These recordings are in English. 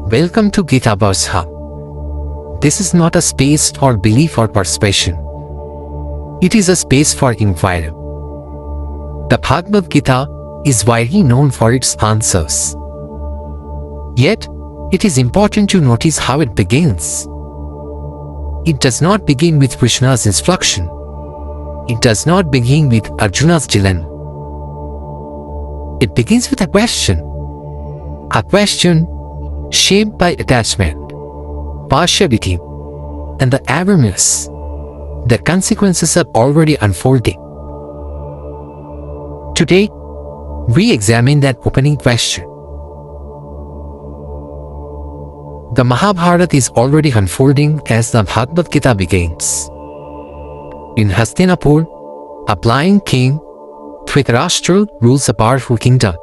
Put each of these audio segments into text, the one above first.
Welcome to Gita Bharsa. This is not a space for belief or persuasion. It is a space for inquiry. The Bhagavad Gita is widely known for its answers. Yet, it is important to notice how it begins. It does not begin with Krishna's instruction. It does not begin with Arjuna's dilemma. It begins with a question. A question shaped by attachment, partiality, and the awareness that consequences are already unfolding. Today, we examine that opening question. The Mahabharata is already unfolding as the Bhagavad Gita begins. In Hastinapur, a blind king, Dhritarashtra rules a powerful kingdom.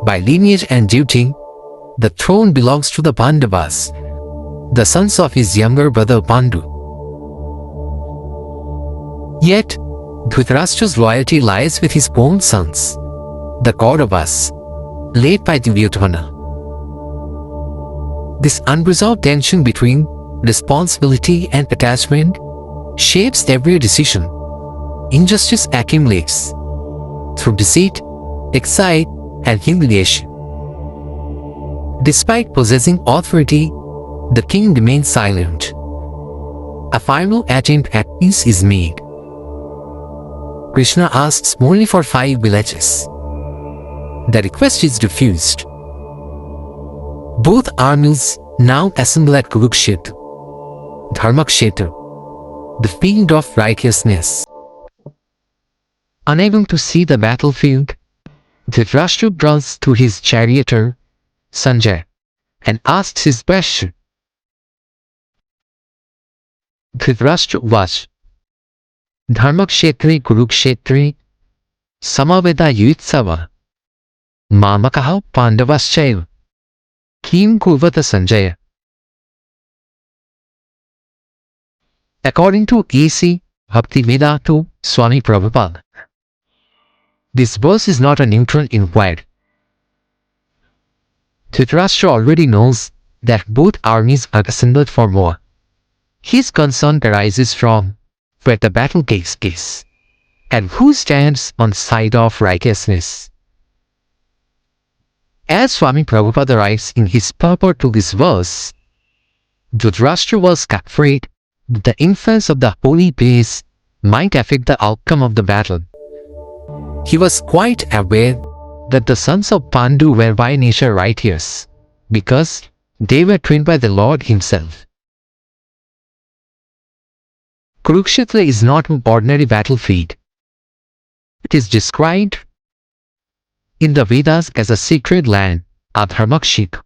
By lineage and duty, the throne belongs to the Pandavas, the sons of his younger brother Pandu. Yet, Dhritarashtra's loyalty lies with his own sons, the Kauravas, led by Duryodhana. This unresolved tension between responsibility and attachment shapes every decision. Injustice accumulates through deceit, exile, and humiliation. Despite possessing authority, the king remains silent. A final attempt at peace is made. Krishna asks only for 5 villages. The request is refused. Both armies now assemble at Kurukshetra, the field of righteousness. Unable to see the battlefield, Dhritarashtra runs to his charioteer, Sanjay, and asks his question. Dhritarashtra was Dharmakshetri Kurukshetri Samaveda Yutsava Mamakaha Pandavaschaiva Kim Kurvata Sanjaya. According to E.C. Bhaktivedanta Swami Prabhupada, this verse is not a neutral inquiry. Dhritarashtra already knows that both armies are assembled for war. His concern arises from where the battle takes place and who stands on the side of righteousness. As Swami Prabhupada writes in his purport to this verse, Dhritarashtra was afraid that the influence of the holy place might affect the outcome of the battle. He was quite aware that the sons of Pandu were by nature righteous, because they were trained by the Lord himself. Kurukshetra is not an ordinary battlefield. It is described in the Vedas as a sacred land, a Dharmakshetra.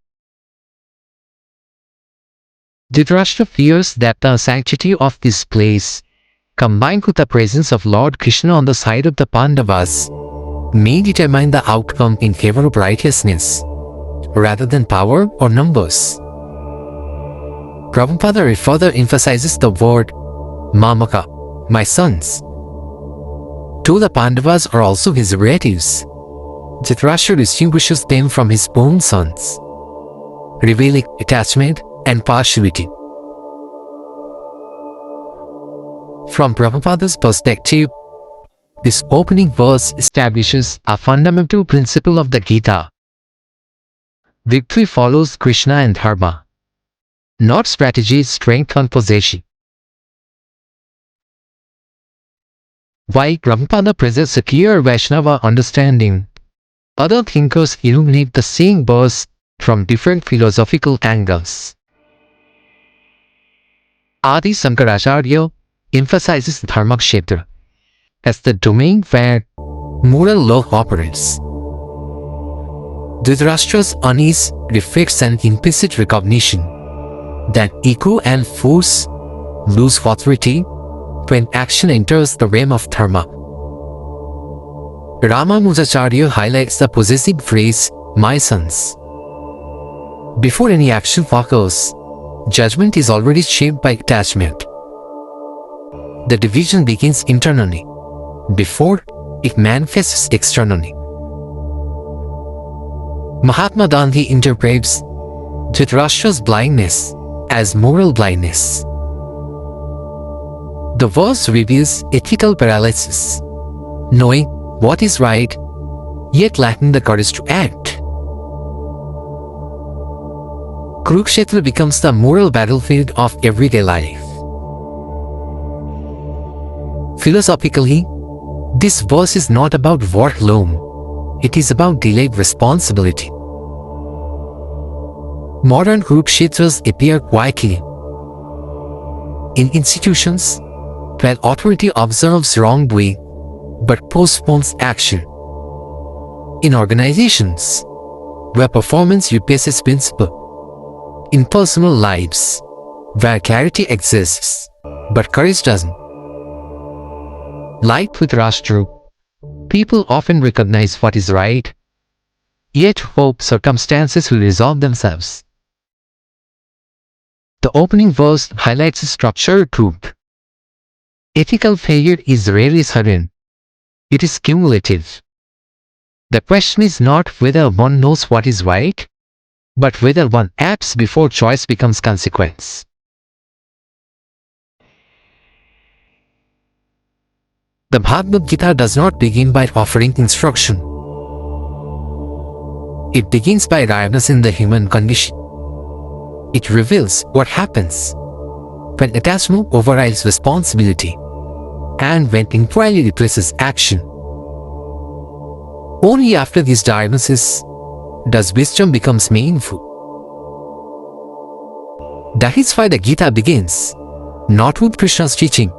Dhritarashtra fears that the sanctity of this place, combined with the presence of Lord Krishna on the side of the Pandavas, may determine the outcome in favor of righteousness, rather than power or numbers. Prabhupada further emphasizes the word Mamaka, my sons. Though the Pandavas are also his relatives, Dhritarashtra distinguishes them from his own sons, revealing attachment and partiality. From Prabhupada's perspective, this opening verse establishes a fundamental principle of the Gita. Victory follows Krishna and Dharma, not strategy, strength, and possession. While Prabhupada presents a clear Vaishnava understanding, other thinkers illuminate the same verse from different philosophical angles. Adi Sankaracharya emphasizes Dharmakshetra as the domain where moral law operates. Dhritarashtra's unease reflects an implicit recognition that ego and force lose authority when action enters the realm of dharma. Ramanujacharya highlights the possessive phrase, my sons. Before any action occurs, judgment is already shaped by attachment. The division begins internally, before it manifests externally. Mahatma Gandhi interprets Dhritarashtra's blindness as moral blindness. The verse reveals ethical paralysis, knowing what is right, yet lacking the courage to act. Kurukshetra becomes the moral battlefield of everyday life. Philosophically, this verse is not about war alone, it is about delayed responsibility. Modern Kuruksetras appear quietly in institutions where authority observes wrongdoing but postpones action. In organizations where performance replaces principle. In personal lives where clarity exists but courage doesn't. Like with Rashtra, people often recognize what is right, yet hope circumstances will resolve themselves. The opening verse highlights a structured truth. Ethical failure is rarely sudden. It is cumulative. The question is not whether one knows what is right, but whether one acts before choice becomes consequence. The Bhagavad Gita does not begin by offering instruction. It begins by awareness in the human condition. It reveals what happens when attachment overrides responsibility and when inquiry replaces action. Only after this diagnosis does wisdom becomes meaningful. That is why the Gita begins not with Krishna's teaching,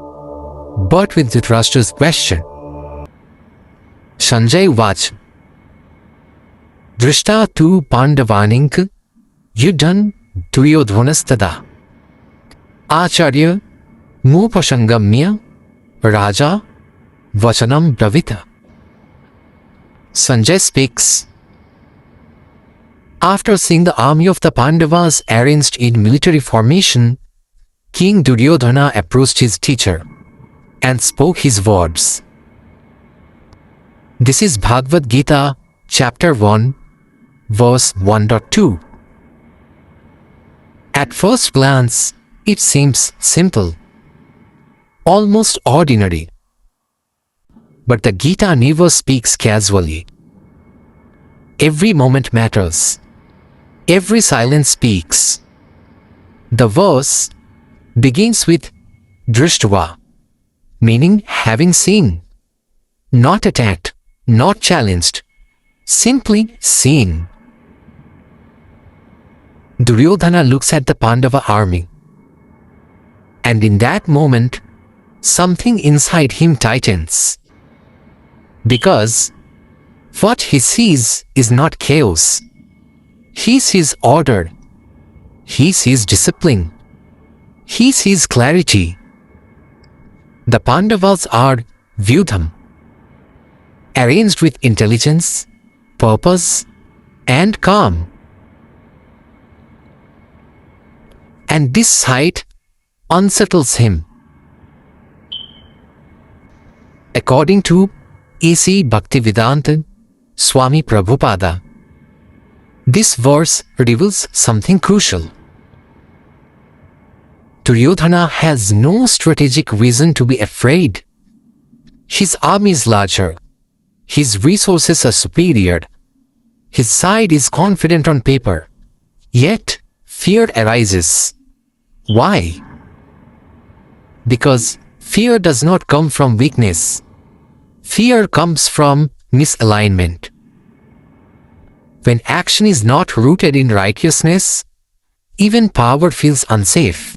but with Dhritarashtra's question. Sanjay Vach Drishta tu Pandavanink Yuddhan Duryodhanastada Acharya Mupashangamya Raja Vachanam Bravita. Sanjay speaks. After seeing the army of the Pandavas arranged in military formation, King Duryodhana approached his teacher and spoke his words. This is Bhagavad Gita Chapter 1, verse 1.2. At first glance, it seems simple, almost ordinary. But the Gita never speaks casually. Every moment matters. Every silence speaks. The verse begins with Drishtva, meaning having seen, not attacked, not challenged, simply seen. Duryodhana looks at the Pandava army, and in that moment, something inside him tightens. Because what he sees is not chaos. He sees order. He sees discipline. He sees clarity. The Pandavas are Vyudham, arranged with intelligence, purpose, and calm. And this sight unsettles him. According to A.C. Bhaktivedanta Swami Prabhupada, this verse reveals something crucial. Duryodhana has no strategic reason to be afraid. His army is larger. His resources are superior. His side is confident on paper. Yet, fear arises. Why? Because fear does not come from weakness. Fear comes from misalignment. When action is not rooted in righteousness, even power feels unsafe.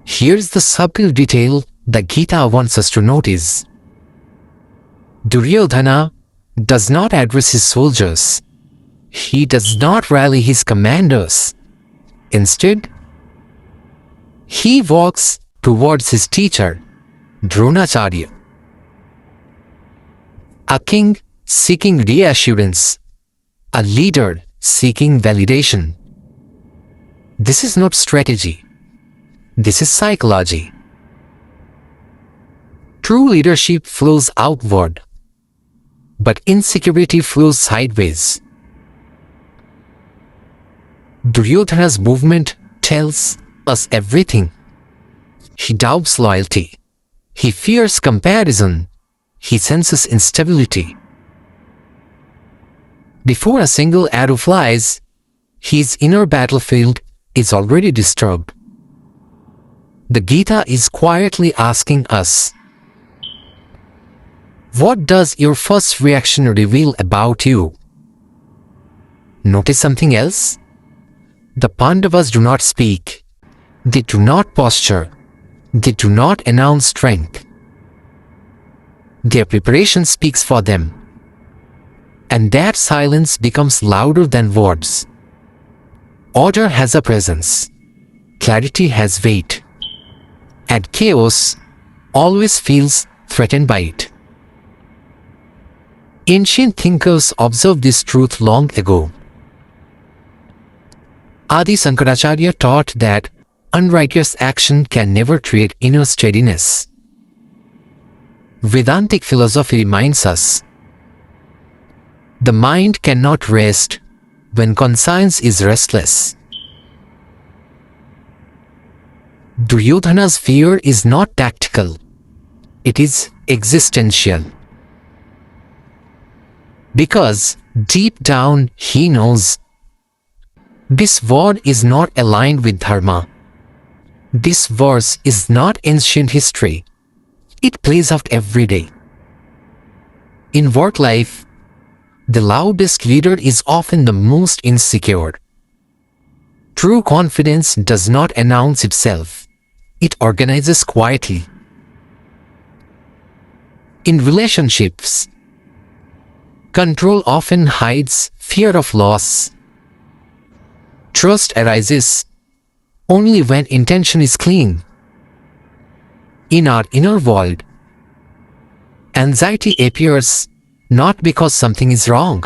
Here's the subtle detail the Gita wants us to notice. Duryodhana does not address his soldiers. He does not rally his commanders. Instead, he walks towards his teacher, Dronacharya. A king seeking reassurance, a leader seeking validation. This is not strategy. This is psychology. True leadership flows outward, but insecurity flows sideways. Duryodhana's movement tells us everything. He doubts loyalty. He fears comparison. He senses instability. Before a single arrow flies, his inner battlefield is already disturbed. The Gita is quietly asking us, what does your first reaction reveal about you? Notice something else? The Pandavas do not speak. They do not posture. They do not announce strength. Their preparation speaks for them. And that silence becomes louder than words. Order has a presence. Clarity has weight. And chaos always feels threatened by it. Ancient thinkers observed this truth long ago. Adi Sankaracharya taught that unrighteous action can never create inner steadiness. Vedantic philosophy reminds us, the mind cannot rest when conscience is restless. Duryodhana's fear is not tactical. It is existential. Because deep down he knows this word is not aligned with dharma. This verse is not ancient history. It plays out every day. In work life, the loudest leader is often the most insecure. True confidence does not announce itself. It organizes quietly. In relationships, control often hides fear of loss. Trust arises only when intention is clean. In our inner world, anxiety appears not because something is wrong,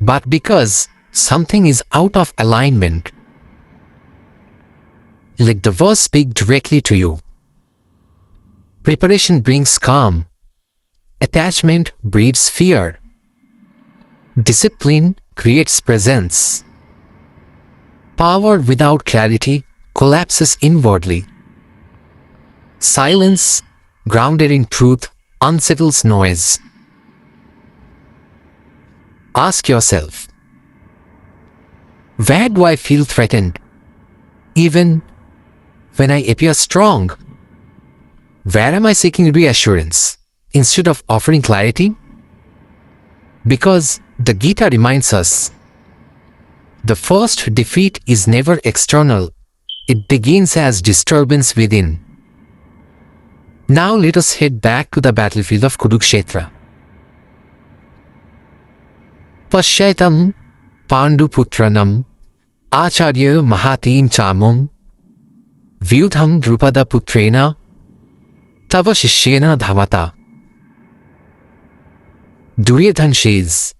but because something is out of alignment. Let the verse speak directly to you. Preparation brings calm. Attachment breeds fear. Discipline creates presence. Power without clarity collapses inwardly. Silence, grounded in truth, unsettles noise. Ask yourself, where do I feel threatened? Even when I appear strong, where am I seeking reassurance instead of offering clarity? Because the Gita reminds us, the first defeat is never external. It begins as disturbance within. Now let us head back to the battlefield of Kurukshetra. Pashyaitam Panduputranam Acharya Mahatim Chamum Vyudham Drupada Putrena Tava Shishyena Dhamata. Duryodhana says,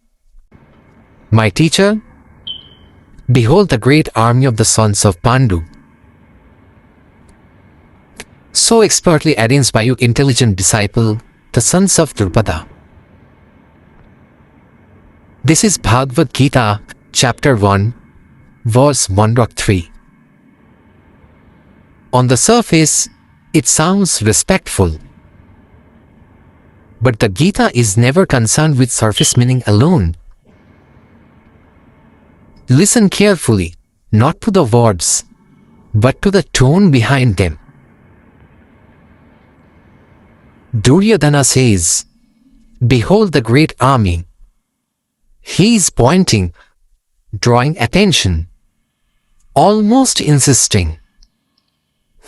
my teacher, behold the great army of the sons of Pandu, so expertly arranged by your intelligent disciple, the sons of Drupada. This is Bhagavad Gita Chapter 1, verse 1.3. On the surface, it sounds respectful. But the Gita is never concerned with surface meaning alone. Listen carefully, not to the words, but to the tone behind them. Duryodhana says, behold the great army. He is pointing, drawing attention, almost insisting.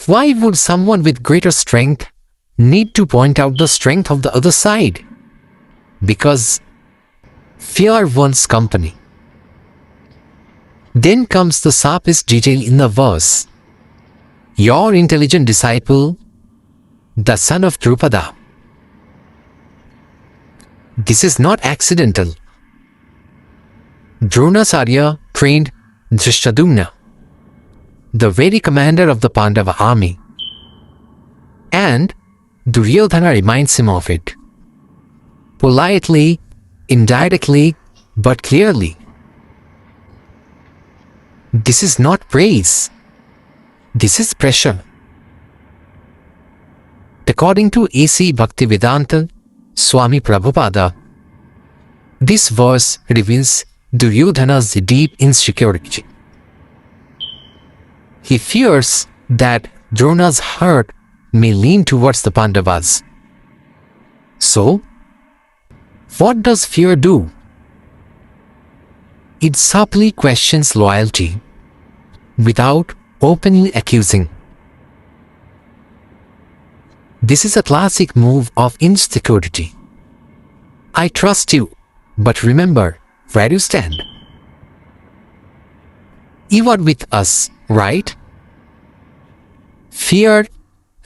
Why would someone with greater strength need to point out the strength of the other side? Because fear wants company. Then comes the sharpest detail in the verse. Your intelligent disciple, the son of Drupada. This is not accidental. Dronacharya trained Drishtadyumna, the very commander of the Pandava army. And Duryodhana reminds him of it. Politely, indirectly, but clearly. This is not praise. This is pressure. According to A.C. Bhaktivedanta Swami Prabhupada, this verse reveals Duryodhana's deep insecurity. He fears that Drona's heart may lean towards the Pandavas. So, what does fear do? It subtly questions loyalty without openly accusing. This is a classic move of insecurity. I trust you, but remember where you stand. You are with us, right? Fear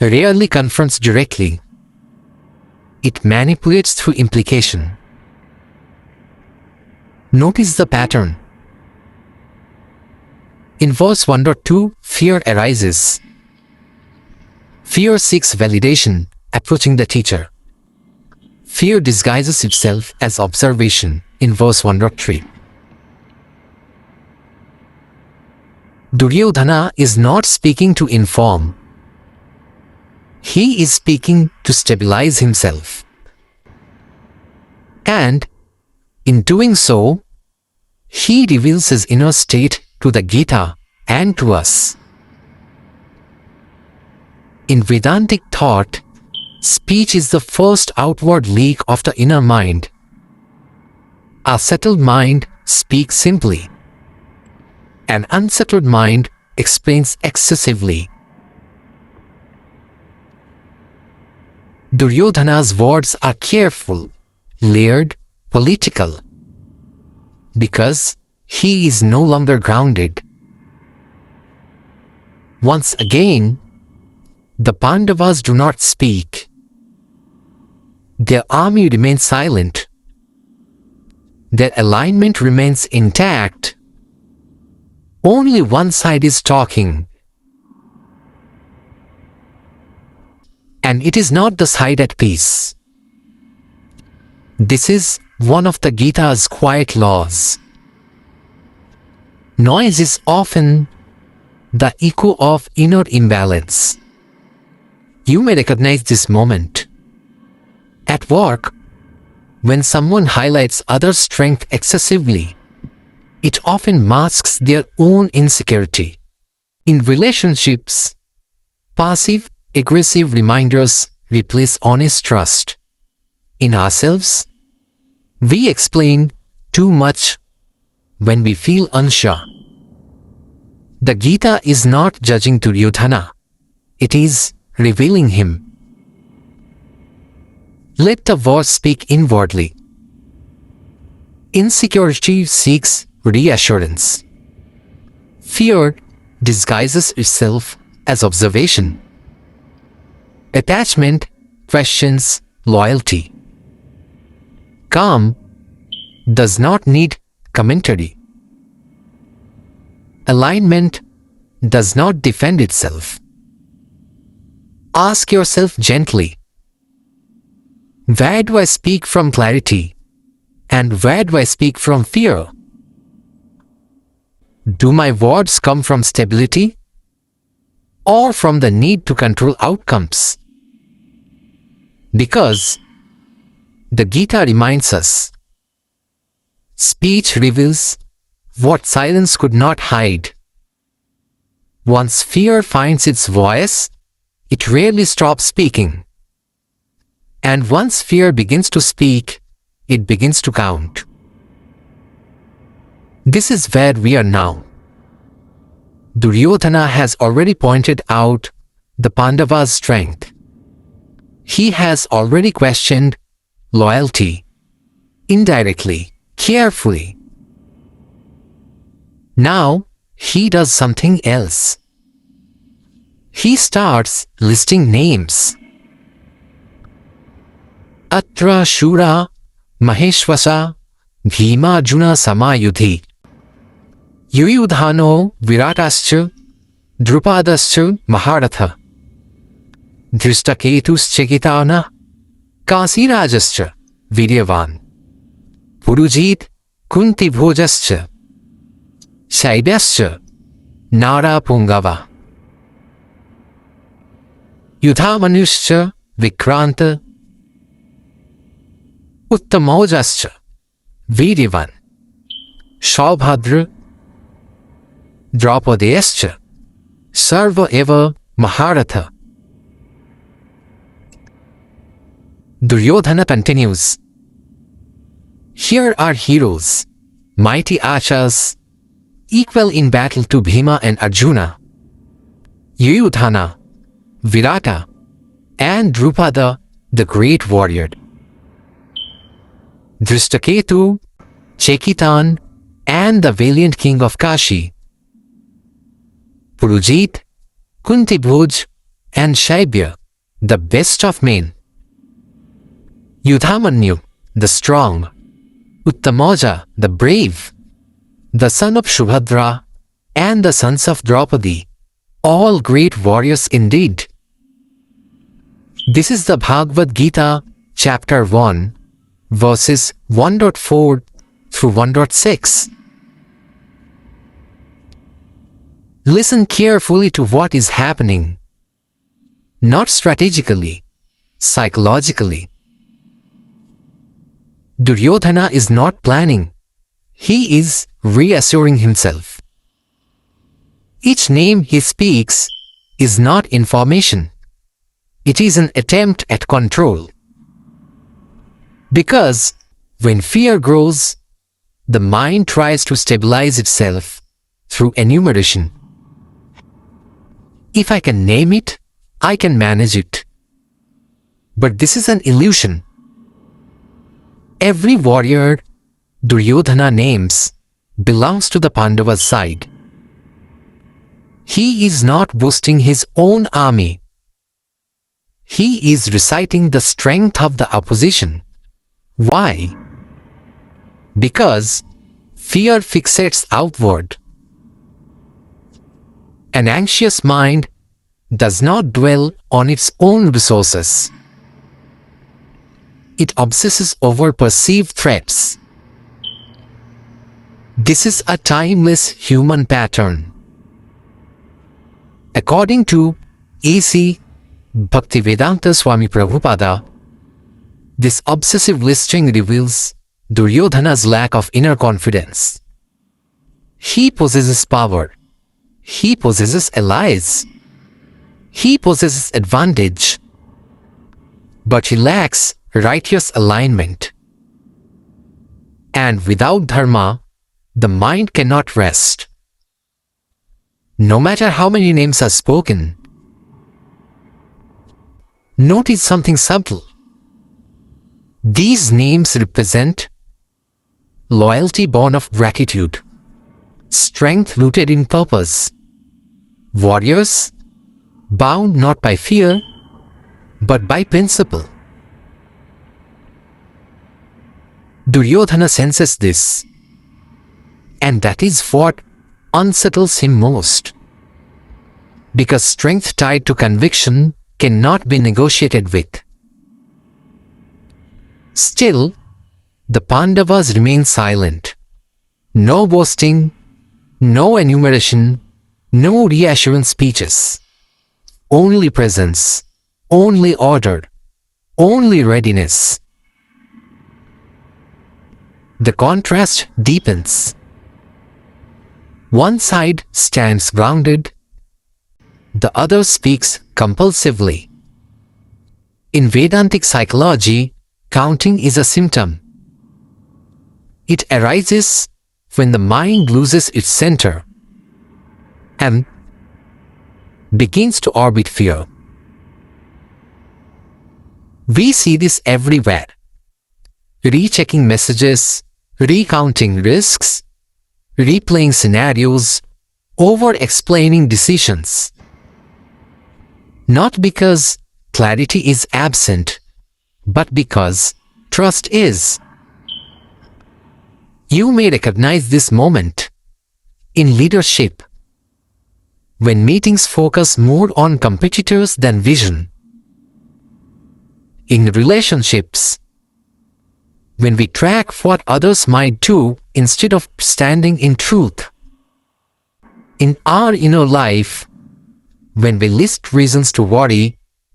rarely confronts directly. It manipulates through implication. Notice the pattern. In verse 1.2, fear arises. Fear seeks validation, approaching the teacher. Fear disguises itself as observation in verse 1.3. Duryodhana is not speaking to inform. He is speaking to stabilize himself. And, in doing so, he reveals his inner state to the Gita and to us. In Vedantic thought, speech is the first outward leak of the inner mind. A settled mind speaks simply. An unsettled mind explains excessively. Duryodhana's words are careful, layered, political, because he is no longer grounded. Once again, the Pandavas do not speak. Their army remains silent. Their alignment remains intact. Only one side is talking. And it is not the side at peace. This is one of the Gita's quiet laws. Noise is often the echo of inner imbalance. You may recognize this moment. At work, when someone highlights others' strength excessively, it often masks their own insecurity. In relationships, passive, aggressive reminders replace honest trust. In ourselves, we explain too much when we feel unsure. The Gita is not judging Duryodhana. It is revealing him. Let the verse speak inwardly. Insecurity seeks reassurance. Fear disguises itself as observation. Attachment questions loyalty. Calm does not need commentary. Alignment does not defend itself. Ask yourself gently, where do I speak from clarity and where do I speak from fear? Do my words come from stability or from the need to control outcomes? Because the Gita reminds us, speech reveals what silence could not hide. Once fear finds its voice, it rarely stops speaking. And once fear begins to speak, it begins to count. This is where we are now. Duryodhana has already pointed out the Pandavas' strength. He has already questioned loyalty, indirectly, carefully. Now, he does something else. He starts listing names. Atra Shura Maheshwasa Bhima Arjuna Samayudhi Duryodhano Viratascha Drupadascha Mahabharata Drishtaketuschegitana Kasirajascha Vidyavan Purujit Kunti Bhojascha Shaibyascha Nara Pungava. Yudhamanushcha Vikranta Uttamojascha Viryavan Shalbhadra Draupadescha Sarva Eva Mahabharata. Duryodhana continues. Here are heroes, mighty archers, equal in battle to Bhima and Arjuna, Duryodhana, Virata, and Drupada, the great warrior. Drishtaketu, Chekitan, and the valiant king of Kashi, Purujit, Kuntibhuj, and Shaibya, the best of men, Yudhamanyu, the strong, Uttamoja, the brave, the son of Shubhadra, and the sons of Draupadi, all great warriors indeed. This is the Bhagavad Gita Chapter 1, verses 1.4 through 1.6. Listen carefully to what is happening, not strategically, psychologically. Duryodhana is not planning. He is reassuring himself. Each name he speaks is not information. It is an attempt at control. Because when fear grows, the mind tries to stabilize itself through enumeration. If I can name it, I can manage it. But this is an illusion. Every warrior Duryodhana names belongs to the Pandavas' side. He is not boasting his own army. He is reciting the strength of the opposition. Why? Because fear fixates outward. An anxious mind does not dwell on its own resources. It obsesses over perceived threats. This is a timeless human pattern. According to A.C. Bhaktivedanta Swami Prabhupada, this obsessive listing reveals Duryodhana's lack of inner confidence. He possesses power. He possesses allies. He possesses advantage. But he lacks righteous alignment. And without dharma, the mind cannot rest. No matter how many names are spoken, notice something subtle. These names represent loyalty born of gratitude, strength rooted in purpose, warriors bound not by fear but by principle. Duryodhana senses this, and that is what unsettles him most. Because strength tied to conviction cannot be negotiated with. Still, the Pandavas remain silent. No boasting, no enumeration, no reassurance speeches. Only presence, only order, only readiness. The contrast deepens. One side stands grounded, the other speaks compulsively. In Vedantic psychology, counting is a symptom. It arises when the mind loses its center and begins to orbit fear. We see this everywhere. Rechecking messages, recounting risks, replaying scenarios, over-explaining decisions. Not because clarity is absent, but because trust is. You may recognize this moment in leadership, when meetings focus more on competitors than vision. In relationships, when we track what others might do instead of standing in truth. in our inner life when we list reasons to worry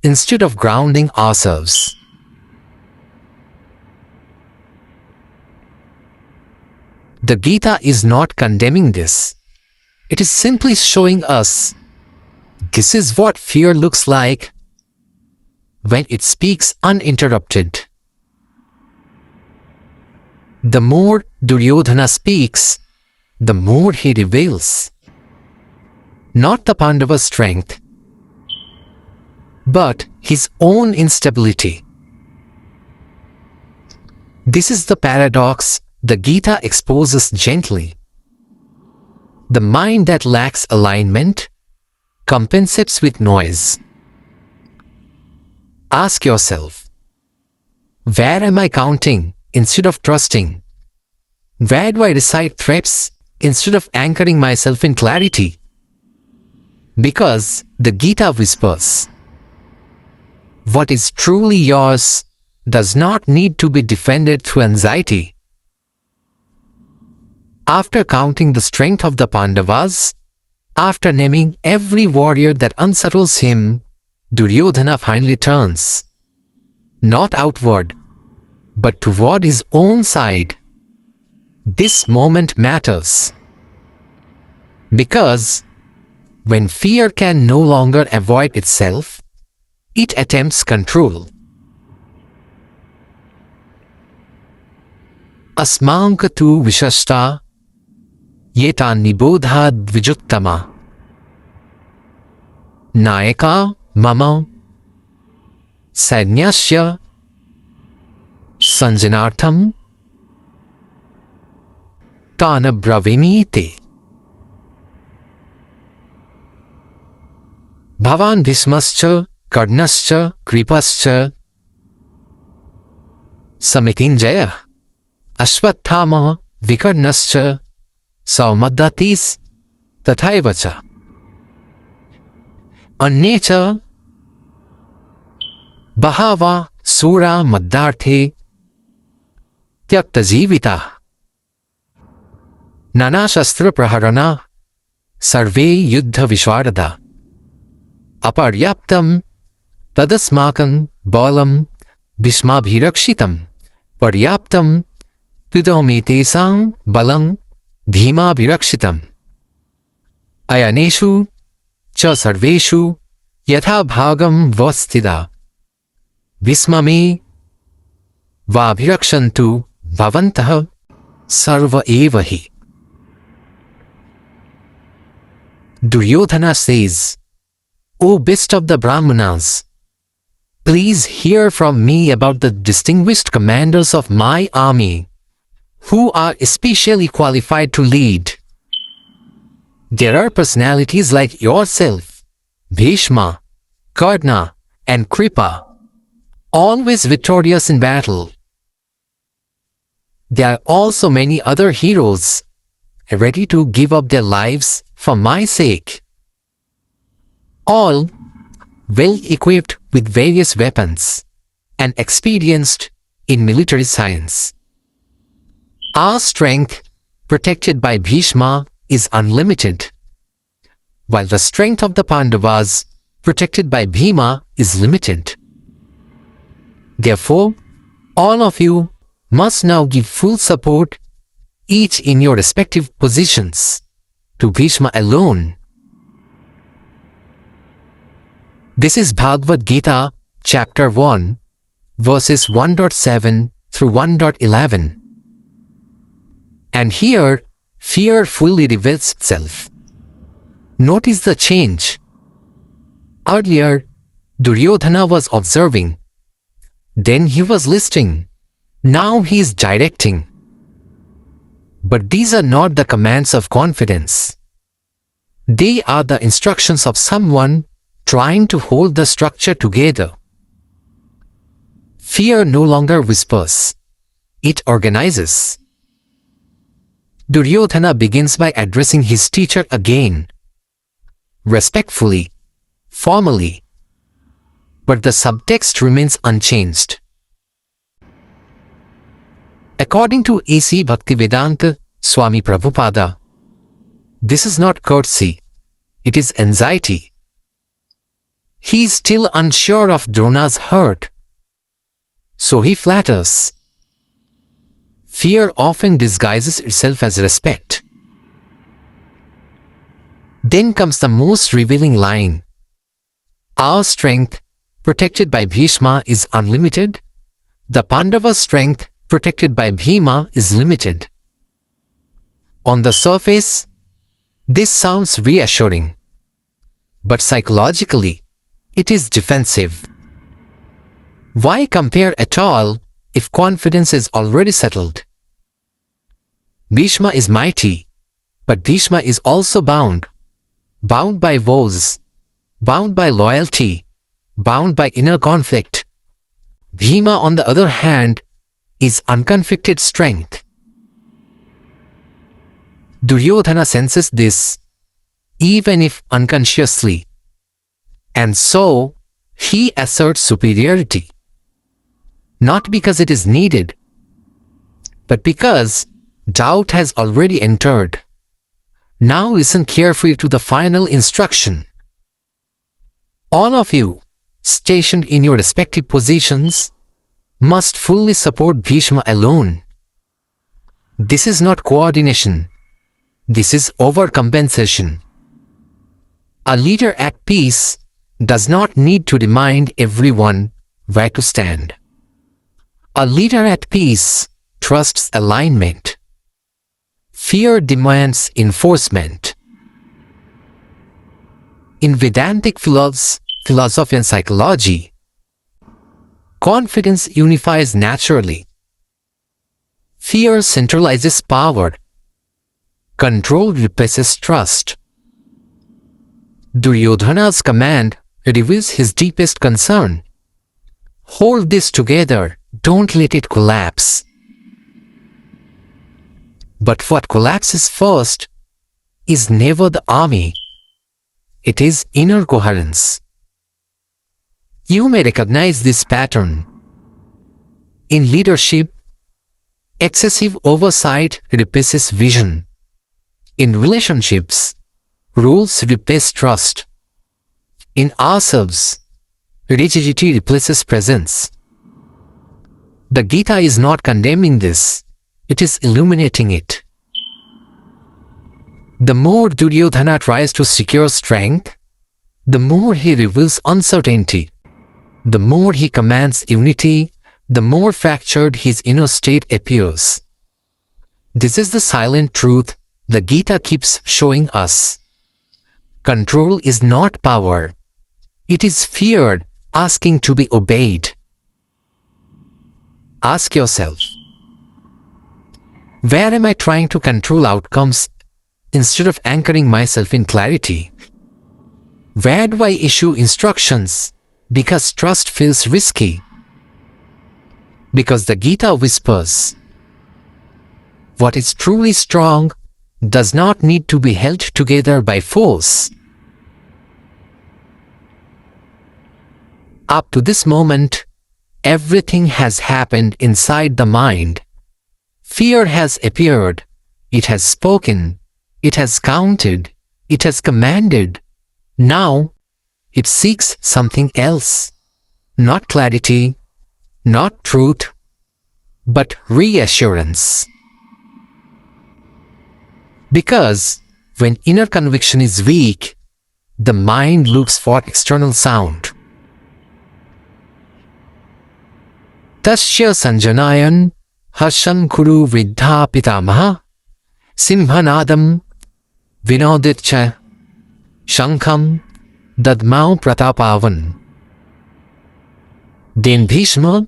instead of grounding ourselves. The Gita is not condemning this. It is simply showing us this is what fear looks like when it speaks uninterrupted. The more Duryodhana speaks, the more he reveals not the Pandava's strength, but his own instability. This is the paradox the Gita exposes gently. The mind that lacks alignment compensates with noise. Ask yourself, where am I counting instead of trusting? Where do I recite threats instead of anchoring myself in clarity? Because the Gita whispers, what is truly yours does not need to be defended through anxiety. After counting the strength of the Pandavas, after naming every warrior that unsettles him, Duryodhana finally turns, not outward, but toward his own side. This moment matters, because when fear can no longer avoid itself, it attempts control. Asmankatu vishashta yeta nibodha dvijuttama nayaka mama sainyasya sanjanartham tana bravimite. Bhavan Bhishmascha Karnascha Kripascha Samitinjaya Ashwathama Vikarnascha Saumadatis Tathaivacha Annecha Bahava Sura Maddarthe Tyaktajivita Nana Shastra Praharana Sarve Yuddha Vishwarada Aparyaptam Tadasmakam Balam Bhishma Bhirakshitam Paryaptam Tudomitesam Balam Bhima Bhirakshitam Ayaneshu Cha Sarveshu Yatha Bhagam Vastida Vismame Vabhirakshantu Bhavantaha Sarva Evahi. Duryodhana says, O best of the Brahmanas, please hear from me about the distinguished commanders of my army, who are especially qualified to lead. There are personalities like yourself, Bhishma, Karna, and Kripa, always victorious in battle. There are also many other heroes, ready to give up their lives for my sake. All well equipped with various weapons and experienced in military science. Our strength, protected by Bhishma, is unlimited, while the strength of the Pandavas, protected by Bhima, is limited. Therefore, all of you must now give full support, each in your respective positions, to Bhishma alone. This is Bhagavad Gita Chapter 1, verses 1.7 through 1.11. And here, fear fully reveals itself. Notice the change. Earlier, Duryodhana was observing. Then he was listening. Now he is directing. But these are not the commands of confidence. They are the instructions of someone trying to hold the structure together. Fear no longer whispers. It organizes. Duryodhana begins by addressing his teacher again, respectfully, formally, but the subtext remains unchanged. According to A.C. Bhaktivedanta Swami Prabhupada, this is not courtesy. it is anxiety. He is still unsure of Drona's hurt, so he flatters. Fear often disguises itself as respect. Then comes the most revealing line. Our strength, protected by Bhishma, is unlimited. The Pandava's strength, protected by Bhima, is limited. On the surface, this sounds reassuring, but psychologically, it is defensive. Why compare at all if confidence is already settled? Bhishma is mighty, but Bhishma is also bound by vows, bound by loyalty, bound by inner conflict. Bhima, on the other hand, is unconflicted strength. Duryodhana senses this, even if unconsciously, and so he asserts superiority, not because it is needed, but because doubt has already entered. Now listen carefully to the final instruction. All of you, stationed in your respective positions, must fully support Bhishma alone. This is not coordination. This is overcompensation. A leader at peace does not need to remind everyone where to stand. A leader at peace trusts alignment. Fear demands enforcement. In Vedantic philosophy and psychology, confidence unifies naturally. Fear centralizes power. Control replaces trust. Duryodhana's command reveals his deepest concern. Hold this together, don't let it collapse. But what collapses first is never the army. It is inner coherence. You may recognize this pattern. In leadership, excessive oversight replaces vision. In relationships, rules replace trust. In ourselves, rigidity replaces presence. The Gita is not condemning this. It is illuminating it. The more Duryodhana tries to secure strength, the more he reveals uncertainty. The more he commands unity, the more fractured his inner state appears. This is the silent truth the Gita keeps showing us. Control is not power. It is fear asking to be obeyed. Ask yourself, where am I trying to control outcomes instead of anchoring myself in clarity? Where do I issue instructions because trust feels risky? Because the Gita whispers, what is truly strong does not need to be held together by force. Up to this moment, everything has happened inside the mind. Fear has appeared, it has spoken, it has counted, it has commanded. Now, it seeks something else. Not clarity, not truth, but reassurance. Because when inner conviction is weak, the mind looks for external sound. Tasya sanjanayan harshan kuru vriddha pitamaha simhanadam vinoditcha shankham dadmau pratapavan. Then Bhishma,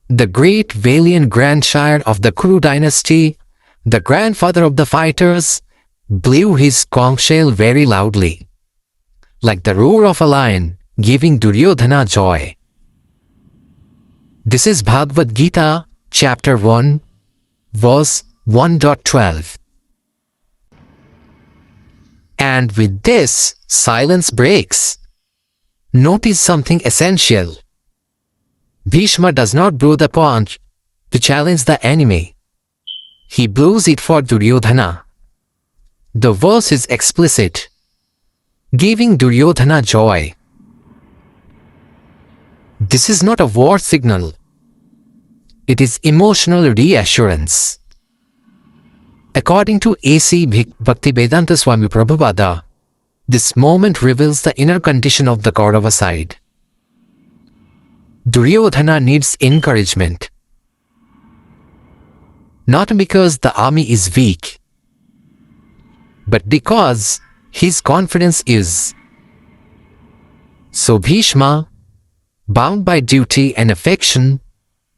the great valiant grandsire of the Kuru dynasty, the grandfather of the fighters, blew his conch shell very loudly, like the roar of a lion, giving Duryodhana joy. This is Bhagavad Gita Chapter 1, verse 1.12. And with this, silence breaks. Notice something essential. Bhishma does not blow the conch to challenge the enemy. He blows it for Duryodhana. The verse is explicit. giving Duryodhana joy. This is not a war signal. It is emotional reassurance. According to A.C. Bhaktivedanta Swami Prabhupada, this moment reveals the inner condition of the Kaurava side. Duryodhana needs encouragement. Not because the army is weak, but because his confidence is. So Bhishma, bound by duty and affection,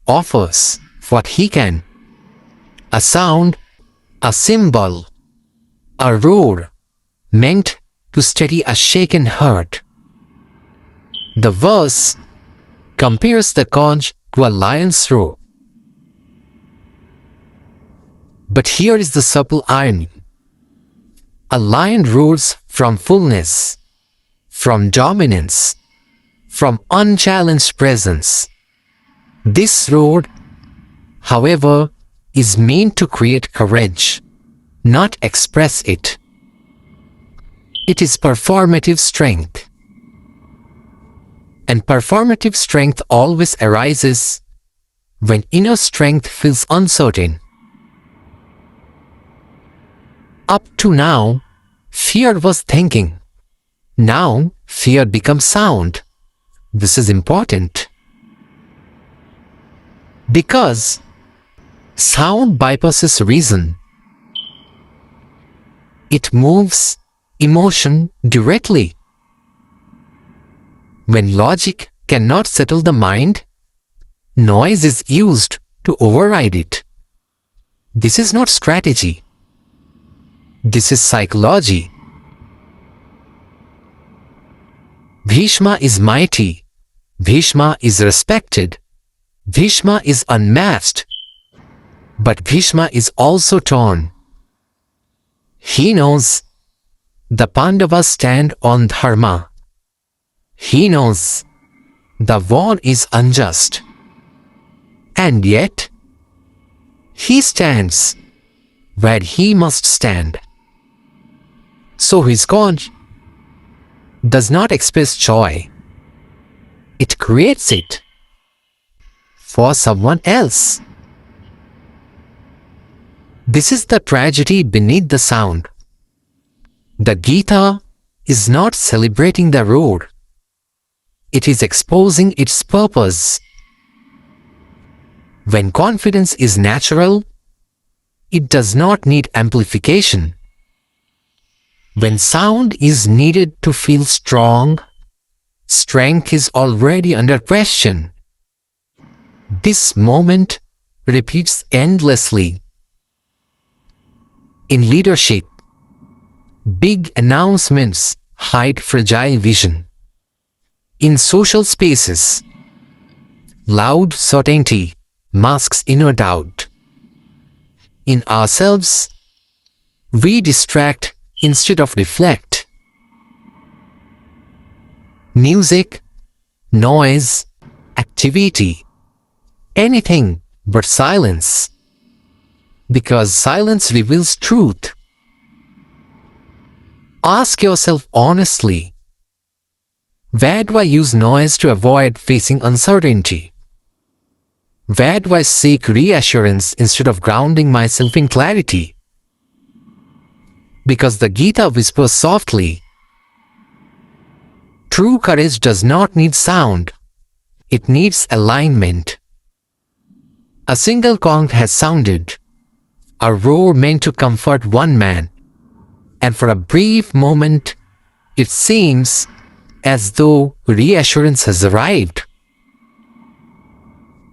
offers what he can: a sound, a symbol, a roar, meant to steady a shaken heart. The verse compares the conch to a lion's roar. But here is the subtle irony. A lion roars from fullness, from dominance, from unchallenged presence. This roar, however, is meant to create courage, not express it. It is performative strength. And performative strength always arises when inner strength feels uncertain. Up to now, fear was thinking. Now, fear becomes sound. This is important. Because sound bypasses reason. It moves emotion directly. When logic cannot settle the mind, noise is used to override it. This is not strategy. This is psychology. Bhishma is mighty. Bhishma is respected. Bhishma is unmatched. But Bhishma is also torn. He knows the Pandavas stand on dharma. He knows the war is unjust. And yet, he stands where he must stand. So his conch does not express joy. It creates it for someone else. This is the tragedy beneath the sound. The Gita is not celebrating the roar. It is exposing its purpose. When confidence is natural, it does not need amplification. When sound is needed to feel strong, strength is already under question. This moment repeats endlessly. In leadership, big announcements hide fragile vision. In social spaces, loud certainty masks inner doubt. In ourselves, we distract instead of reflect. Music, noise, activity, anything but silence. Because silence reveals truth. Ask yourself honestly, where do I use noise to avoid facing uncertainty? Where do I seek reassurance instead of grounding myself in clarity? Because the Gita whispers softly, true courage does not need sound, it needs alignment. A single conch has sounded, a roar meant to comfort one man, and for a brief moment, it seems as though reassurance has arrived.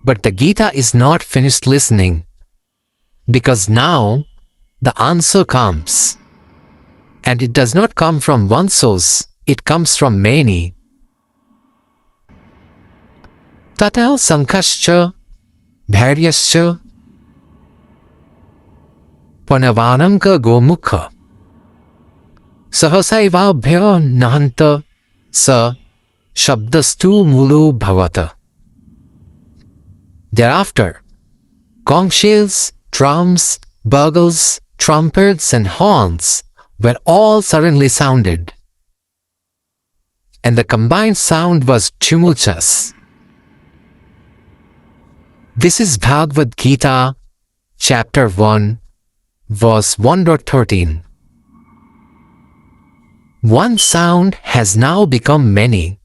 But the Gita is not finished listening, because now the answer comes. And it does not come from one source, it comes from many. Tata sankascha, bhairyascha, panavanamka gomukha, sahasaivabhya nahanta sa shabdastu mulu bhavata. Thereafter, conch shells, drums, bugles, trumpets and horns were all suddenly sounded. and the combined sound was tumultuous. This is Bhagavad Gita Chapter 1, verse 1.13. One sound has now become many,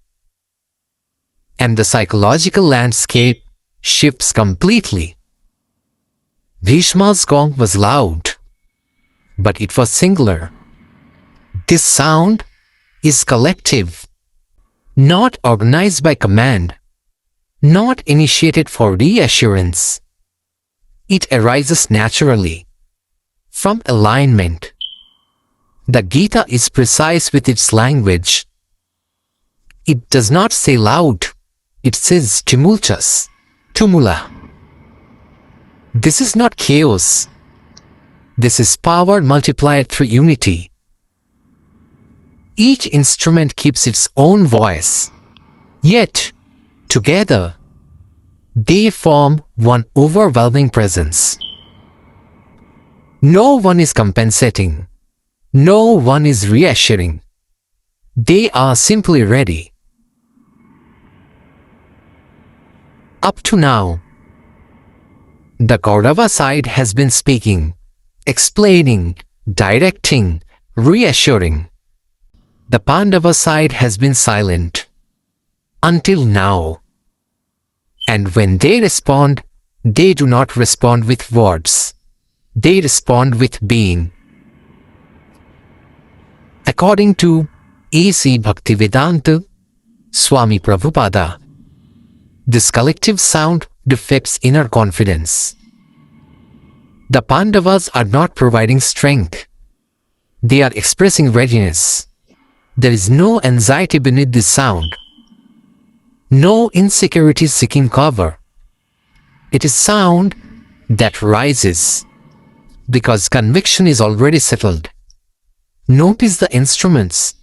and the psychological landscape shifts completely. Bhishma's gong was loud, but it was singular. This sound is collective, not organized by command, not initiated for reassurance. It arises naturally, from alignment. The Gita is precise with its language. It does not say loud, it says tumultuous, tumula. This is not chaos. This is power multiplied through unity. Each instrument keeps its own voice, yet, together, they form one overwhelming presence. No one is compensating. No one is reassuring. They are simply ready. Up to now, the Kaurava side has been speaking, explaining, directing, reassuring. The Pandava side has been silent. Until now. And when they respond, they do not respond with words. They respond with being. According to A.C. Bhaktivedanta Swami Prabhupada, this collective sound defects inner confidence. The Pandavas are not providing strength. They are expressing readiness. There is no anxiety beneath this sound. No insecurity seeking cover. It is sound that rises because conviction is already settled. Notice the instruments: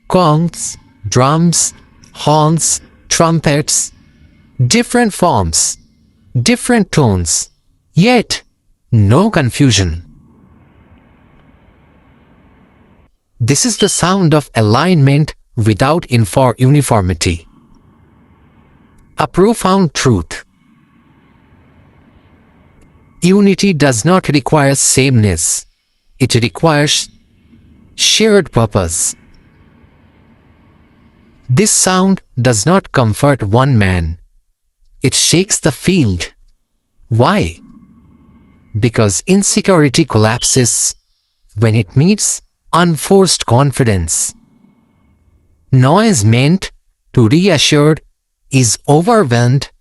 gongs, drums, horns, trumpets, different forms, different tones, yet no confusion. This is the sound of alignment without uniformity. A profound truth. Unity does not require sameness. It requires shared purpose. This sound does not comfort one man. It shakes the field. Why? Because insecurity collapses when it meets unforced confidence. Noise meant to reassure is overwhelmed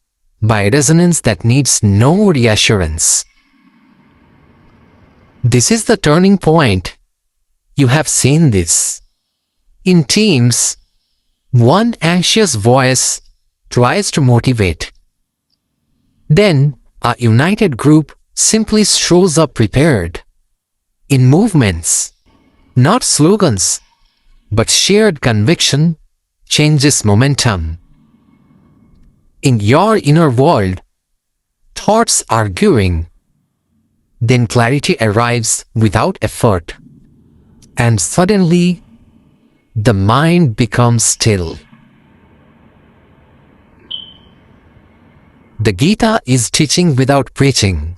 by resonance that needs no reassurance. This is the turning point. You have seen this. In teams, one anxious voice tries to motivate. Then, a united group simply shows up prepared. In movements, not slogans, but shared conviction changes momentum. In your inner world, thoughts arguing, then clarity arrives without effort, and suddenly the mind becomes still. The Gita is teaching without preaching.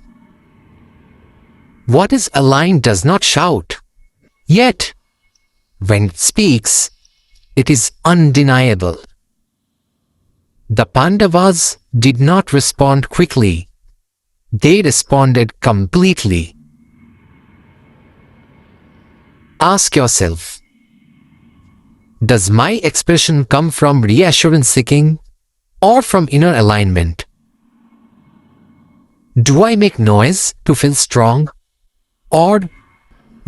What is aligned does not shout, yet when it speaks, it is undeniable. The Pandavas did not respond quickly. They responded completely. Ask yourself, does my expression come from reassurance seeking or from inner alignment? Do I make noise to feel strong, or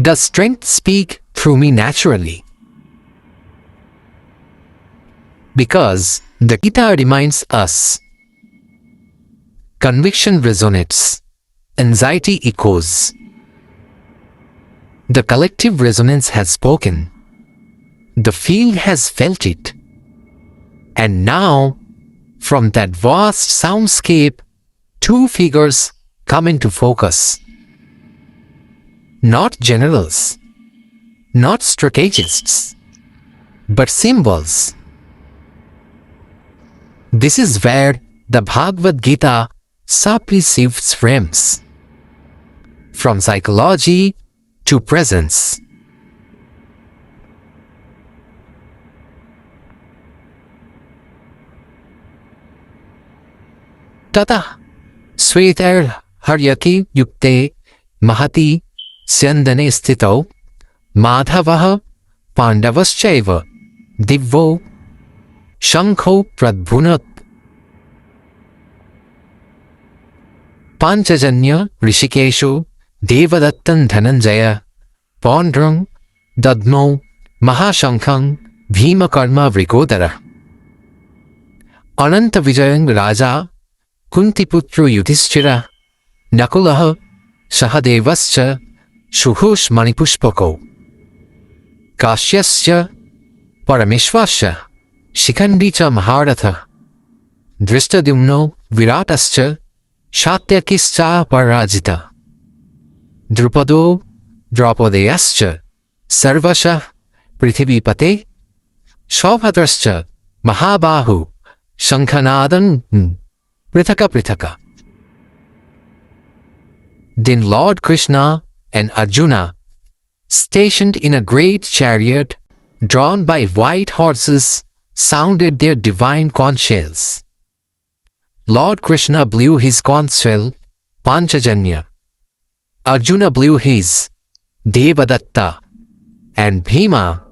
does strength speak through me naturally? Because the Gita reminds us, conviction resonates, anxiety echoes. The collective resonance has spoken. The field has felt it. And now, from that vast soundscape, two figures come into focus. Not generals, not strategists, but symbols. This is where the Bhagavad Gita sharply shifts frames from psychology to presence. Tata Sweter Haryaki Yukte Mahati Syandane Stito Madhavaha Pandavaschaiva Divvo Shankho Pradbhunat Panchajanya Rishikeshu Devadattan Dhananjaya Pondrang Dadmo Mahashankhang Bhima Karma Vrikodara Ananta Vijayang Raja Kuntiputru Yudhishthira Nakulaha Sahadevascha Shuhosh Manipushpako Kashyasya Parameshvasya Shikandicha Mahabharata Drishtadumno Viratascha Shatyakischa Parajita Drupado Draupadeyascha Sarvasha Prithivipate Shaubhadrascha Mahabahu Shankhanadan Prithaka Prithaka. Then Lord Krishna and Arjuna, stationed in a great chariot drawn by white horses, sounded their divine conch shells. Lord Krishna blew his conch shell, Panchajanya. Arjuna blew his, Devadatta. And Bhima,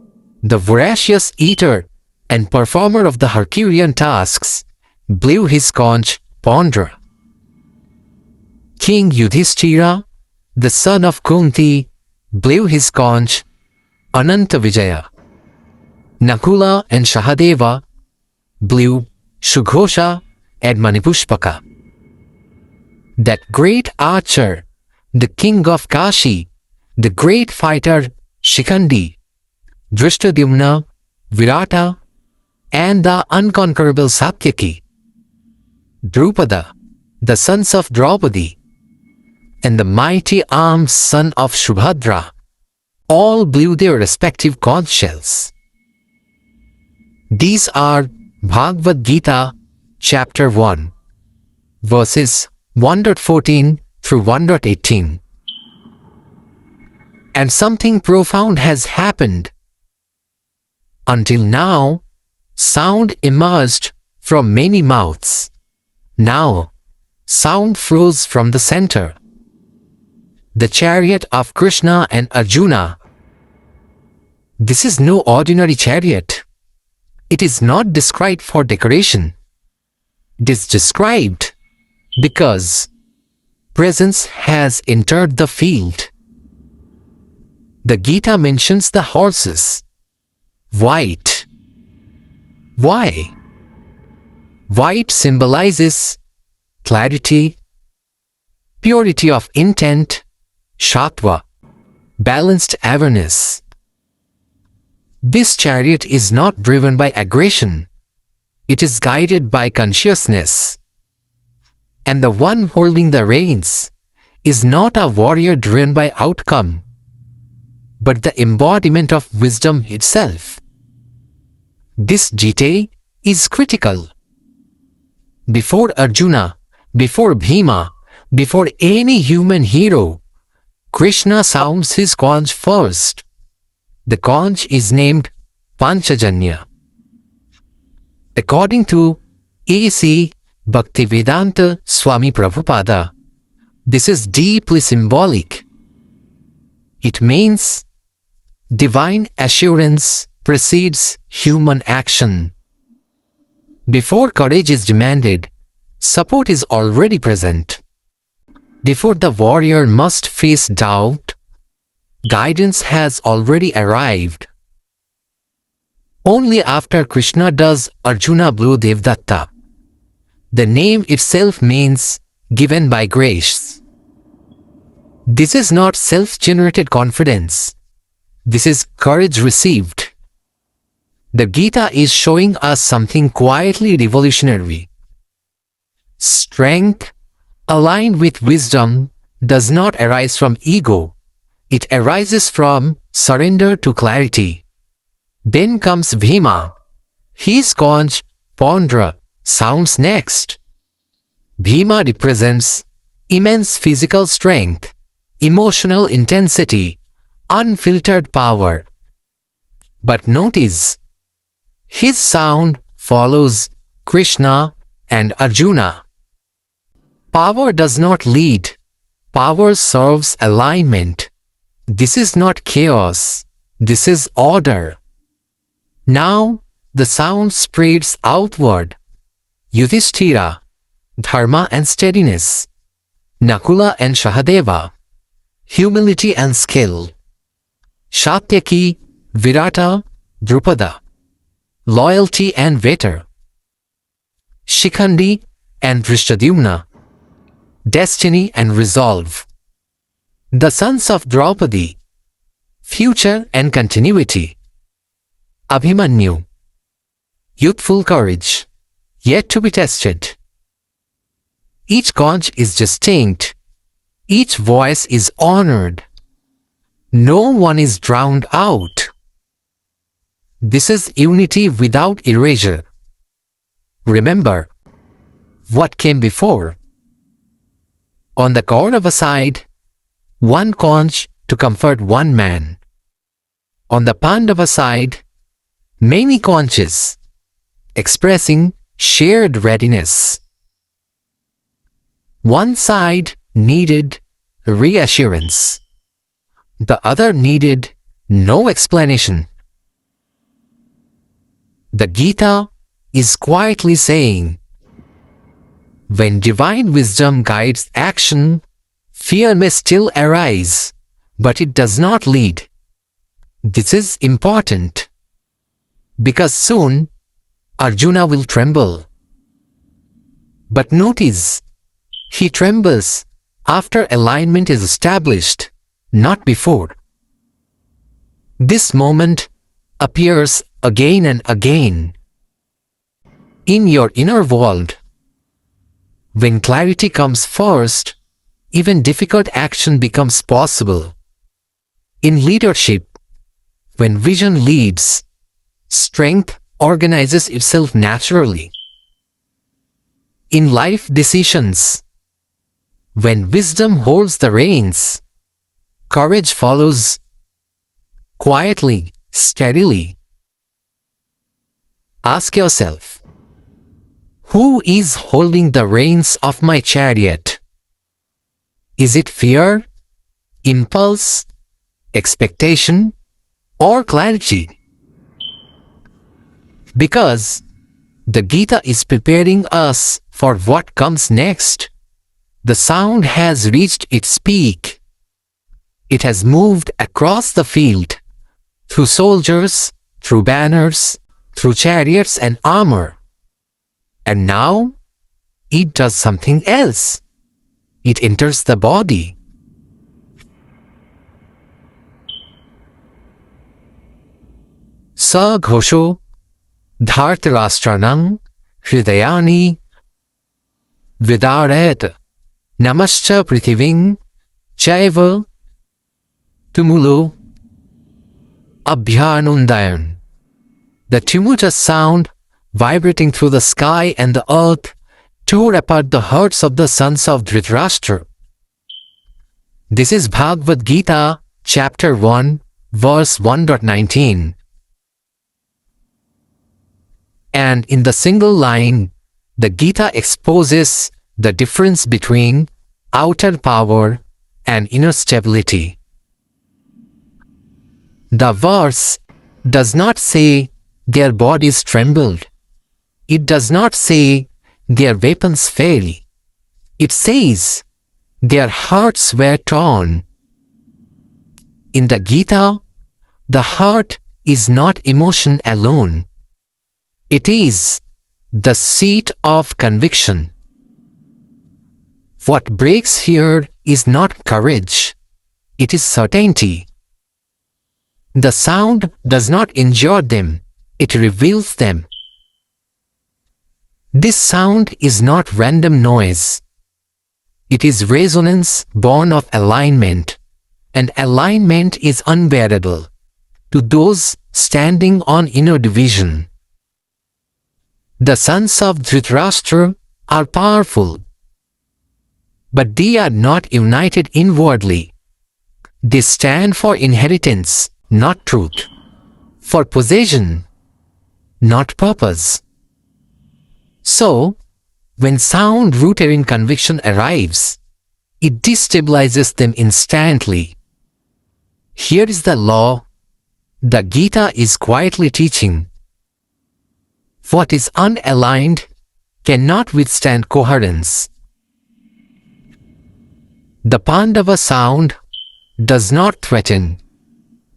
the voracious eater and performer of the Herculean tasks, blew his conch, Pondra. King Yudhishthira, the son of Kunti, blew his conch, Ananta Vijaya. Nakula and Sahadeva blew Shughosha and Manipushpaka. That great archer, the king of Kashi, the great fighter Shikandi, Drishtadumna, Virata, and the unconquerable Satyaki, Drupada, the sons of Draupadi, and the mighty armed son of Subhadra, all blew their respective conch shells. These are Bhagavad Gita Chapter 1, verses 1.14 through 1.18. And something profound has happened. Until now, sound emerged from many mouths. Now, sound flows from the center. The chariot of Krishna and Arjuna. This is no ordinary chariot. It is not described for decoration. It is described because presence has entered the field. The Gita mentions the horses. White. Why? White symbolizes clarity, purity of intent, Sattva, balanced awareness. This chariot is not driven by aggression. It is guided by consciousness. And the one holding the reins is not a warrior driven by outcome, but the embodiment of wisdom itself. This decay is critical. Before Arjuna, before Bhima, before any human hero, Krishna sounds his conch first. The conch is named Panchajanya. According to A.C. Bhaktivedanta Swami Prabhupada, this is deeply symbolic. It means divine assurance precedes human action. Before courage is demanded, support is already present. Before the warrior must face doubt, guidance has already arrived. Only after Krishna does Arjuna blew Devadatta. The name itself means given by grace. This is not self-generated confidence. This is courage received. The Gita is showing us something quietly revolutionary. Strength, aligned with wisdom, does not arise from ego. It arises from surrender to clarity. Then comes Bhima. His conch, Pondra, sounds next. Bhima represents immense physical strength, emotional intensity, unfiltered power. But notice, his sound follows Krishna and Arjuna. Power does not lead. Power serves alignment. This is not chaos. This is order. Now, the sound spreads outward. Yudhishthira, dharma and steadiness. Nakula and Sahadeva, humility and skill. Satyaki, Virata, Drupada, loyalty and vetter. Shikhandi and Drishtadyumna, destiny and resolve. The sons of Draupadi, future and continuity. Abhimanyu, youthful courage, yet to be tested. Each conch is distinct. Each voice is honored. No one is drowned out. This is unity without erasure. Remember what came before. On the Kaurava side, one conch to comfort one man. On the Pandava side, many conches expressing shared readiness. One side needed reassurance. The other needed no explanation. The Gita is quietly saying, when divine wisdom guides action, fear may still arise, but it does not lead. This is important, because soon Arjuna will tremble. But notice, he trembles after alignment is established, not before. This moment appears again and again in your inner world. When clarity comes first, even difficult action becomes possible. In leadership, when vision leads, strength organizes itself naturally. In life decisions, when wisdom holds the reins, courage follows quietly, steadily. Ask yourself, who is holding the reins of my chariot? Is it fear, impulse, expectation, or clarity? Because the Gita is preparing us for what comes next. The sound has reached its peak. It has moved across the field, through soldiers, through banners, through chariots and armor. And now, it does something else. It enters the body. Sa ghosho dhartarashtranam hridayani vidaret namascha prithiving chaiva tumulo abhyanundayan. The tumultuous sound vibrating through the sky and the earth tore apart the hearts of the sons of Dhritarashtra. This is Bhagavad Gita Chapter 1, verse 1.19. And in the single line, the Gita exposes the difference between outer power and inner stability. The verse does not say their bodies trembled. It does not say their weapons fail. It says their hearts were torn. In the Gita, the heart is not emotion alone. It is the seat of conviction. What breaks here is not courage. It is certainty. The sound does not injure them. It reveals them. This sound is not random noise. It is resonance born of alignment, and alignment is unbearable to those standing on inner division. The sons of Dhritarashtra are powerful, but they are not united inwardly. They stand for inheritance, not truth, for possession, not purpose. So, when sound rooted in conviction arrives, it destabilizes them instantly. Here is the law the Gita is quietly teaching. What is unaligned cannot withstand coherence. The Pandava sound does not threaten,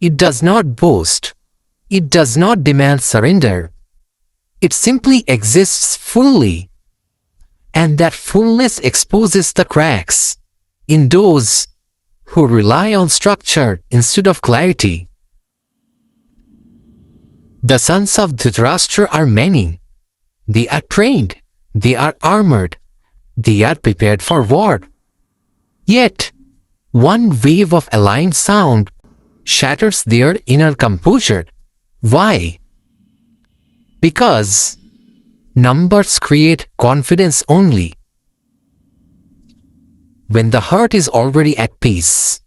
it does not boast, it does not demand surrender. It simply exists fully, and that fullness exposes the cracks in those who rely on structure instead of clarity. The sons of Dhritarashtra are many. They are trained, they are armored, they are prepared for war. Yet, one wave of aligned sound shatters their inner composure. Why? Because numbers create confidence only when the heart is already at peace.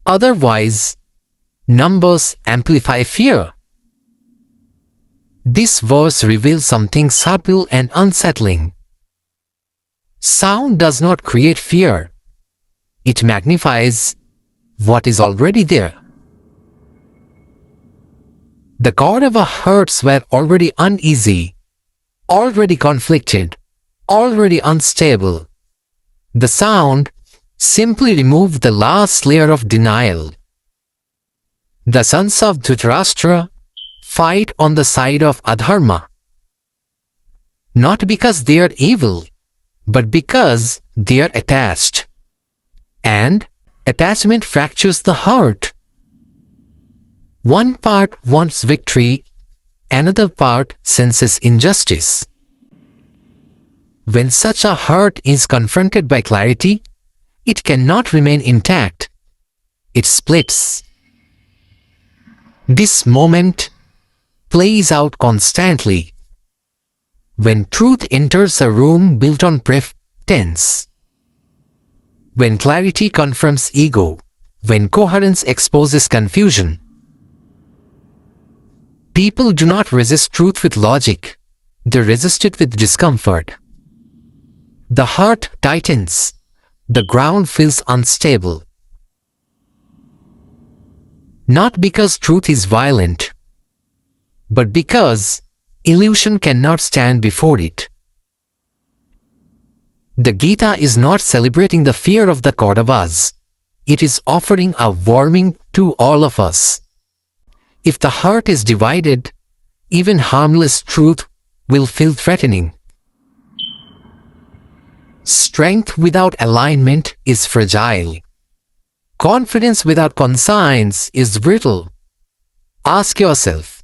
Otherwise, numbers amplify fear. This verse reveals something subtle and unsettling. Sound does not create fear. It magnifies what is already there. The Kaurava hearts were already uneasy, already conflicted, already unstable. The sound simply removed the last layer of denial. The sons of Dhritarashtra fight on the side of adharma, not because they are evil, but because they are attached. And attachment fractures the heart. One part wants victory, another part senses injustice. When such a heart is confronted by clarity, it cannot remain intact. It splits. This moment plays out constantly when truth enters a room built on pretense, when clarity confronts ego, when coherence exposes confusion. People do not resist truth with logic, they resist it with discomfort. The heart tightens, the ground feels unstable. Not because truth is violent, but because illusion cannot stand before it. The Gita is not celebrating the fear of the Kauravas. It is offering a warning to all of us. If the heart is divided, even harmless truth will feel threatening. Strength without alignment is fragile. Confidence without conscience is brittle. Ask yourself,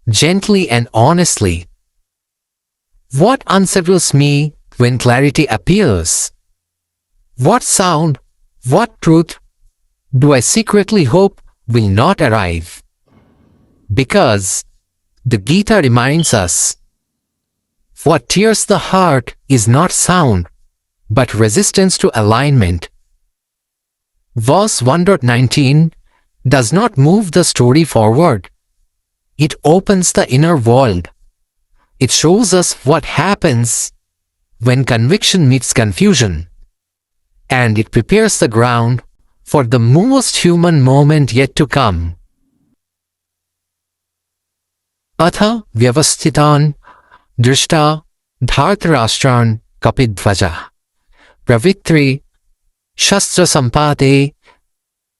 gently and honestly, what unsettles me when clarity appears? What sound, what truth do I secretly hope will not arrive? Because the Gita reminds us, what tears the heart is not sound, but resistance to alignment. Verse 1.19 does not move the story forward. It opens the inner world. It shows us what happens when conviction meets confusion. And it prepares the ground for the most human moment yet to come. Atha vyavasthitan drishta dhartarashtran kapidvaja pravitri shastra sampate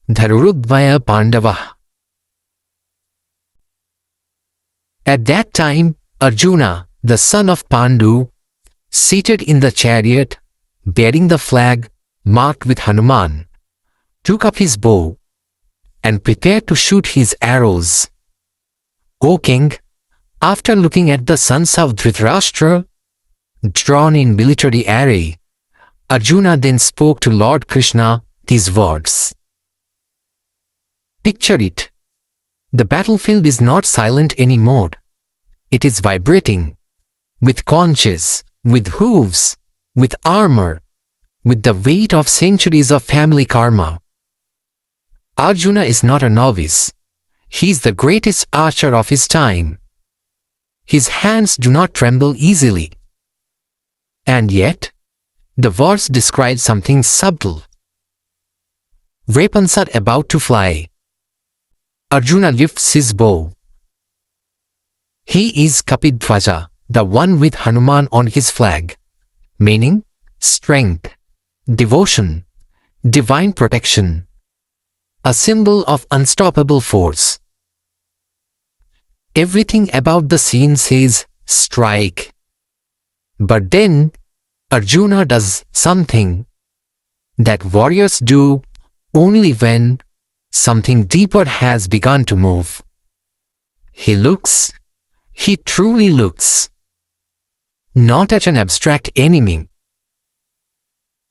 dharurudvaya pandava. At that time, Arjuna, the son of Pandu, seated in the chariot, bearing the flag marked with Hanuman, took up his bow and prepared to shoot his arrows. O king, after looking at the sons of Dhritarashtra, drawn in military array, Arjuna then spoke to Lord Krishna these words. Picture it. The battlefield is not silent anymore. It is vibrating, with conches, with hooves, with armor, with the weight of centuries of family karma. Arjuna is not a novice. He is the greatest archer of his time. His hands do not tremble easily. And yet, the verse describes something subtle. Weapons are about to fly. Arjuna lifts his bow. He is Kapidhwaja, the one with Hanuman on his flag, meaning strength, devotion, divine protection, a symbol of unstoppable force. Everything about the scene says, strike. But then, Arjuna does something that warriors do only when something deeper has begun to move. He looks, he truly looks, not at an abstract enemy,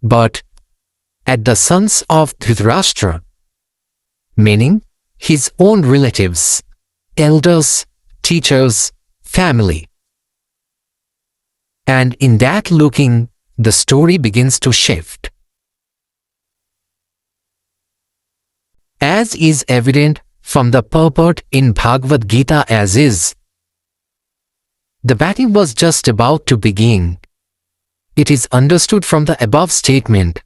but at the sons of Dhritarashtra, meaning his own relatives, elders, teachers, family. And in that looking, the story begins to shift. As is evident from the purport in Bhagavad Gita as is, the battle was just about to begin. It is understood from the above statement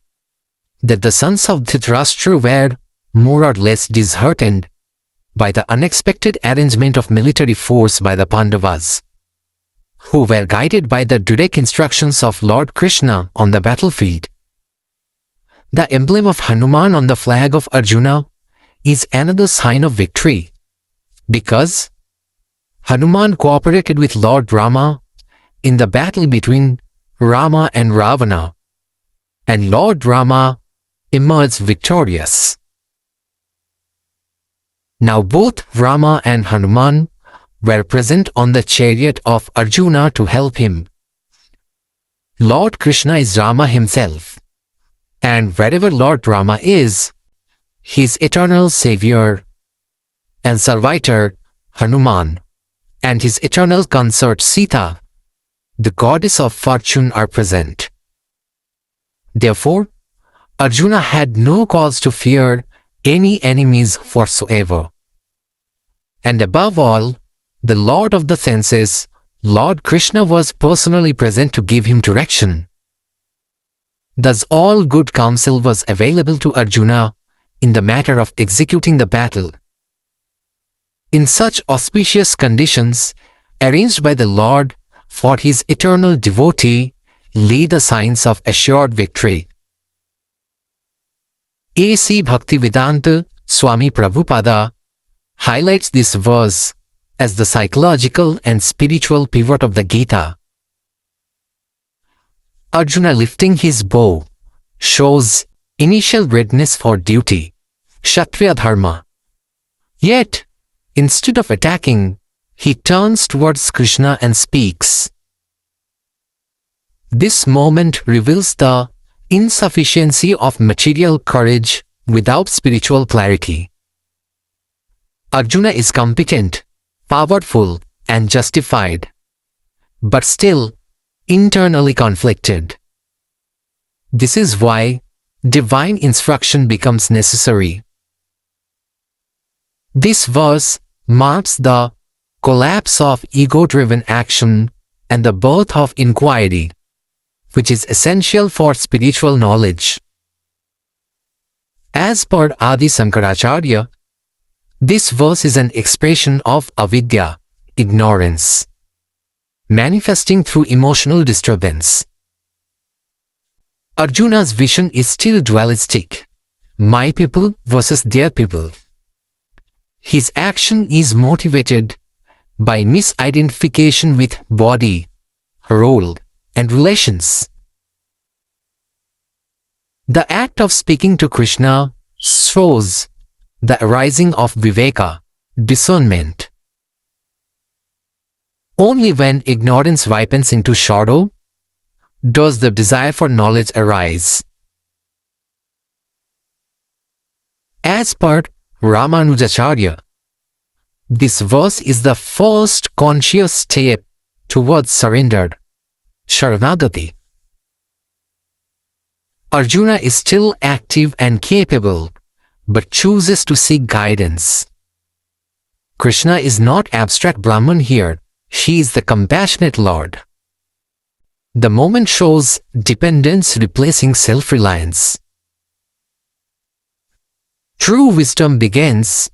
that the sons of Dhritarashtra were more or less disheartened by the unexpected arrangement of military force by the Pandavas, who were guided by the direct instructions of Lord Krishna on the battlefield. The emblem of Hanuman on the flag of Arjuna is another sign of victory, because Hanuman cooperated with Lord Rama in the battle between Rama and Ravana, and Lord Rama emerged victorious. Now both Rama and Hanuman were present on the chariot of Arjuna to help him. Lord Krishna is Rama himself, and wherever Lord Rama is, his eternal savior and servitor Hanuman and his eternal consort Sita, the goddess of fortune, are present. Therefore, Arjuna had no cause to fear any enemies whatsoever. And above all, the Lord of the senses, Lord Krishna, was personally present to give him direction. Thus all good counsel was available to Arjuna in the matter of executing the battle. In such auspicious conditions, arranged by the Lord for his eternal devotee, lay the signs of assured victory. A.C. Bhaktivedanta Swami Prabhupada highlights this verse as the psychological and spiritual pivot of the Gita. Arjuna lifting his bow shows initial readiness for duty, Kshatriya dharma. Yet, instead of attacking, he turns towards Krishna and speaks. This moment reveals the insufficiency of material courage without spiritual clarity. Arjuna is competent, powerful, and justified, but still internally conflicted. This is why divine instruction becomes necessary. This verse marks the collapse of ego-driven action and the birth of inquiry, which is essential for spiritual knowledge. As per Adi Sankaracharya, this verse is an expression of avidya, ignorance, manifesting through emotional disturbance. Arjuna's vision is still dualistic, my people versus their people. His action is motivated by misidentification with body, role, and relations. The act of speaking to Krishna shows the arising of viveka, discernment. Only when ignorance ripens into shadow does the desire for knowledge arise. As per Ramanujacharya, this verse is the first conscious step towards surrendered Sharanagati. Arjuna is still active and capable, but chooses to seek guidance. Krishna is not abstract Brahman here, he is the compassionate Lord. The moment shows dependence replacing self-reliance. True wisdom begins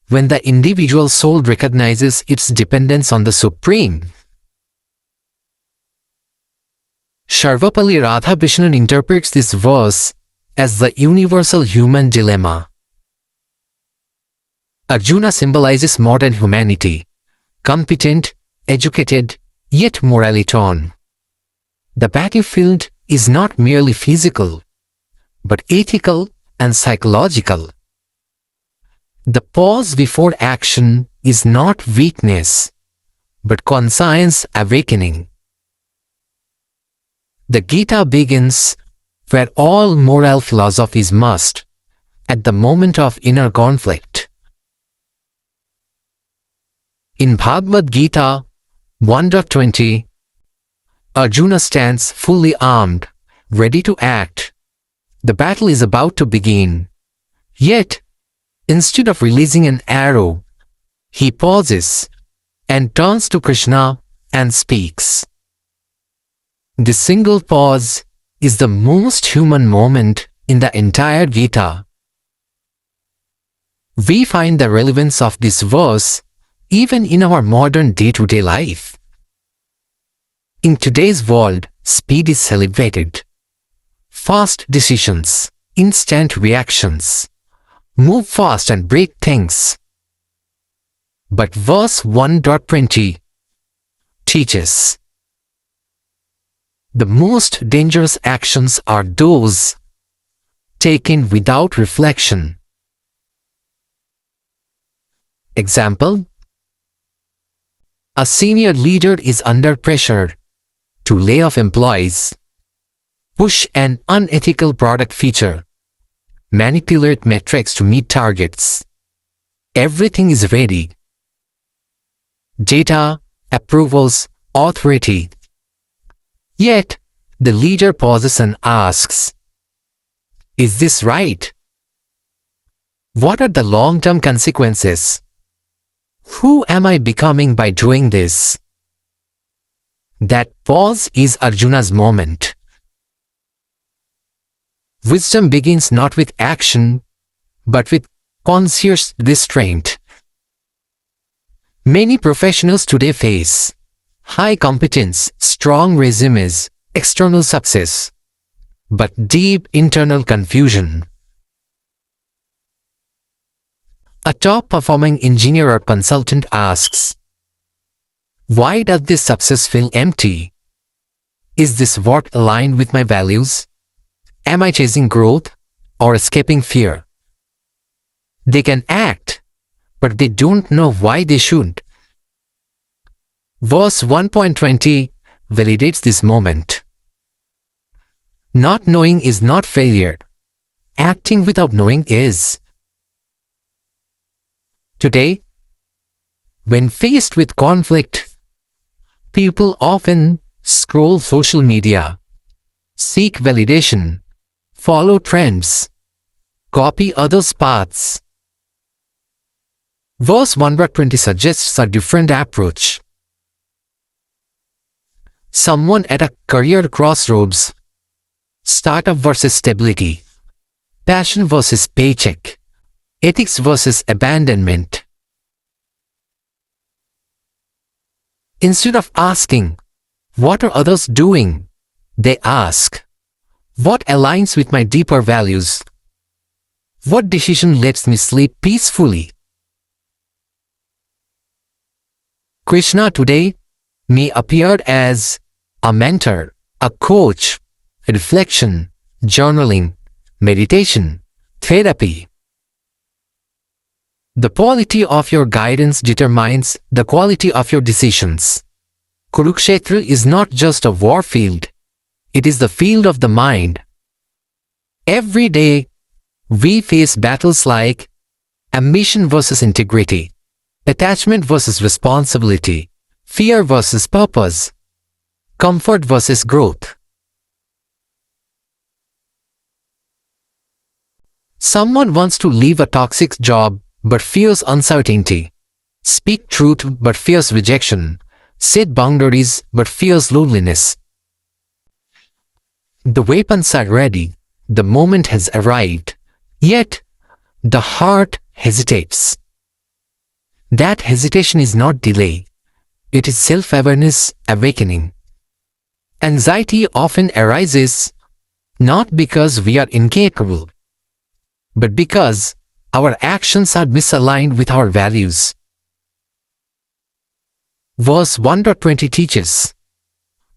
when the individual soul recognizes its dependence on the Supreme. Sarvapalli Radhakrishnan interprets this verse as the universal human dilemma. Arjuna symbolizes modern humanity, competent, educated, yet morally torn. The battlefield is not merely physical, but ethical and psychological. The pause before action is not weakness, but conscience awakening. The Gita begins where all moral philosophies must, at the moment of inner conflict. In Bhagavad Gita 1.20, Arjuna stands fully armed, ready to act. The battle is about to begin. Yet, instead of releasing an arrow, he pauses and turns to Krishna and speaks. This single pause is the most human moment in the entire Gita. We find the relevance of this verse even in our modern day-to-day life. In today's world, speed is celebrated. Fast decisions, instant reactions, move fast and break things. But verse 1.20 teaches, the most dangerous actions are those taken without reflection. Example: a senior leader is under pressure to lay off employees, push an unethical product feature, manipulate metrics to meet targets. Everything is ready. Data, approvals, authority. Yet, the leader pauses and asks, is this right? What are the long-term consequences? Who am I becoming by doing this? That pause is Arjuna's moment. Wisdom begins not with action, but with conscious restraint. Many professionals today face high competence, strong resumes, external success, but deep internal confusion. A top-performing engineer or consultant asks, why does this success feel empty? Is this work aligned with my values? Am I chasing growth or escaping fear? They can act, but they don't know why they should. Verse 1.20 validates this moment. Not knowing is not failure. Acting without knowing is. Today, when faced with conflict, people often scroll social media, seek validation, follow trends, copy others' paths. Verse 1.20 suggests a different approach. Someone at a career crossroads, startup versus stability, passion versus paycheck, ethics versus abandonment. Instead of asking, what are others doing? They ask, what aligns with my deeper values? What decision lets me sleep peacefully? Krishna today may appear as a mentor, a coach, reflection, journaling, meditation, therapy. The quality of your guidance determines the quality of your decisions. Kurukshetra is not just a war field, it is the field of the mind. Every day, we face battles like ambition versus integrity, attachment versus responsibility, fear versus purpose, comfort versus growth. Someone wants to leave a toxic job but fears uncertainty, speak truth but fears rejection, set boundaries but fears loneliness. The weapons are ready, the moment has arrived, yet the heart hesitates. That hesitation is not delay, it is self-awareness awakening. Anxiety often arises not because we are incapable, but because our actions are misaligned with our values. Verse 1.20 teaches,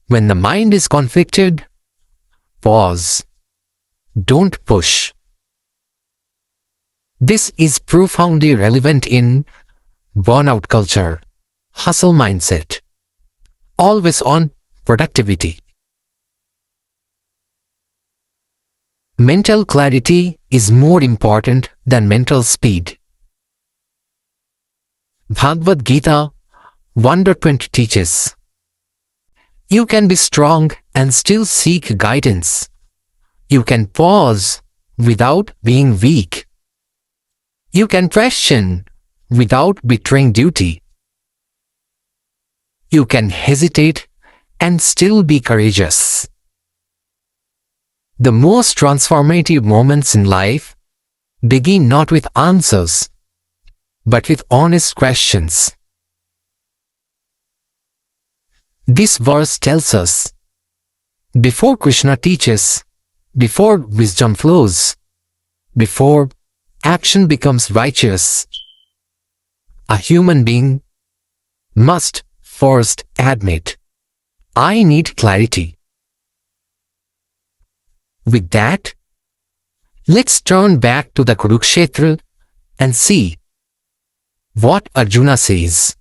when the mind is conflicted, pause. Don't push. This is profoundly relevant in burnout culture, hustle mindset, always on productivity. Mental clarity is more important than mental speed. Bhagavad Gita 1.20 teaches, you can be strong and still seek guidance. You can pause without being weak. You can question without betraying duty. You can hesitate and still be courageous. The most transformative moments in life begin not with answers, but with honest questions. This verse tells us, before Krishna teaches, before wisdom flows, before action becomes righteous, a human being must first admit, I need clarity. With that, let's turn back to the Kurukshetra and see what Arjuna says.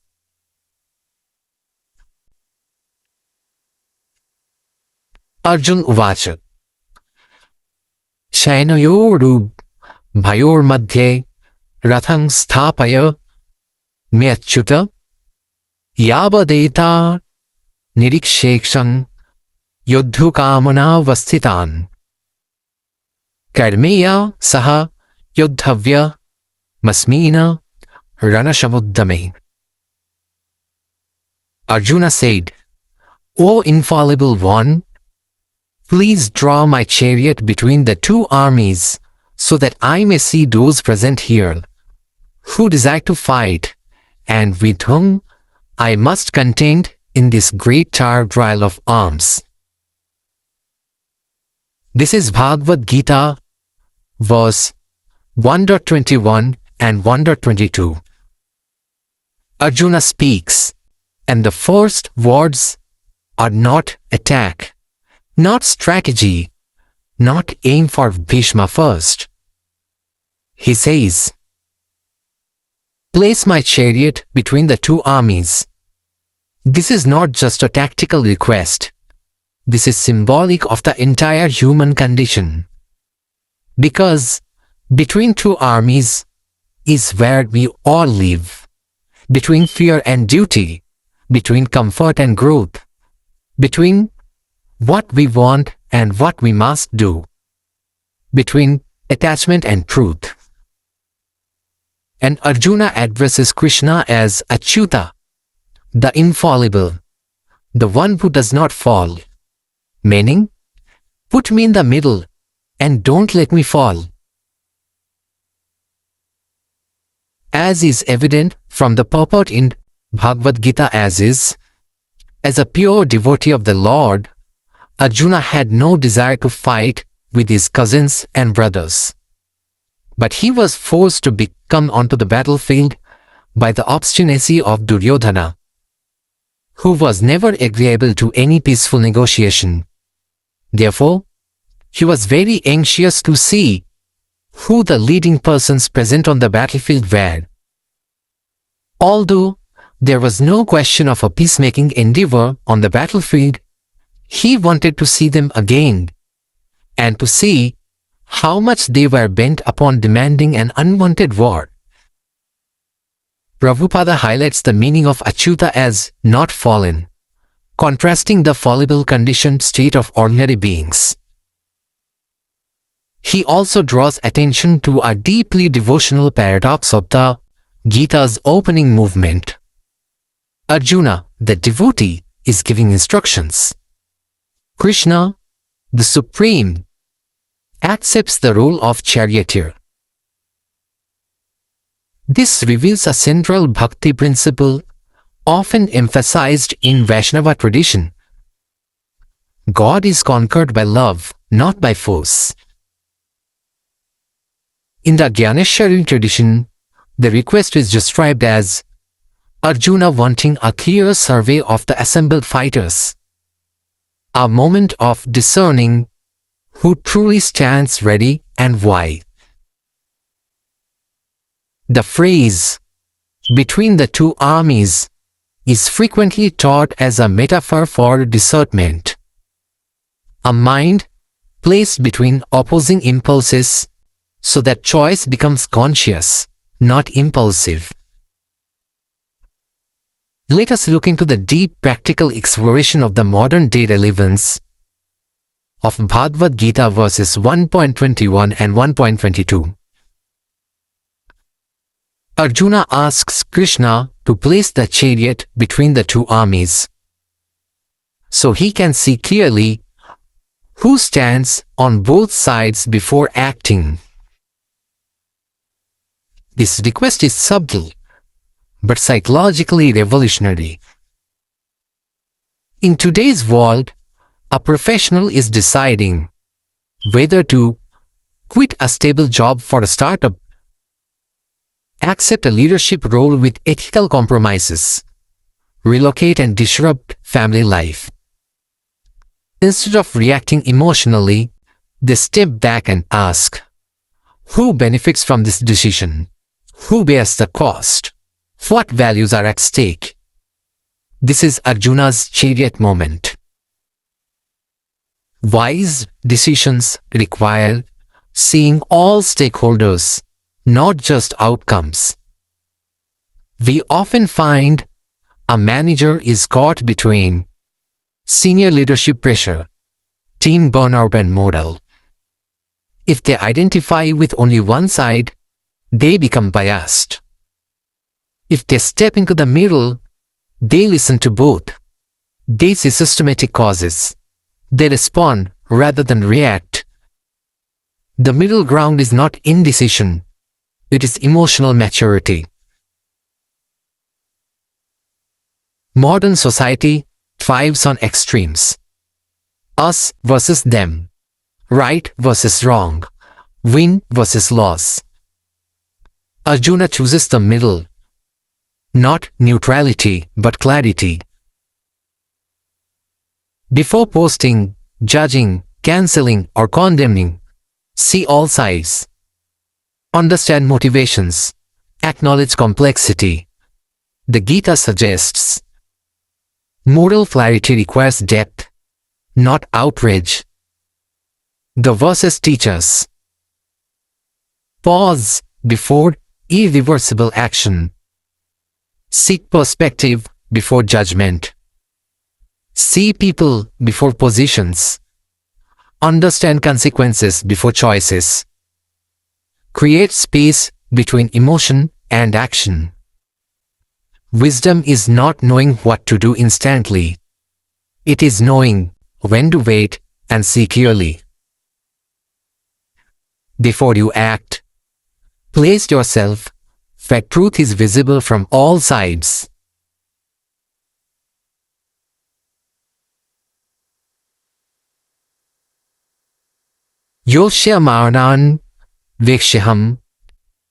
Arjun Uvacha Shainayoru Bhayor Madhye Rathang Sthapaya Myachyuta Yabadeta Nirikshekshang Yodhukamana Vasthitan Karmeya Saha Yodhavya Masmina Ranashamuddame. Arjuna said, O infallible one, please draw my chariot between the two armies so that I may see those present here who desire to fight and with whom I must contend in this great trial of arms. This is Bhagavad Gita, verse 1.21 and 1.22. Arjuna speaks, and the first words are not attack, not strategy, not aim for Bhishma first. He says, place my chariot between the two armies. This is not just a tactical request. This is symbolic of the entire human condition. Because between two armies is where we all live. Between fear and duty, between comfort and growth, between what we want and what we must do, between attachment and truth. And Arjuna addresses Krishna as Achyuta, the infallible, the one who does not fall, meaning, put me in the middle and don't let me fall. As is evident from the purport in Bhagavad Gita as a pure devotee of the Lord, Arjuna had no desire to fight with his cousins and brothers. But he was forced to come onto the battlefield by the obstinacy of Duryodhana, who was never agreeable to any peaceful negotiation. Therefore, he was very anxious to see who the leading persons present on the battlefield were. Although there was no question of a peacemaking endeavor on the battlefield, he wanted to see them again, and to see how much they were bent upon demanding an unwanted war. Prabhupada highlights the meaning of achyuta as not fallen, contrasting the fallible conditioned state of ordinary beings. He also draws attention to a deeply devotional paradox of the Gita's opening movement. Arjuna, the devotee, is giving instructions. Krishna, the Supreme, accepts the role of charioteer. This reveals a central bhakti principle often emphasized in Vaishnava tradition. God is conquered by love, not by force. In the Gyaneshwari tradition, the request is described as Arjuna wanting a clear survey of the assembled fighters, a moment of discerning who truly stands ready and why. The phrase, between the two armies, is frequently taught as a metaphor for discernment. A mind placed between opposing impulses so that choice becomes conscious, not impulsive. Let us look into the deep practical exploration of the modern-day relevance of Bhagavad Gita verses 1.21 and 1.22. Arjuna asks Krishna to place the chariot between the two armies, so he can see clearly who stands on both sides before acting. This request is subtle, but psychologically revolutionary. In today's world, a professional is deciding whether to quit a stable job for a startup, accept a leadership role with ethical compromises, relocate and disrupt family life. Instead of reacting emotionally, they step back and ask, who benefits from this decision? Who bears the cost? What values are at stake? This is Arjuna's chariot moment. Wise decisions require seeing all stakeholders, not just outcomes. We often find a manager is caught between senior leadership pressure, team burnout and model. If they identify with only one side, they become biased. If they step into the middle, they listen to both. They see systematic causes. They respond rather than react. The middle ground is not indecision. It is emotional maturity. Modern society thrives on extremes. Us versus them. Right versus wrong. Win versus loss. Arjuna chooses the middle. Not neutrality, but clarity. Before posting, judging, cancelling, or condemning, see all sides. Understand motivations. Acknowledge complexity. The Gita suggests moral clarity requires depth, not outrage. The verses teach us pause before irreversible action. Seek perspective before judgment. See people before positions. Understand consequences before choices. Create space between emotion and action. Wisdom is not knowing what to do instantly. It is knowing when to wait and see clearly. Before you act, place yourself where truth is visible from all sides. Yoshyamarnan Vikshiham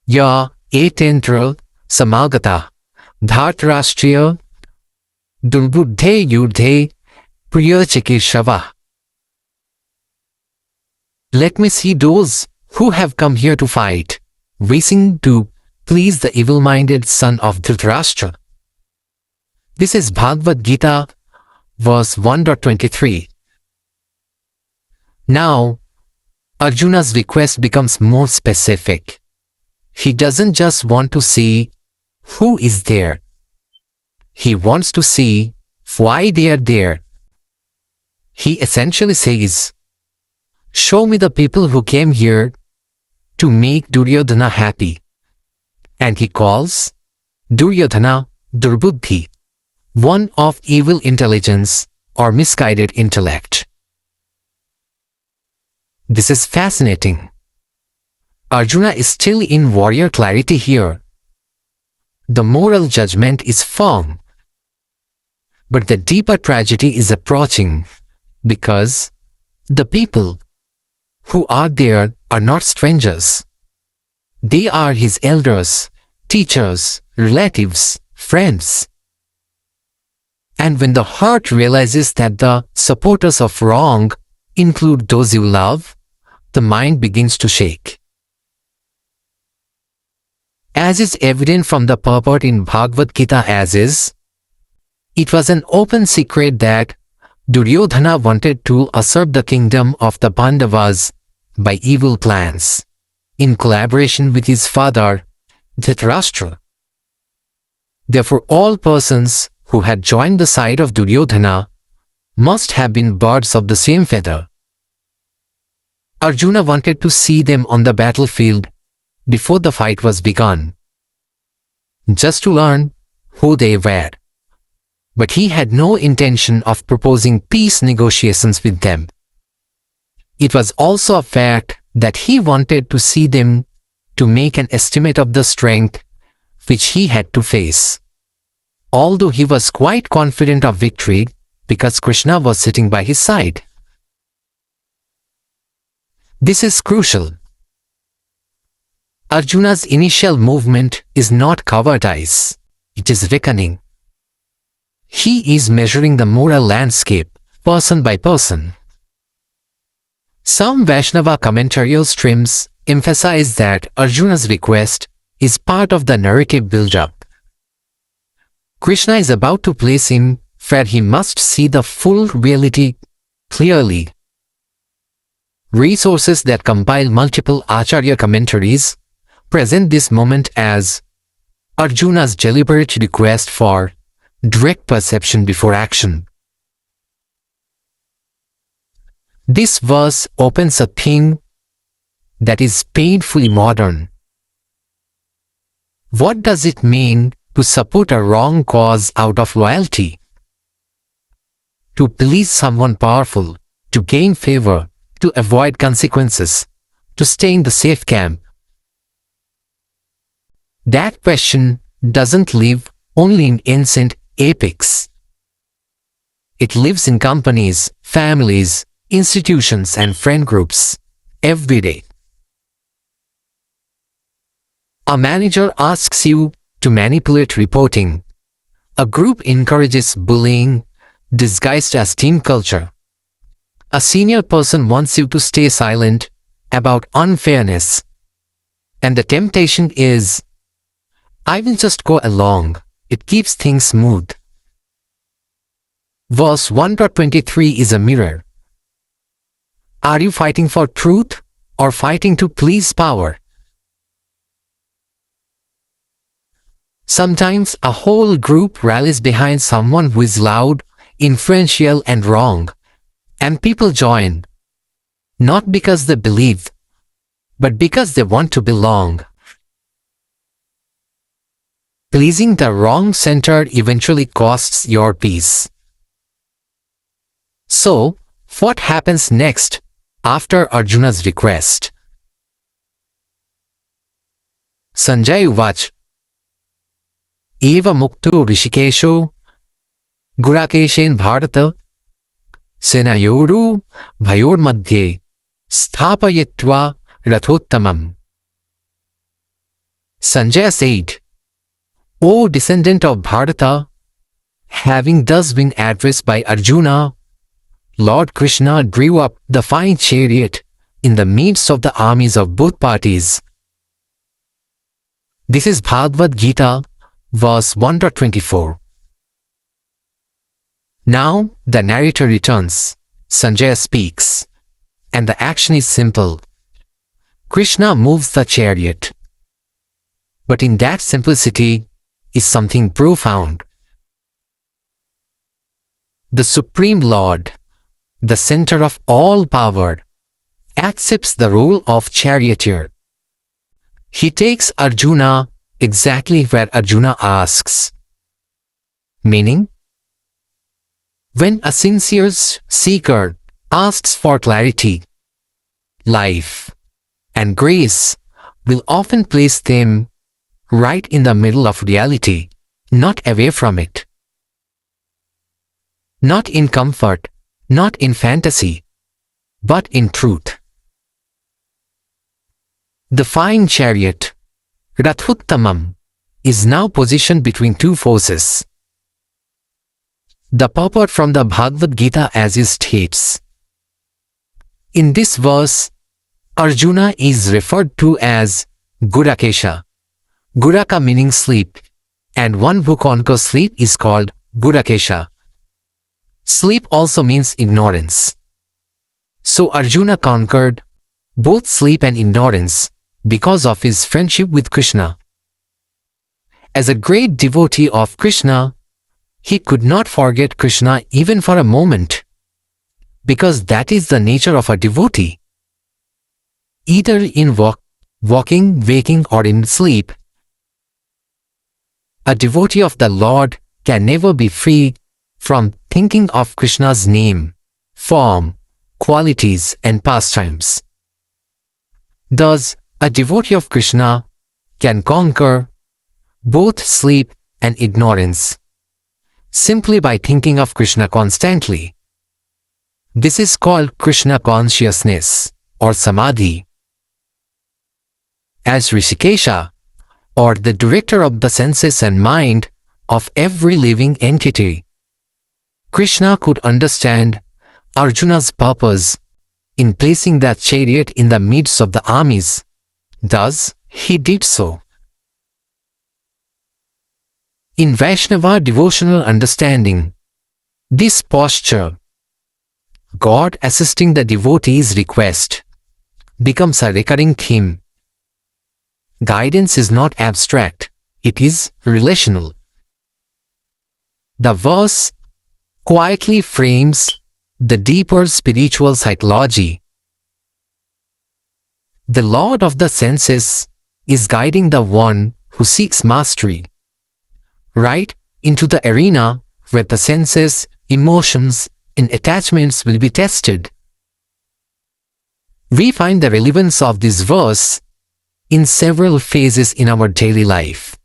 Ya Etentra Samagata Dhartrashtriya Durbuddhe Yudhe Priyachikishava. Let me see those who have come here to fight, wishing to please the evil-minded son of Dhritarashtra. This is Bhagavad Gita, verse 1.23. Now, Arjuna's request becomes more specific. He doesn't just want to see Who is there? He wants to see why they are there. He essentially says, show me the people who came here to make Duryodhana happy. And he calls Duryodhana Durbuddhi, one of evil intelligence or misguided intellect. This is fascinating. Arjuna is still in warrior clarity here. The moral judgment is firm. But the deeper tragedy is approaching because the people who are there are not strangers. They are his elders, teachers, relatives, friends. And when the heart realizes that the supporters of wrong include those you love, the mind begins to shake. As is evident from the purport in Bhagavad Gita as is, it was an open secret that Duryodhana wanted to usurp the kingdom of the Pandavas by evil plans, in collaboration with his father, Dhritarashtra. Therefore, all persons who had joined the side of Duryodhana must have been birds of the same feather. Arjuna wanted to see them on the battlefield before the fight was begun, just to learn who they were. But he had no intention of proposing peace negotiations with them. It was also a fact that he wanted to see them to make an estimate of the strength which he had to face. Although he was quite confident of victory because Krishna was sitting by his side. This is crucial. Arjuna's initial movement is not cowardice, it is reckoning. He is measuring the moral landscape, person by person. Some Vaishnava commentarial streams emphasize that Arjuna's request is part of the narrative build-up. Krishna is about to place him where he must see the full reality clearly. Resources that compile multiple Acharya commentaries present this moment as Arjuna's deliberate request for direct perception before action. This verse opens a theme that is painfully modern. What does it mean to support a wrong cause out of loyalty? To please someone powerful, to gain favor, to avoid consequences, to stay in the safe camp? That question doesn't live only in ancient epics. It lives in companies, families, institutions and friend groups every day. A manager asks you to manipulate reporting. A group encourages bullying disguised as team culture. A senior person wants you to stay silent about unfairness. And the temptation is, I will just go along. It keeps things smooth. Verse 1.23 is a mirror. Are you fighting for truth or fighting to please power? Sometimes a whole group rallies behind someone who is loud, influential and wrong, and people join, not because they believe, but because they want to belong. Pleasing the wrong center eventually costs your peace. So, what happens next after Arjuna's request? Sanjay Uvach Eva Mukto Rishikesho Gurakeshen Bharata Senayoru Bhayor Madhye Sthapayitva Rathottamam. Sanjaya said, O descendant of Bharata, having thus been addressed by Arjuna, Lord Krishna drew up the fine chariot in the midst of the armies of both parties. This is Bhagavad Gita, verse 1.24. Now the narrator returns. Sanjaya speaks, and the action is simple. Krishna moves the chariot. But in that simplicity, is something profound. The Supreme Lord, the center of all power, accepts the role of charioteer. He takes Arjuna exactly where Arjuna asks. Meaning, when a sincere seeker asks for clarity, life, and grace will often place them right in the middle of reality, not away from it. Not in comfort, not in fantasy, but in truth. The fine chariot, Rathuttamam, is now positioned between two forces. The purport from the Bhagavad Gita as it states. In this verse, Arjuna is referred to as Gurakesha, Guraka meaning sleep, and one who conquers sleep is called Gurakesha. Sleep also means ignorance. So Arjuna conquered both sleep and ignorance because of his friendship with Krishna. As a great devotee of Krishna, he could not forget Krishna even for a moment, because that is the nature of a devotee. Either in walking, waking, or in sleep, a devotee of the Lord can never be free from thinking of Krishna's name, form, qualities, and pastimes. Thus, a devotee of Krishna can conquer both sleep and ignorance simply by thinking of Krishna constantly. This is called Krishna consciousness or Samadhi. As Rishikesha, or the director of the senses and mind of every living entity, Krishna could understand Arjuna's purpose in placing that chariot in the midst of the armies. Thus, he did so. In Vaishnava devotional understanding, this posture, God assisting the devotee's request, becomes a recurring theme. Guidance is not abstract, it is relational. The verse quietly frames the deeper spiritual psychology. The Lord of the senses is guiding the one who seeks mastery right into the arena where the senses, emotions, and attachments will be tested. We find the relevance of this verse in several phases in our daily life.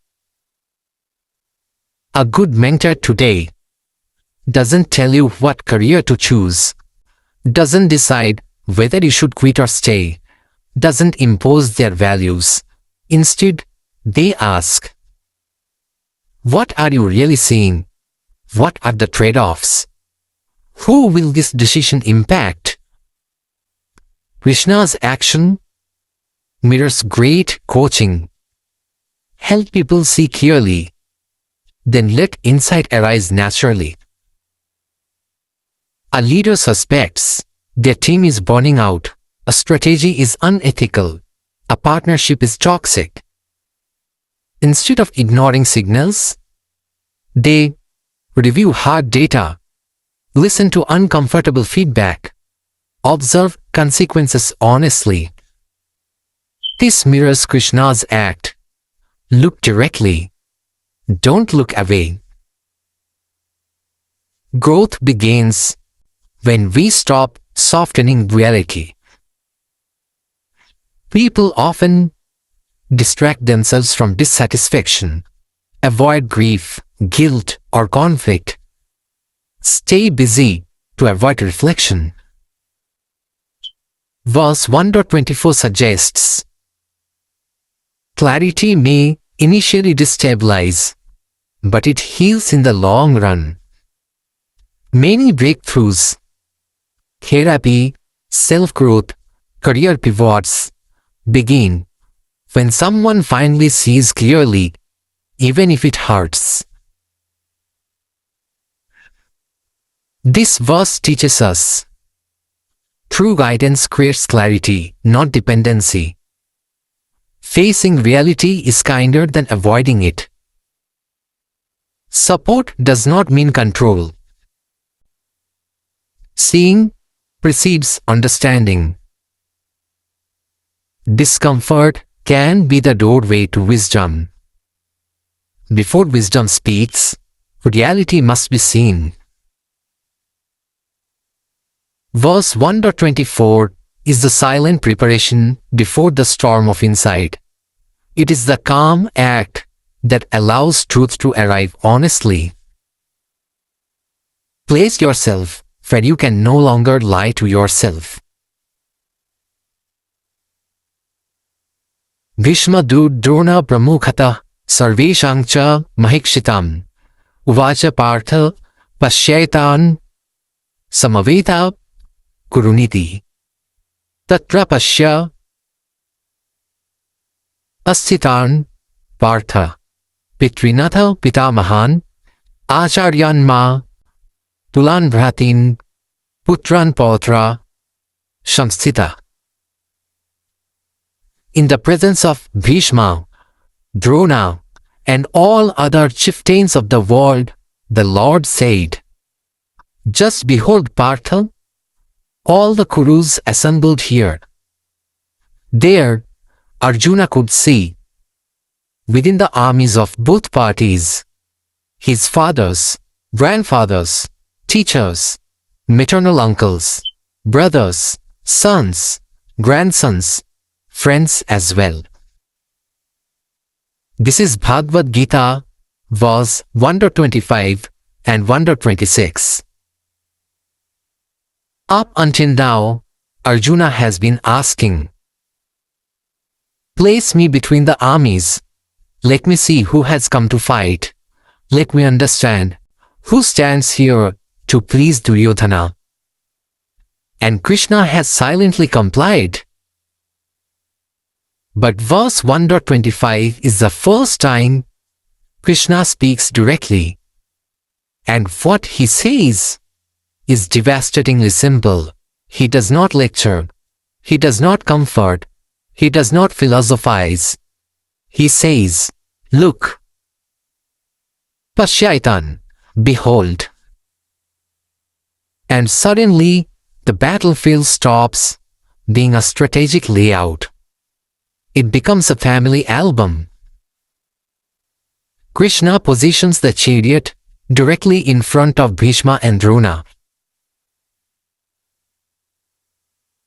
A good mentor today doesn't tell you what career to choose, doesn't decide whether you should quit or stay, doesn't impose their values. Instead, they ask, what are you really seeing? What are the trade-offs? Who will this decision impact? Krishna's action mirrors great coaching. Help people see clearly, then let insight arise naturally. A leader suspects their team is burning out, a strategy is unethical, a partnership is toxic. Instead of ignoring signals, they review hard data, listen to uncomfortable feedback, observe consequences honestly. This mirrors Krishna's act. Look directly. Don't look away. Growth begins when we stop softening reality. People often distract themselves from dissatisfaction, avoid grief, guilt, or conflict. Stay busy to avoid reflection. Verse 1.24 suggests, clarity may initially destabilize, but it heals in the long run. Many breakthroughs, therapy, self-growth, career pivots begin when someone finally sees clearly, even if it hurts. This verse teaches us, true guidance creates clarity, not dependency. Facing reality is kinder than avoiding it. Support does not mean control. Seeing precedes understanding. Discomfort can be the doorway to wisdom. Before wisdom speaks, reality must be seen. Verse 1.24 is the silent preparation before the storm of insight. It is the calm act that allows truth to arrive honestly. Place yourself where you can no longer lie to yourself. Bhishma Duryodhana Pramukhata Sarveshang cha Mahikshitam Uvacha Partha Pashyaitan Samaveta Kuruniti Tatra Pashya Asthitan Partha Pitrinatha Pitamahan Acharyan Ma Tulan Bhratin Putran Pautra Shamsthita. In the presence of Bhishma, Drona, and all other chieftains of the world, the Lord said, "Just behold Partha, all the Kurus assembled here." There, Arjuna could see, within the armies of both parties, his fathers, grandfathers, teachers, maternal uncles, brothers, sons, grandsons, friends as well. This is Bhagavad Gita, verse 1.25 and 1.26. Up until now, Arjuna has been asking, "Place me between the armies. Let me see who has come to fight. Let me understand who stands here to please Duryodhana." And Krishna has silently complied. But verse 1.25 is the first time Krishna speaks directly. And what he says is devastatingly simple. He does not lecture. He does not comfort. He does not philosophize. He says, "Look. Pashyaitan, behold." And suddenly, the battlefield stops being a strategic layout. It becomes a family album. Krishna positions the chariot directly in front of Bhishma and Drona.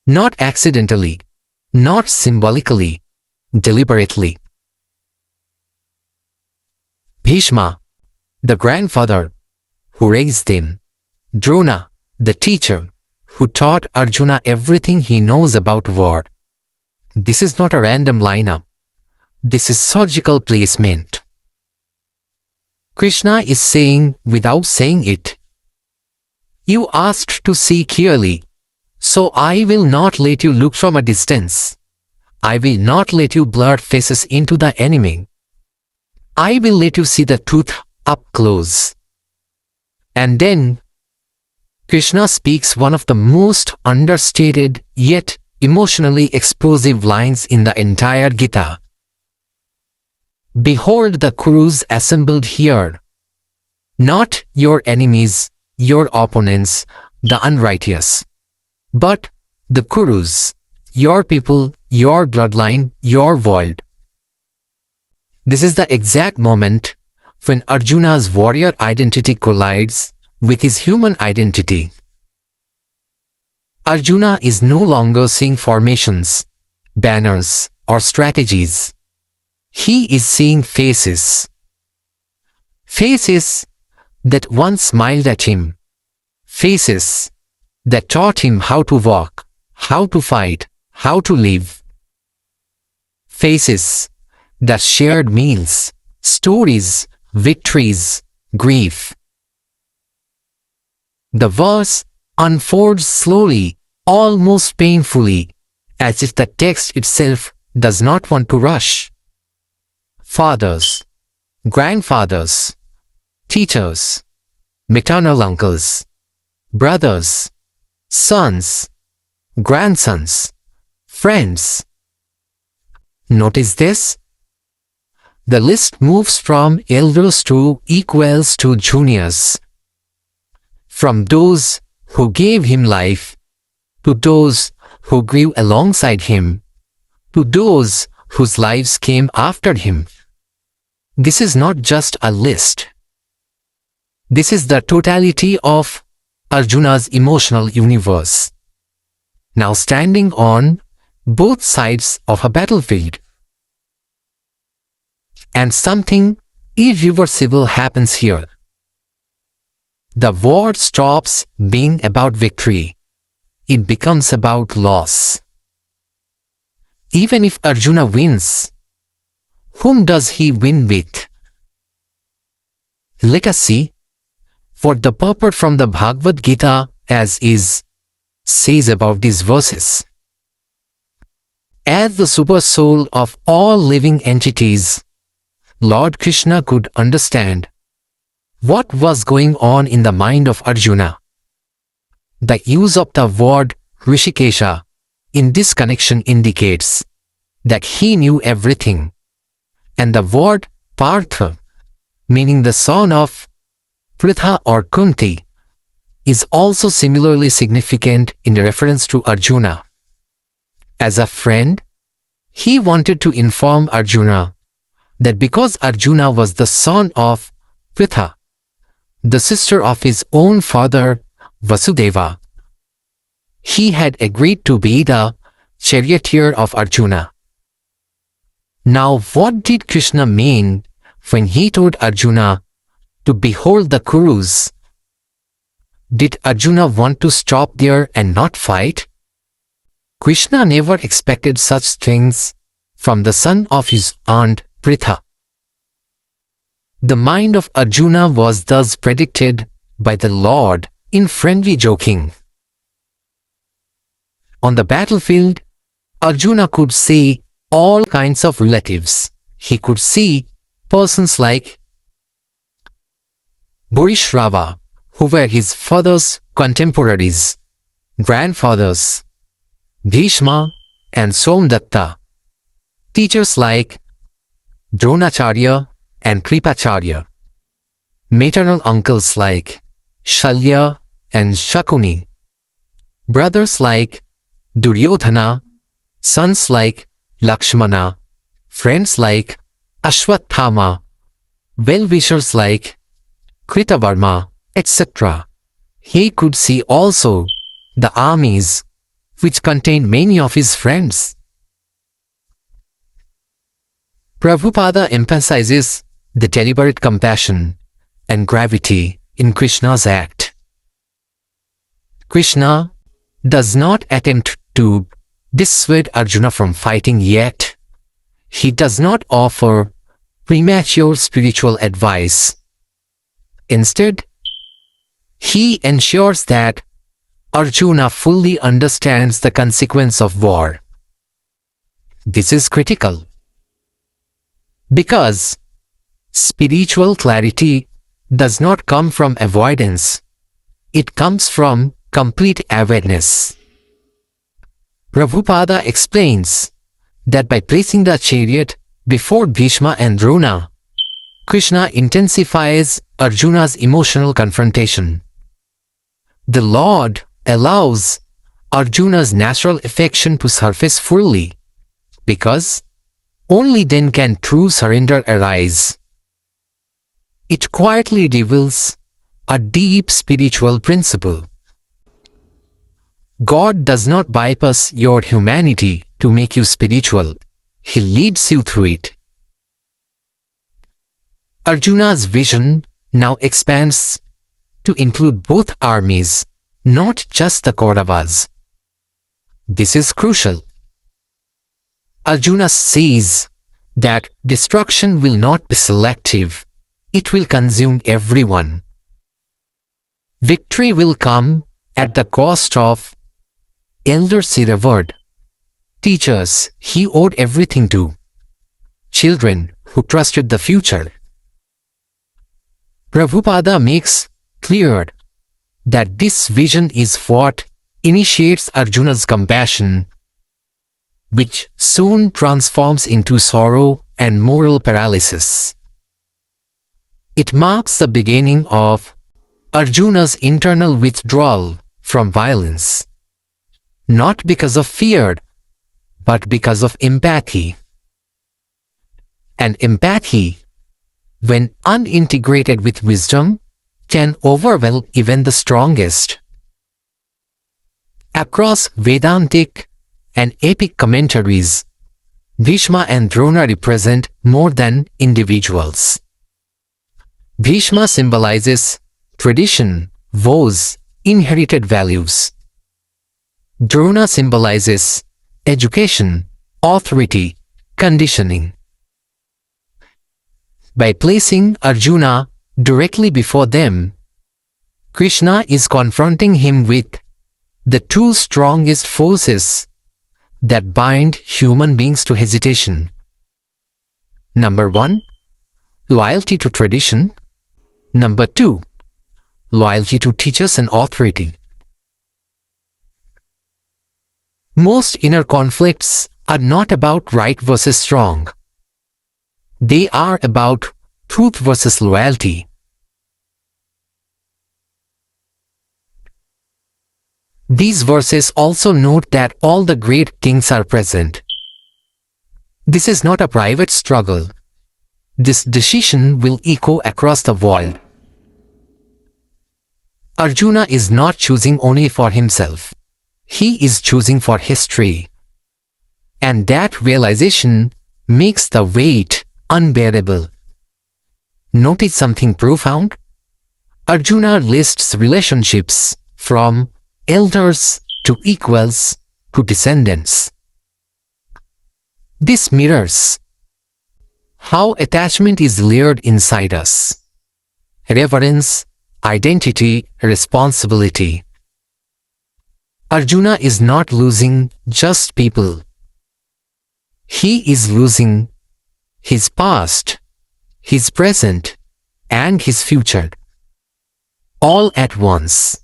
Not accidentally, not symbolically, deliberately. Bhishma, the grandfather who raised him, Drona, the teacher who taught Arjuna everything he knows about war. This is not a random lineup. This is surgical placement. Krishna is saying without saying it, "You asked to see clearly, so I will not let you look from a distance. I will not let you blur faces into the enemy. I will let you see the truth up close." And then, Krishna speaks one of the most understated yet emotionally explosive lines in the entire Gita. "Behold the Kurus assembled here. Not your enemies, your opponents, the unrighteous, but the Kurus, your people, your bloodline, your world." This is the exact moment when Arjuna's warrior identity collides with his human identity. Arjuna is no longer seeing formations, banners, or strategies. He is seeing faces. Faces that once smiled at him. Faces that taught him how to walk, how to fight, how to live. Faces that shared meals, stories, victories, grief. The verse unfolds slowly, almost painfully, as if the text itself does not want to rush. Fathers, grandfathers, teachers, maternal uncles, brothers, sons, grandsons, friends. Notice this? the list moves from elders to equals to juniors, from those who gave him life to those who grew alongside him, to those whose lives came after him. This is not just a list. This is the totality of Arjuna's emotional universe, now standing on both sides of a battlefield. And something irreversible happens here. The war stops being about victory. It becomes about loss. Even if Arjuna wins, whom does he win with? Let us see what the purport from the Bhagavad Gita as is says about these verses. As the super soul of all living entities, Lord Krishna could understand what was going on in the mind of Arjuna. The use of the word Rishikesha in this connection indicates that he knew everything, and the word Partha, meaning the son of Pritha or Kunti, is also similarly significant in reference to Arjuna. As a friend, he wanted to inform Arjuna that because Arjuna was the son of Pritha, the sister of his own father Vasudeva, he had agreed to be the charioteer of Arjuna. Now, what did Krishna mean when he told Arjuna to behold the Kurus? Did Arjuna want to stop there and not fight? Krishna never expected such things from the son of his aunt Pritha. The mind of Arjuna was thus predicted by the Lord in friendly joking. On the battlefield, Arjuna could see all kinds of relatives. He could see persons like Bhurishrava, who were his father's contemporaries, grandfathers, Bhishma and Somdatta, teachers like Dronacharya and Kripacharya, maternal uncles like Shalya and Shakuni, brothers like Duryodhana, sons like Lakshmana, friends like Ashwathama, well-wishers like Kritavarma, etc. He could see also the armies which contained many of his friends. Prabhupada emphasizes the deliberate compassion and gravity in Krishna's act. Krishna does not attempt to dissuade Arjuna from fighting, yet he does not offer premature spiritual advice. Instead, he ensures that Arjuna fully understands the consequence of war. This is critical, because spiritual clarity does not come from avoidance. It comes from complete awareness. Prabhupada explains that by placing the chariot before Bhishma and Drona, Krishna intensifies Arjuna's emotional confrontation. The Lord allows Arjuna's natural affection to surface fully, because only then can true surrender arise. It quietly reveals a deep spiritual principle. God does not bypass your humanity to make you spiritual. He leads you through it. Arjuna's vision now expands to include both armies, not just the Kauravas. This is crucial. Arjuna sees that destruction will not be selective. It will consume everyone. Victory will come at the cost of elders he revered, teachers he owed everything to, children who trusted the future. Prabhupada makes clear that this vision is what initiates Arjuna's compassion, which soon transforms into sorrow and moral paralysis. It marks the beginning of Arjuna's internal withdrawal from violence, not because of fear, but because of empathy. And empathy, when unintegrated with wisdom, can overwhelm even the strongest. Across Vedantic and epic commentaries, Bhishma and Drona represent more than individuals. Bhishma symbolizes tradition, vows, inherited values. Drona symbolizes education, authority, conditioning. By placing Arjuna directly before them, Krishna is confronting him with the two strongest forces that bind human beings to hesitation. Number 1, loyalty to tradition. Number 2, loyalty to teachers and authority. Most inner conflicts are not about right versus wrong. They are about truth versus loyalty. These verses also note that all the great kings are present. This is not a private struggle. This decision will echo across the world. Arjuna is not choosing only for himself. He is choosing for history. And that realization makes the weight unbearable. Notice something profound? Arjuna lists relationships from elders to equals to descendants. This mirrors how attachment is layered inside us. Reverence, identity, responsibility. Arjuna is not losing just people. He is losing his past, his present, and his future, all at once.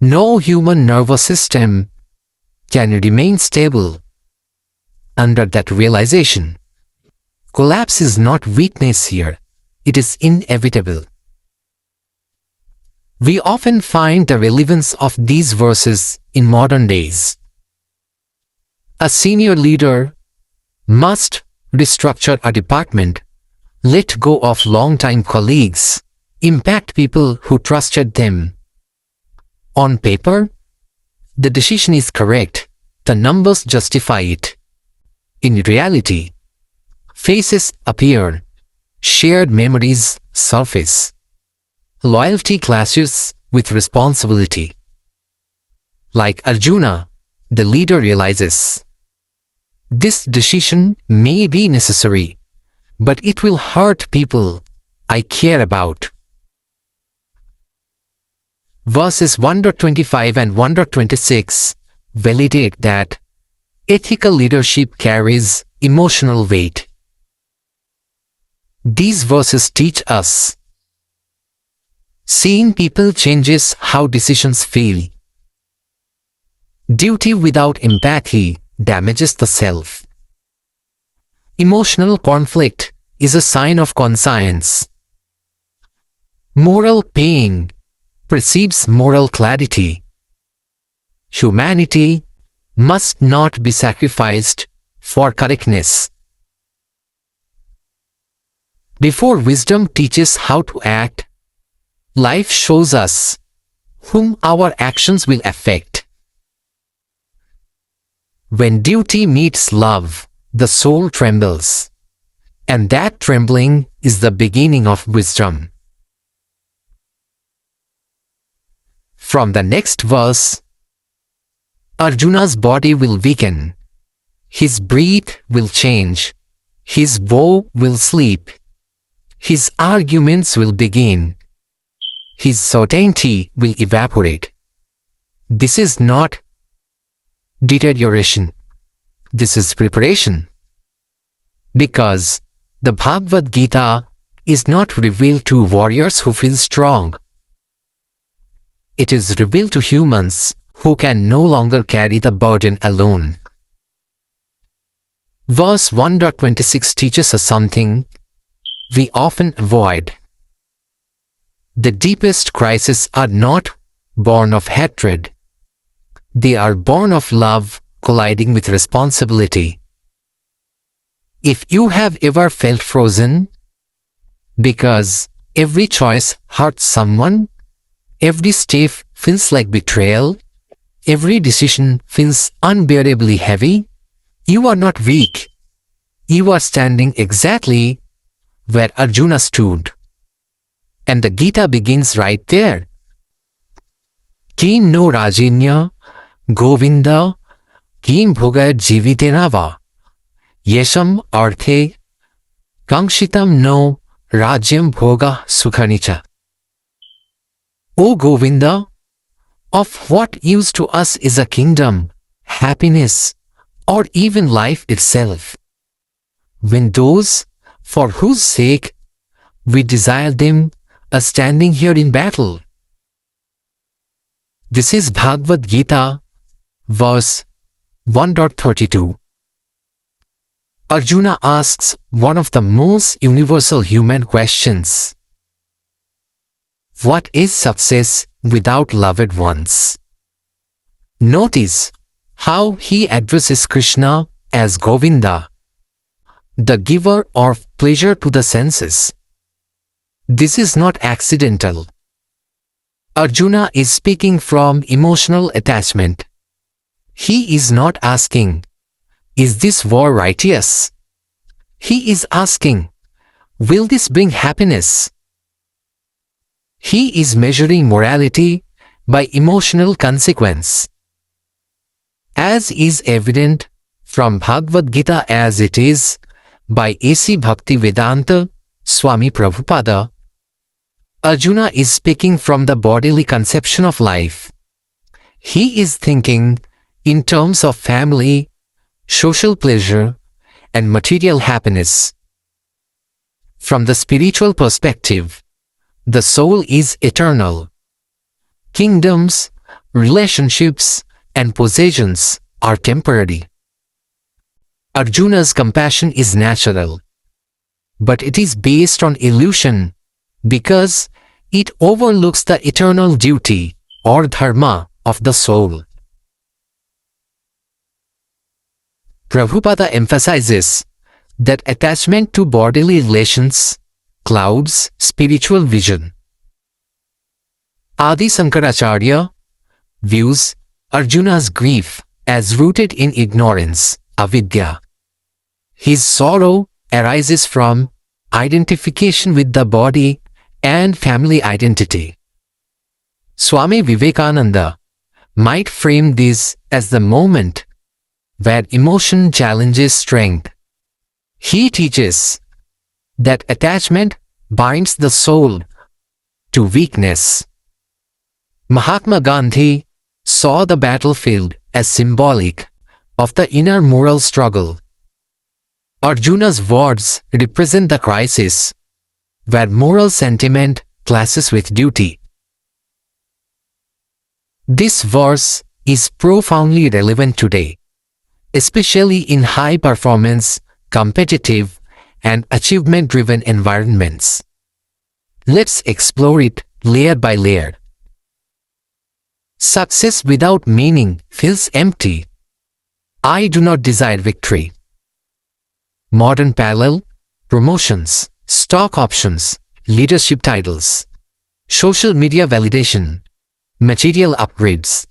No human nervous system can remain stable under that realization. Collapse is not weakness here, it is inevitable. We often find the relevance of these verses in modern days. A senior leader must restructure a department, let go of long-time colleagues, impact people who trusted them. On paper, the decision is correct, the numbers justify it. In reality, faces appear, shared memories surface. Loyalty clashes with responsibility. Like Arjuna, the leader realizes, this decision may be necessary, but it will hurt people I care about. Verses 1.25 and 1.26 validate that ethical leadership carries emotional weight. These verses teach us seeing people changes how decisions feel. Duty without empathy damages the self. Emotional conflict is a sign of conscience. Moral pain precedes moral clarity. Humanity must not be sacrificed for correctness. Before wisdom teaches how to act, life shows us whom our actions will affect. When duty meets love, the soul trembles, and that trembling is the beginning of wisdom. From the next verse, Arjuna's body will weaken, his breath will change, his bow will sleep, his arguments will begin, his certainty will evaporate. This is not deterioration. This is preparation. Because the Bhagavad Gita is not revealed to warriors who feel strong. It is revealed to humans who can no longer carry the burden alone. Verse 1.26 teaches us something we often avoid. The deepest crises are not born of hatred. They are born of love colliding with responsibility. If you have ever felt frozen because every choice hurts someone, every step feels like betrayal, every decision feels unbearably heavy, you are not weak. You are standing exactly where Arjuna stood. And the Gita begins right there. Kim no Rajinya Govinda Kim Bhoga Jivitenava Yesham Arthe Kangshitam no Rajyam Bhoga Sukhanicha. O Govinda, of what use to us is a kingdom, happiness, or even life itself, when those for whose sake we desire them are standing here in battle? This is Bhagavad Gita, verse 1.32. Arjuna asks one of the most universal human questions. What is success without loved ones? Notice how he addresses Krishna as Govinda, the giver of pleasure to the senses. This is not accidental. Arjuna is speaking from emotional attachment. He is not asking, is this war righteous? He is asking, will this bring happiness? He is measuring morality by emotional consequence. As is evident from Bhagavad Gita as it is by A.C. Bhaktivedanta Swami Prabhupada, Arjuna is speaking from the bodily conception of life. He is thinking in terms of family, social pleasure, and material happiness. From the spiritual perspective, the soul is eternal. Kingdoms, relationships, and possessions are temporary. Arjuna's compassion is natural, but it is based on illusion because it overlooks the eternal duty or dharma of the soul. Prabhupada emphasizes that attachment to bodily relations clouds spiritual vision. Adi Sankaracharya views Arjuna's grief as rooted in ignorance, avidya. His sorrow arises from identification with the body and family identity. Swami Vivekananda might frame this as the moment where emotion challenges strength. He teaches that attachment binds the soul to weakness. Mahatma Gandhi saw the battlefield as symbolic of the inner moral struggle. Arjuna's words represent the crisis where moral sentiment clashes with duty. This verse is profoundly relevant today, especially in high-performance, competitive, and achievement-driven environments. Let's explore it layer by layer. Success without meaning feels empty. I do not desire victory. Modern parallel, promotions, stock options, leadership titles, social media validation, material upgrades.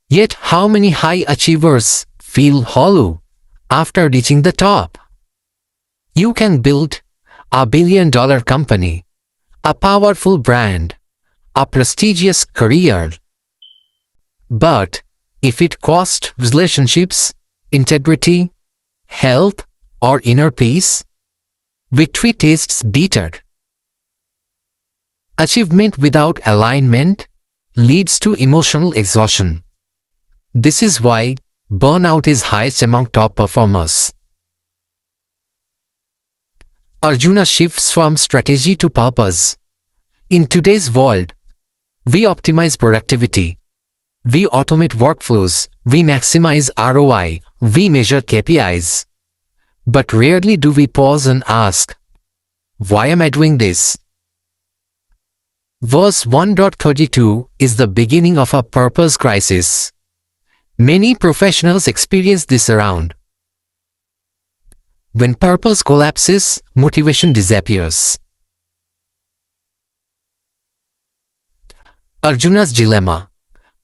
Yet how many high achievers feel hollow after reaching the top? You can build a billion-dollar company, a powerful brand, a prestigious career. But if it costs relationships, integrity, health, or inner peace, victory tastes bitter. Achievement without alignment leads to emotional exhaustion. This is why burnout is highest among top performers. Arjuna shifts from strategy to purpose. In today's world, we optimize productivity, We automate workflows, we maximize ROI, we measure KPIs. But rarely do we pause and ask, why am I doing this? Verse 1.32 is the beginning of a purpose crisis. Many professionals experience this around. When purpose collapses, motivation disappears. Arjuna's dilemma.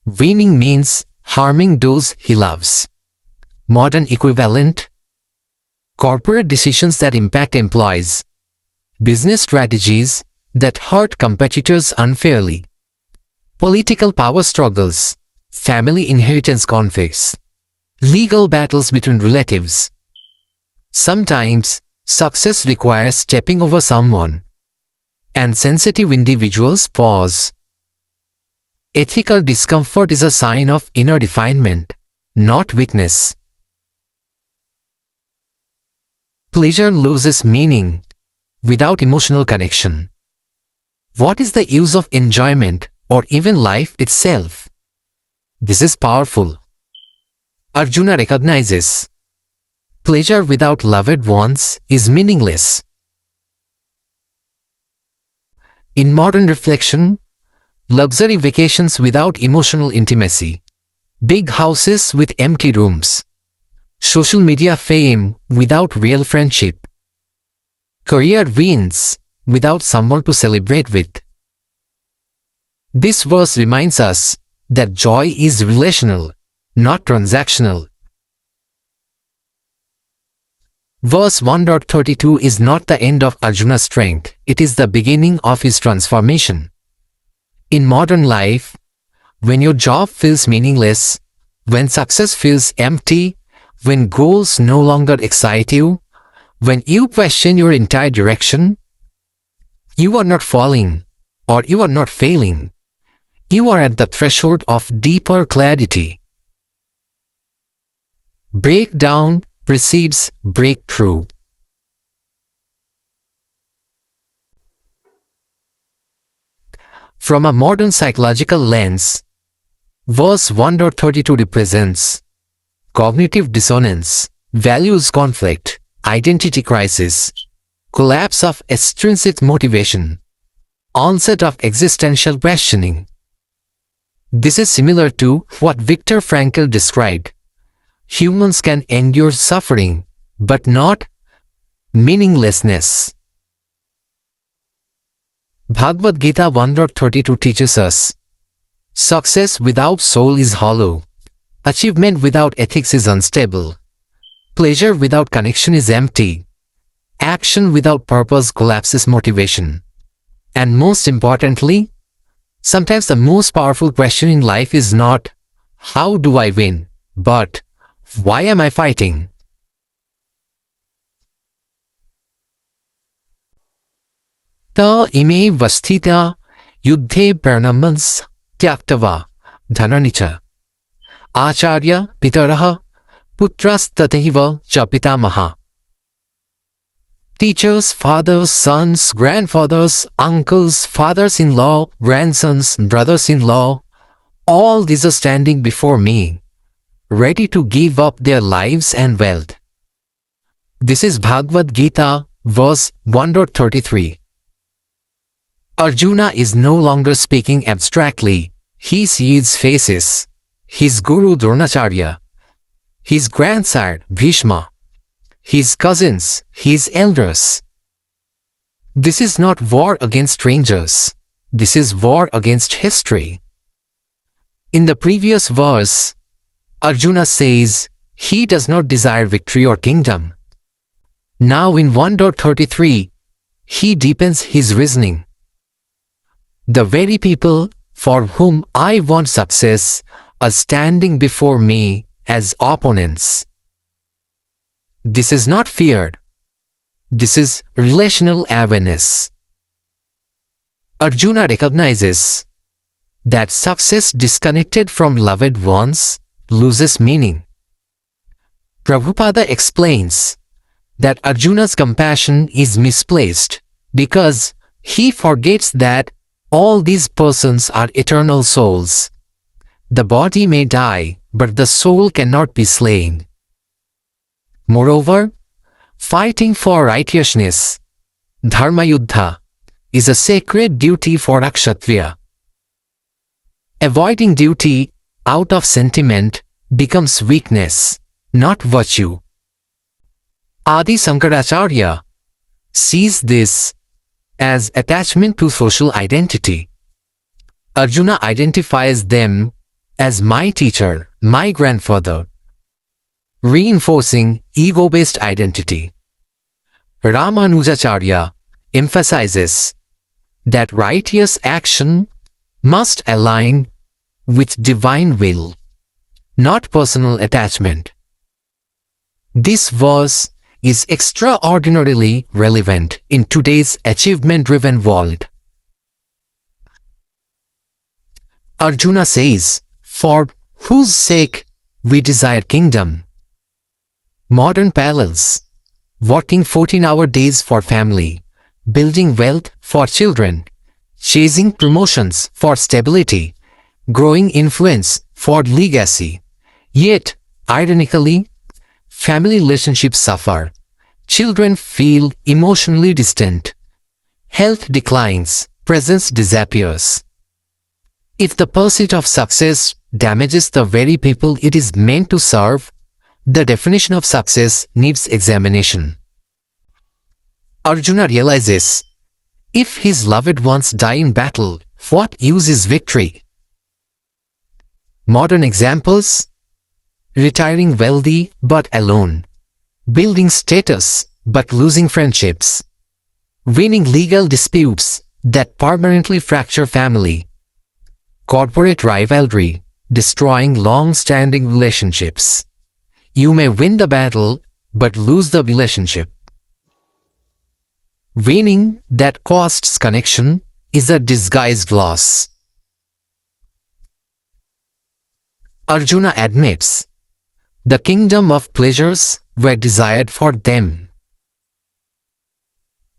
Winning means harming those he loves. Modern equivalent. Corporate decisions that impact employees. Business strategies that hurt competitors unfairly. Political power struggles. Family inheritance conflicts. Legal battles between relatives. Sometimes, success requires stepping over someone. And sensitive individuals pause. Ethical discomfort is a sign of inner refinement, not weakness. Pleasure loses meaning without emotional connection. What is the use of enjoyment or even life itself? This is powerful. Arjuna recognizes pleasure without loved ones is meaningless. In modern reflection, luxury vacations without emotional intimacy, big houses with empty rooms, social media fame without real friendship, career wins without someone to celebrate with. This verse reminds us that joy is relational, not transactional. Verse 1.32 is not the end of Arjuna's strength, it is the beginning of his transformation. In modern life, when your job feels meaningless, when success feels empty, when goals no longer excite you, when you question your entire direction, you are not falling or you are not failing. You are at the threshold of deeper clarity. Breakdown precedes breakthrough. From a modern psychological lens, verse 1.32 represents cognitive dissonance, values conflict, identity crisis, collapse of extrinsic motivation, onset of existential questioning. This is similar to what Viktor Frankl described. Humans can endure suffering, but not meaninglessness. Bhagavad Gita 1.32 teaches us, success without soul is hollow, achievement without ethics is unstable, pleasure without connection is empty, action without purpose collapses motivation. And most importantly, sometimes the most powerful question in life is not, how do I win, but why am I fighting? Ta ime vasthita yuddhe pranamans tyaktava dhananicha acharya pitaraha putras tataiva cha pitamaha. Teachers, fathers, sons, grandfathers, uncles, fathers-in-law, grandsons, brothers-in-law, all these are standing before me, ready to give up their lives and wealth. This is Bhagavad Gita, verse 1.33. Arjuna is no longer speaking abstractly. He sees faces. His guru Dronacharya, his grandsire Bhishma, his cousins, his elders. This is not war against strangers. This is war against history. In the previous verse, Arjuna says he does not desire victory or kingdom. Now in 1.33, he deepens his reasoning. The very people for whom I want success are standing before me as opponents. This is not fear. This is relational awareness. Arjuna recognizes that success disconnected from loved ones loses meaning. Prabhupada explains that Arjuna's compassion is misplaced because he forgets that all these persons are eternal souls. The body may die, but the soul cannot be slain. Moreover, fighting for righteousness, dharma yuddha, is a sacred duty for a kshatriya. Avoiding duty out of sentiment becomes weakness, not virtue. Adi Sankaracharya sees this as attachment to social identity. Arjuna identifies them as my teacher, my grandfather, reinforcing ego-based identity. Ramanujacharya emphasizes that righteous action must align with divine will, not personal attachment. This verse is extraordinarily relevant in today's achievement-driven world. Arjuna says, "For whose sake we desire kingdom." Modern parallels: working 14-hour days for family, building wealth for children, chasing promotions for stability, growing influence for legacy. Yet, ironically, family relationships suffer, children feel emotionally distant, health declines, presence disappears. If the pursuit of success damages the very people it is meant to serve, the definition of success needs examination. Arjuna realizes, if his loved ones die in battle, what use is victory? Modern examples: retiring wealthy but alone, building status but losing friendships, winning legal disputes that permanently fracture family, corporate rivalry destroying long-standing relationships. You may win the battle but lose the relationship. Winning that costs connection is a disguised loss. Arjuna admits, the kingdom of pleasures were desired for them.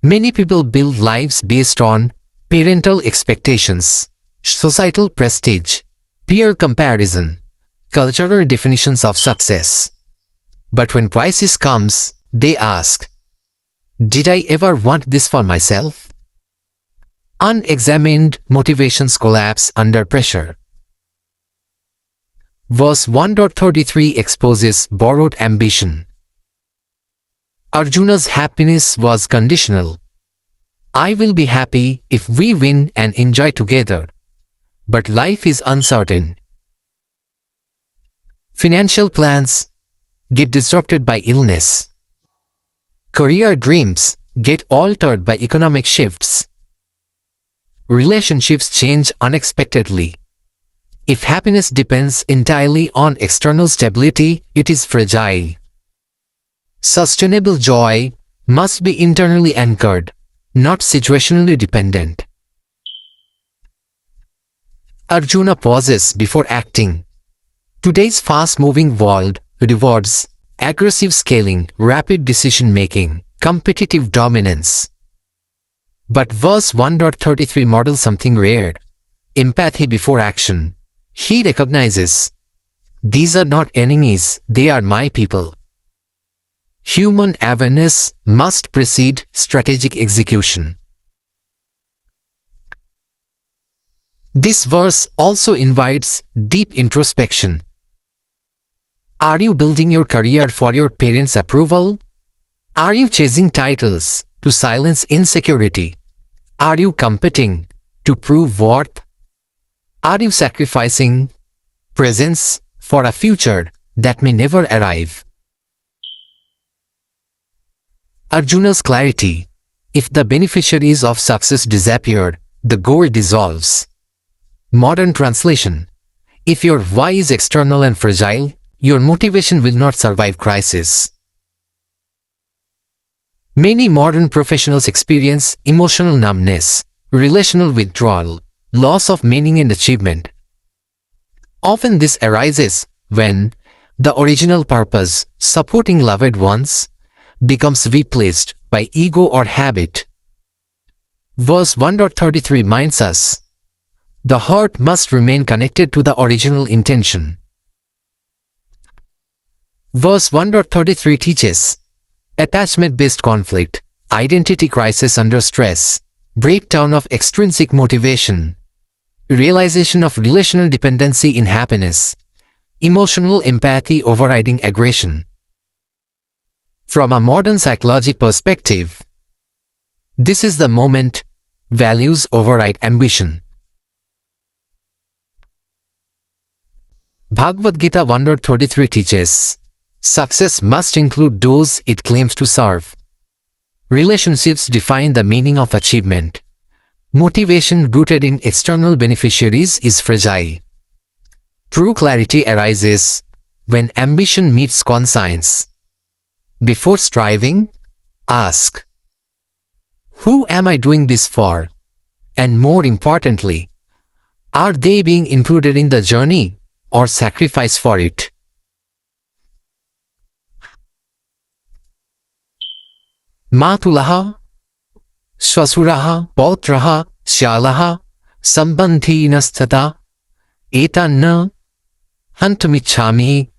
Many people build lives based on parental expectations, societal prestige, peer comparison, cultural definitions of success. But when crisis comes, they ask, did I ever want this for myself? Unexamined motivations collapse under pressure. Verse 1.33 exposes borrowed ambition. Arjuna's happiness was conditional. I will be happy if we win and enjoy together. But life is uncertain. Financial plans get disrupted by illness. Career dreams get altered by economic shifts. Relationships change unexpectedly. If happiness depends entirely on external stability, it is fragile. Sustainable joy must be internally anchored, not situationally dependent. Arjuna pauses before acting. Today's fast-moving world rewards aggressive scaling, rapid decision-making, competitive dominance. But verse 1.33 models something rare: empathy before action. He recognizes, these are not enemies, they are my people. Human awareness must precede strategic execution. This verse also invites deep introspection. Are you building your career for your parents' approval? Are you chasing titles to silence insecurity? Are you competing to prove worth? Are you sacrificing presence for a future that may never arrive? Arjuna's clarity: if the beneficiaries of success disappear, the goal dissolves. Modern translation: if your why is external and fragile, your motivation will not survive crisis. Many modern professionals experience emotional numbness, relational withdrawal, loss of meaning and achievement. Often this arises when the original purpose, supporting loved ones, becomes replaced by ego or habit. Verse 1.33 reminds us, The heart must remain connected to the original intention. Verse 1.33 teaches attachment-based conflict, identity crisis under stress, breakdown of extrinsic motivation, realization of relational dependency in happiness, emotional empathy overriding aggression. From a modern psychology perspective, this is the moment values override ambition. Bhagavad Gita 1.33 teaches success must include those it claims to serve. Relationships define the meaning of achievement. Motivation rooted in external beneficiaries is fragile. True clarity arises when ambition meets conscience. Before striving, ask, who am I doing this for? And more importantly, are they being included in the journey or sacrifice for it? Matulaha, Swasuraha, Pautraha, Shalaha, Sambandhinastata, Etanna, Hantamichami,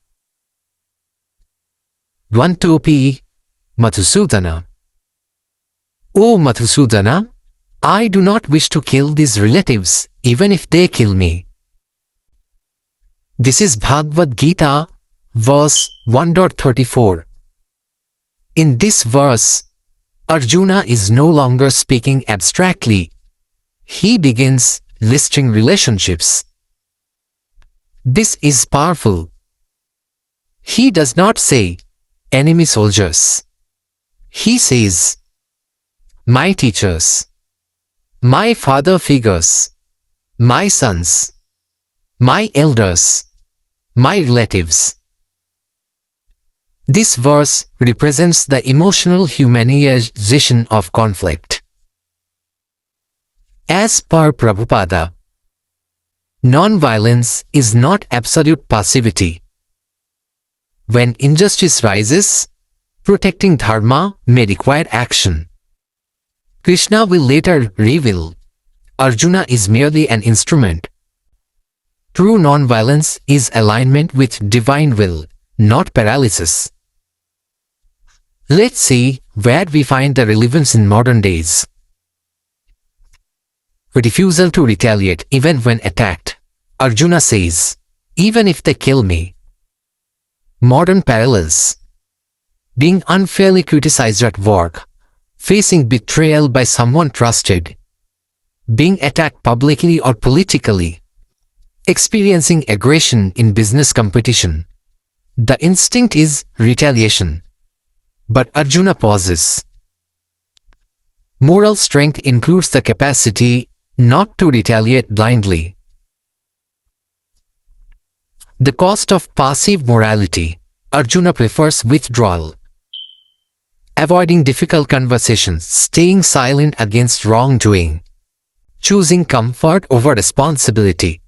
Dvantopi, Madhusudana. O Madhusudana, I do not wish to kill these relatives, even if they kill me. This is Bhagavad Gita, verse 1.34. In this verse, Arjuna is no longer speaking abstractly. He begins listing relationships. This is powerful. He does not say, enemy soldiers. He says, my teachers, my father figures, my sons, my elders, my relatives. This verse represents the emotional humanization of conflict. As per Prabhupada, non-violence is not absolute passivity. When injustice rises, protecting dharma may require action. Krishna will later reveal, Arjuna is merely an instrument. True non-violence is alignment with divine will, not paralysis. Let's see where we find the relevance in modern days. Refusal to retaliate even when attacked. Arjuna says, even if they kill me. Modern parallels. Being unfairly criticized at work. Facing betrayal by someone trusted. Being attacked publicly or politically. Experiencing aggression in business competition. The instinct is retaliation. But Arjuna pauses. Moral strength includes the capacity not to retaliate blindly. The cost of passive morality. Arjuna prefers withdrawal. Avoiding difficult conversations, staying silent against wrongdoing. Choosing comfort over responsibility.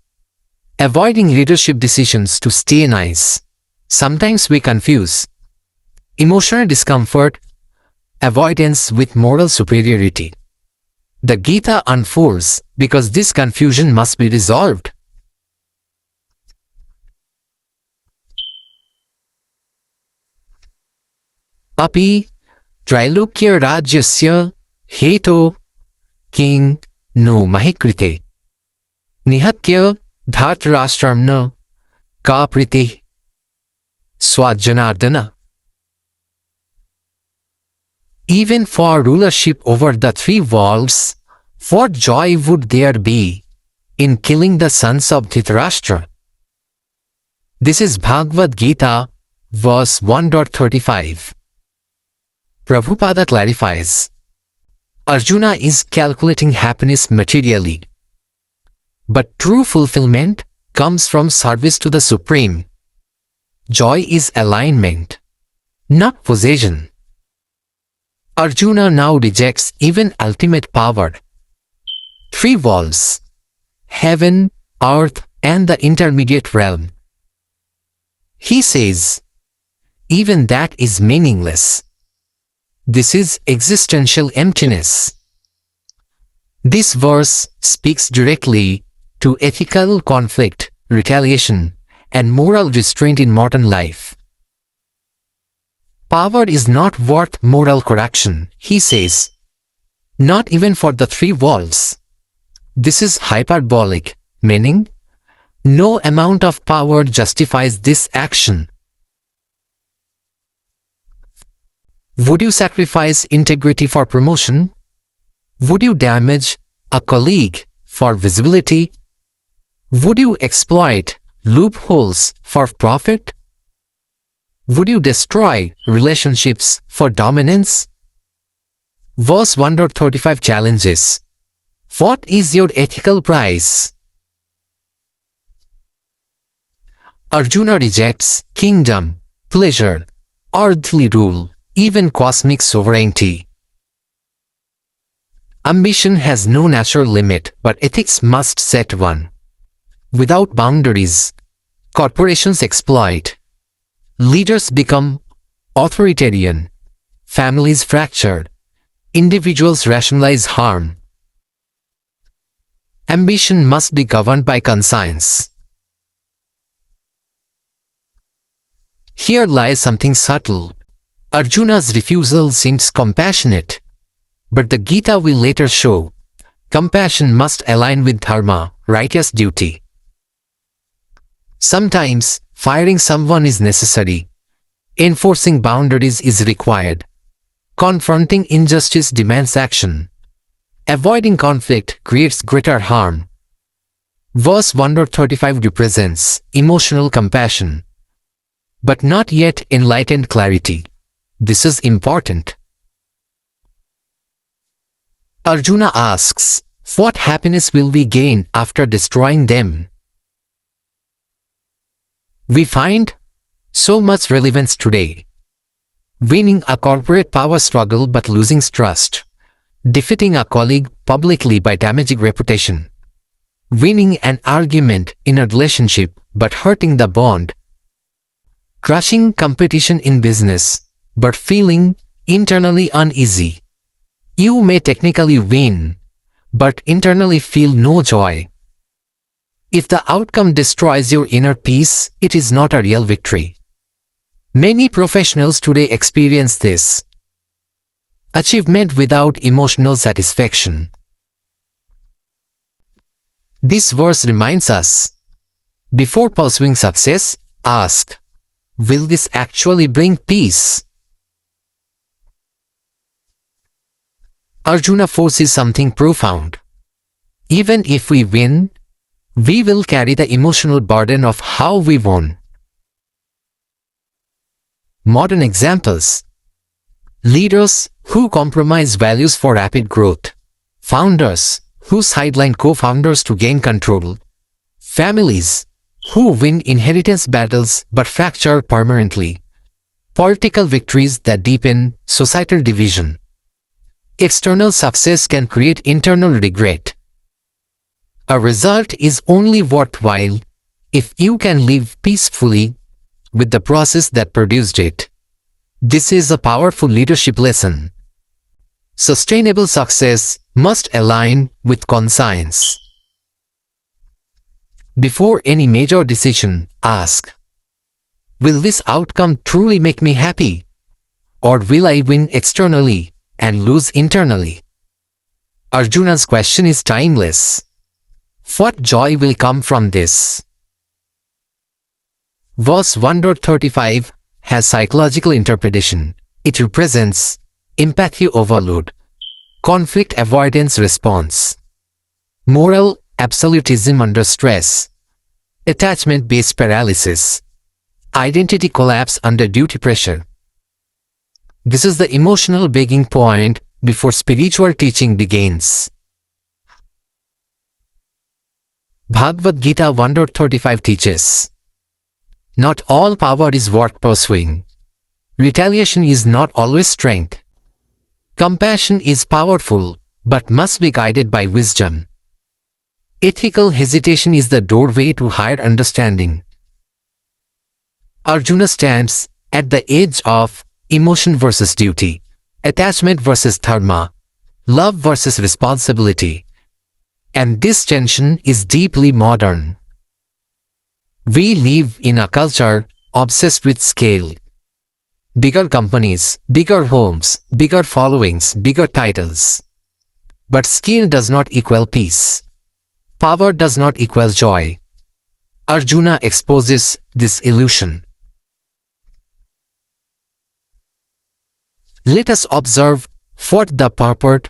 Avoiding leadership decisions to stay nice. Sometimes we confuse emotional discomfort, avoidance with moral superiority. The Gita unfolds because this confusion must be resolved. Api Trailokya Rajyasya Heto King No Mahikrite Nihatya Dhartarashtramna Kapriti Swajanardana. Even for rulership over the three worlds, what joy would there be in killing the sons of Dhritarashtra? This is Bhagavad Gita, verse 1.35. Prabhupada clarifies, Arjuna is calculating happiness materially. But true fulfillment comes from service to the Supreme. Joy is alignment, not possession. Arjuna now rejects even ultimate power. Three worlds, heaven, earth, and the intermediate realm. He says, even that is meaningless. This is existential emptiness. This verse speaks directly to to ethical conflict, retaliation, and moral restraint in modern life. Power is not worth moral correction, he says. Not even for the three walls. This is hyperbolic, meaning, no amount of power justifies this action. Would you sacrifice integrity for promotion? Would you damage a colleague for visibility? Would you exploit loopholes for profit? Would you destroy relationships for dominance? Verse 135 challenges. What is your ethical price? Arjuna rejects kingdom, pleasure, earthly rule, even cosmic sovereignty. Ambition has no natural limit, but ethics must set one. Without boundaries, corporations exploit. Leaders become authoritarian. Families fractured. Individuals rationalize harm. Ambition must be governed by conscience. Here lies something subtle. Arjuna's refusal seems compassionate, but the Gita will later show compassion must align with dharma, righteous duty. Sometimes, firing someone is necessary. Enforcing boundaries is required. Confronting injustice demands action. Avoiding conflict creates greater harm. Verse 135 represents emotional compassion, but not yet enlightened clarity. This is important. Arjuna asks, what happiness will we gain after destroying them? We find so much relevance today. Winning a corporate power struggle but losing trust. Defeating a colleague publicly by damaging reputation. Winning an argument in a relationship but hurting the bond. Crushing competition in business but feeling internally uneasy. You may technically win, but internally feel no joy. If the outcome destroys your inner peace, it is not a real victory. Many professionals today experience this. Achievement without emotional satisfaction. This verse reminds us, before pursuing success, ask, will this actually bring peace? Arjuna forces something profound. Even if we win, we will carry the emotional burden of how we won. Modern examples. Leaders who compromise values for rapid growth. Founders who sideline co-founders to gain control. Families who win inheritance battles but fracture permanently. Political victories that deepen societal division. External success can create internal regret. A result is only worthwhile if you can live peacefully with the process that produced it. This is a powerful leadership lesson. Sustainable success must align with conscience. Before any major decision, ask, will this outcome truly make me happy? Or will I win externally and lose internally? Arjuna's question is timeless. What joy will come from this? Verse 135 has psychological interpretation. It represents empathy overload, conflict avoidance response, moral absolutism under stress, attachment-based paralysis, identity collapse under duty pressure. This is the emotional beginning point before spiritual teaching begins. Bhagavad Gita 135 teaches, not all power is worth pursuing. Retaliation is not always strength. Compassion is powerful, but must be guided by wisdom. Ethical hesitation is the doorway to higher understanding. Arjuna stands at the edge of emotion versus duty, attachment versus dharma, love versus responsibility. And this tension is deeply modern. We live in a culture obsessed with scale. Bigger companies, bigger homes, bigger followings, bigger titles. But scale does not equal peace. Power does not equal joy. Arjuna exposes this illusion. Let us observe what the purport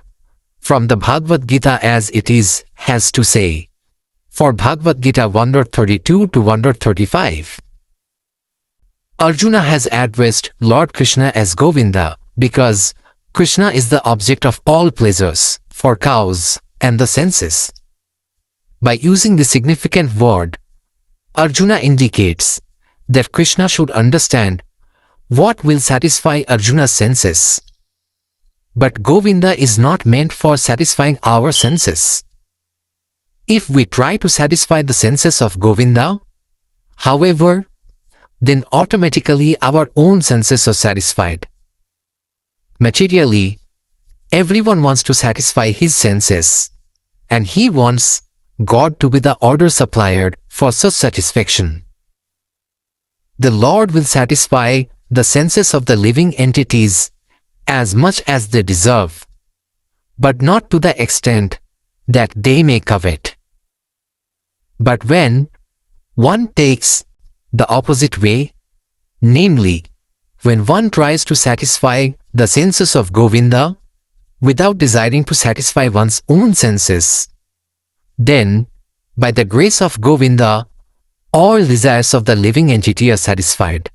from the Bhagavad Gita as it is has to say. For Bhagavad Gita 132 to 135. Arjuna has addressed Lord Krishna as Govinda because Krishna is the object of all pleasures for cows and the senses. By using the significant word, Arjuna indicates that Krishna should understand what will satisfy Arjuna's senses. But Govinda is not meant for satisfying our senses. If we try to satisfy the senses of Govinda, however, then automatically our own senses are satisfied. Materially, everyone wants to satisfy his senses, and he wants God to be the order supplier for such satisfaction. The Lord will satisfy the senses of the living entities as much as they deserve, but not to the extent that they may covet. But when one takes the opposite way, namely, when one tries to satisfy the senses of Govinda without desiring to satisfy one's own senses, then, by the grace of Govinda, all desires of the living entity are satisfied.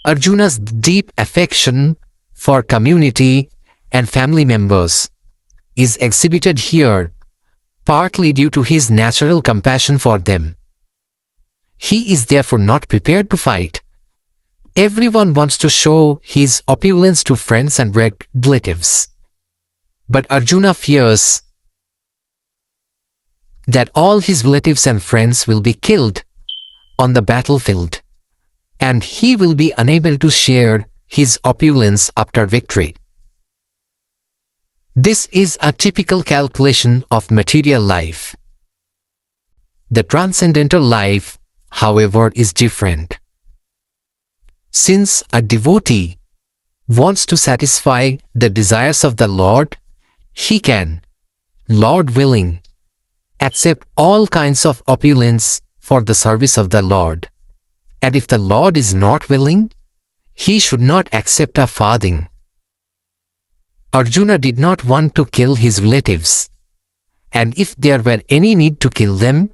Arjuna's deep affection for community and family members is exhibited here partly due to his natural compassion for them. He is therefore not prepared to fight. Everyone wants to show his opulence to friends and relatives. But Arjuna fears that all his relatives and friends will be killed on the battlefield, and he will be unable to share his opulence after victory. This is a typical calculation of material life. The transcendental life, however, is different. Since a devotee wants to satisfy the desires of the Lord, he can, Lord willing, accept all kinds of opulence for the service of the Lord. And if the Lord is not willing, he should not accept a farthing. Arjuna did not want to kill his relatives, and if there were any need to kill them,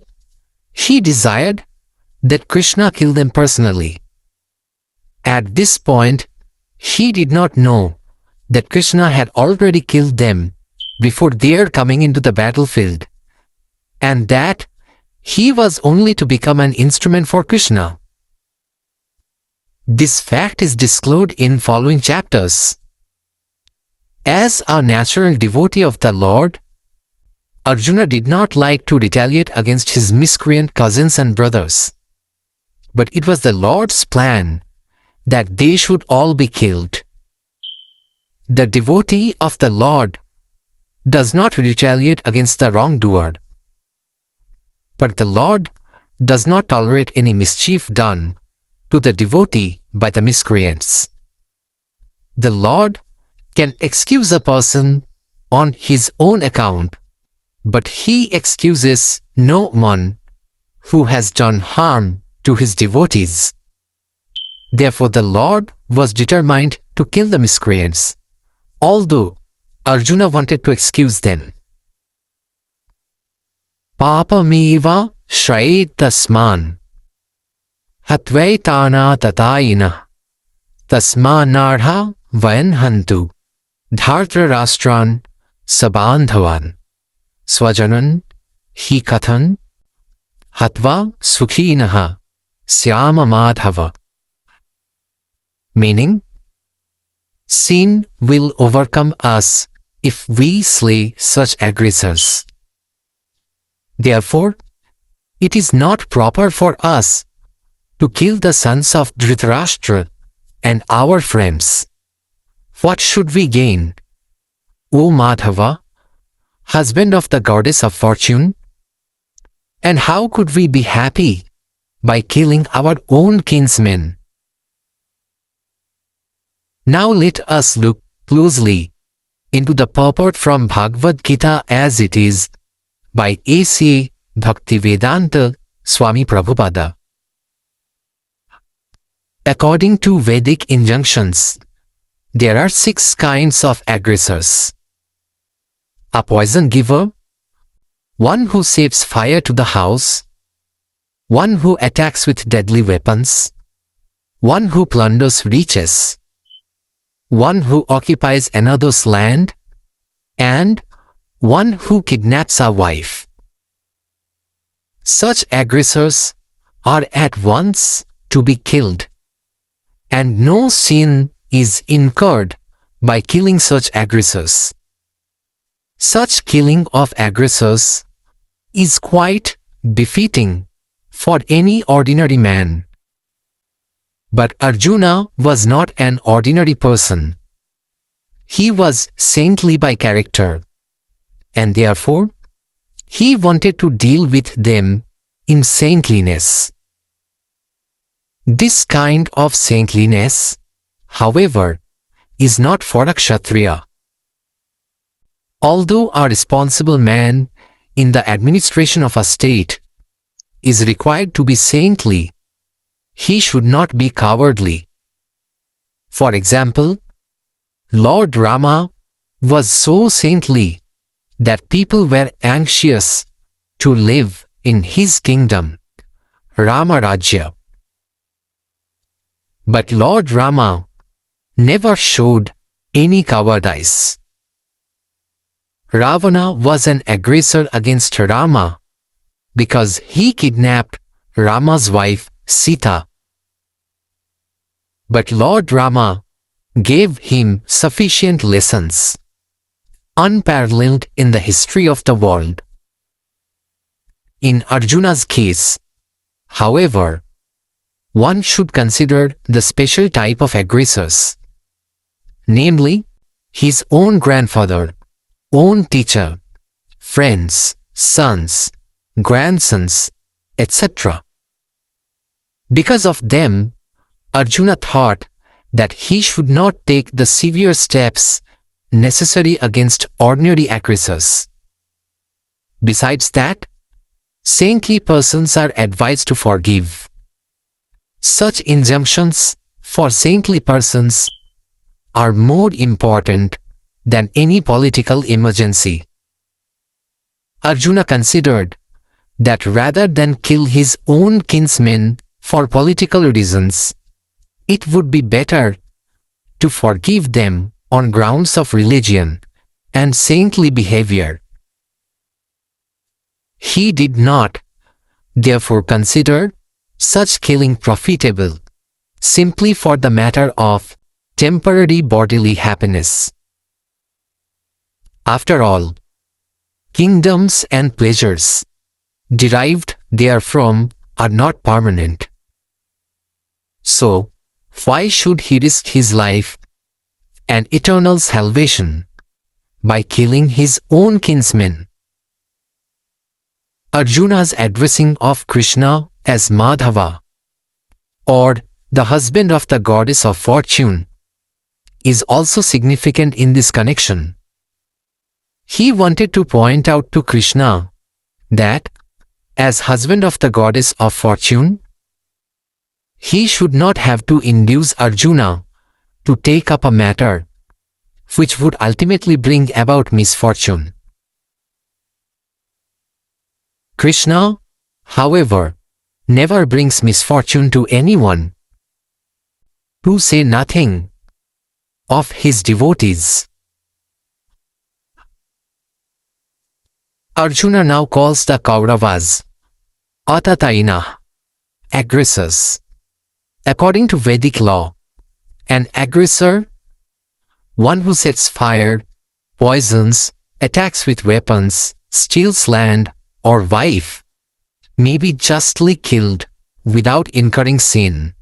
he desired that Krishna kill them personally. At this point, he did not know that Krishna had already killed them before their coming into the battlefield, and that he was only to become an instrument for Krishna. This fact is disclosed in following chapters. As a natural devotee of the Lord, Arjuna did not like to retaliate against his miscreant cousins and brothers. But it was the Lord's plan that they should all be killed. The devotee of the Lord does not retaliate against the wrongdoer. But the Lord does not tolerate any mischief done to the devotee by the miscreants. The Lord can excuse a person on his own account, but he excuses no one who has done harm to his devotees. Therefore the Lord was determined to kill the miscreants, although Arjuna wanted to excuse them. Papameva shrayetasman hatvaitana tatayina tasmanarha vayanhantu dhartarashtran sabandhavan swajanan hi kathan hatva sukhinaha syama madhava. Meaning, sin will overcome us if we slay such aggressors. Therefore, it is not proper for us to kill the sons of Dhritarashtra and our friends. What should we gain? O Madhava, husband of the goddess of fortune? And how could we be happy by killing our own kinsmen? Now let us look closely into the purport from Bhagavad Gita as it is by A.C. Bhaktivedanta Swami Prabhupada. According to Vedic injunctions, there are 6 kinds of aggressors. A poison giver, one who sets fire to the house, one who attacks with deadly weapons, one who plunders riches, one who occupies another's land, and one who kidnaps a wife. Such aggressors are at once to be killed, and no sin is incurred by killing such aggressors. Such killing of aggressors is quite befitting for any ordinary man. But Arjuna was not an ordinary person. He was saintly by character, and therefore he wanted to deal with them in saintliness. This kind of saintliness, however, is not for a Kshatriya. Although a responsible man in the administration of a state is required to be saintly, he should not be cowardly. For example, Lord Rama was so saintly that people were anxious to live in his kingdom, Rama Rajya. But Lord Rama never showed any cowardice. Ravana was an aggressor against Rama because he kidnapped Rama's wife Sita. But Lord Rama gave him sufficient lessons, unparalleled in the history of the world. In Arjuna's case, however, one should consider the special type of aggressors, namely his own grandfather, own teacher, friends, sons, grandsons, etc. Because of them, Arjuna thought that he should not take the severe steps necessary against ordinary aggressors. Besides that, saintly persons are advised to forgive. Such injunctions for saintly persons are more important than any political emergency. Arjuna considered that rather than kill his own kinsmen for political reasons, it would be better to forgive them on grounds of religion and saintly behavior. He did not, therefore, consider such killing profitable simply for the matter of temporary bodily happiness. After all, kingdoms and pleasures derived therefrom are not permanent. So, why should he risk his life and eternal salvation by killing his own kinsmen? Arjuna's addressing of Krishna as Madhava, or the husband of the goddess of fortune, is also significant in this connection. He wanted to point out to Krishna that, as husband of the goddess of fortune, he should not have to induce Arjuna to take up a matter which would ultimately bring about misfortune. Krishna, however, never brings misfortune to anyone, to say nothing of his devotees. Arjuna now calls the Kauravas Atataina, aggressors. According to Vedic law, an aggressor, one who sets fire, poisons, attacks with weapons, steals land or wife, may be justly killed without incurring sin.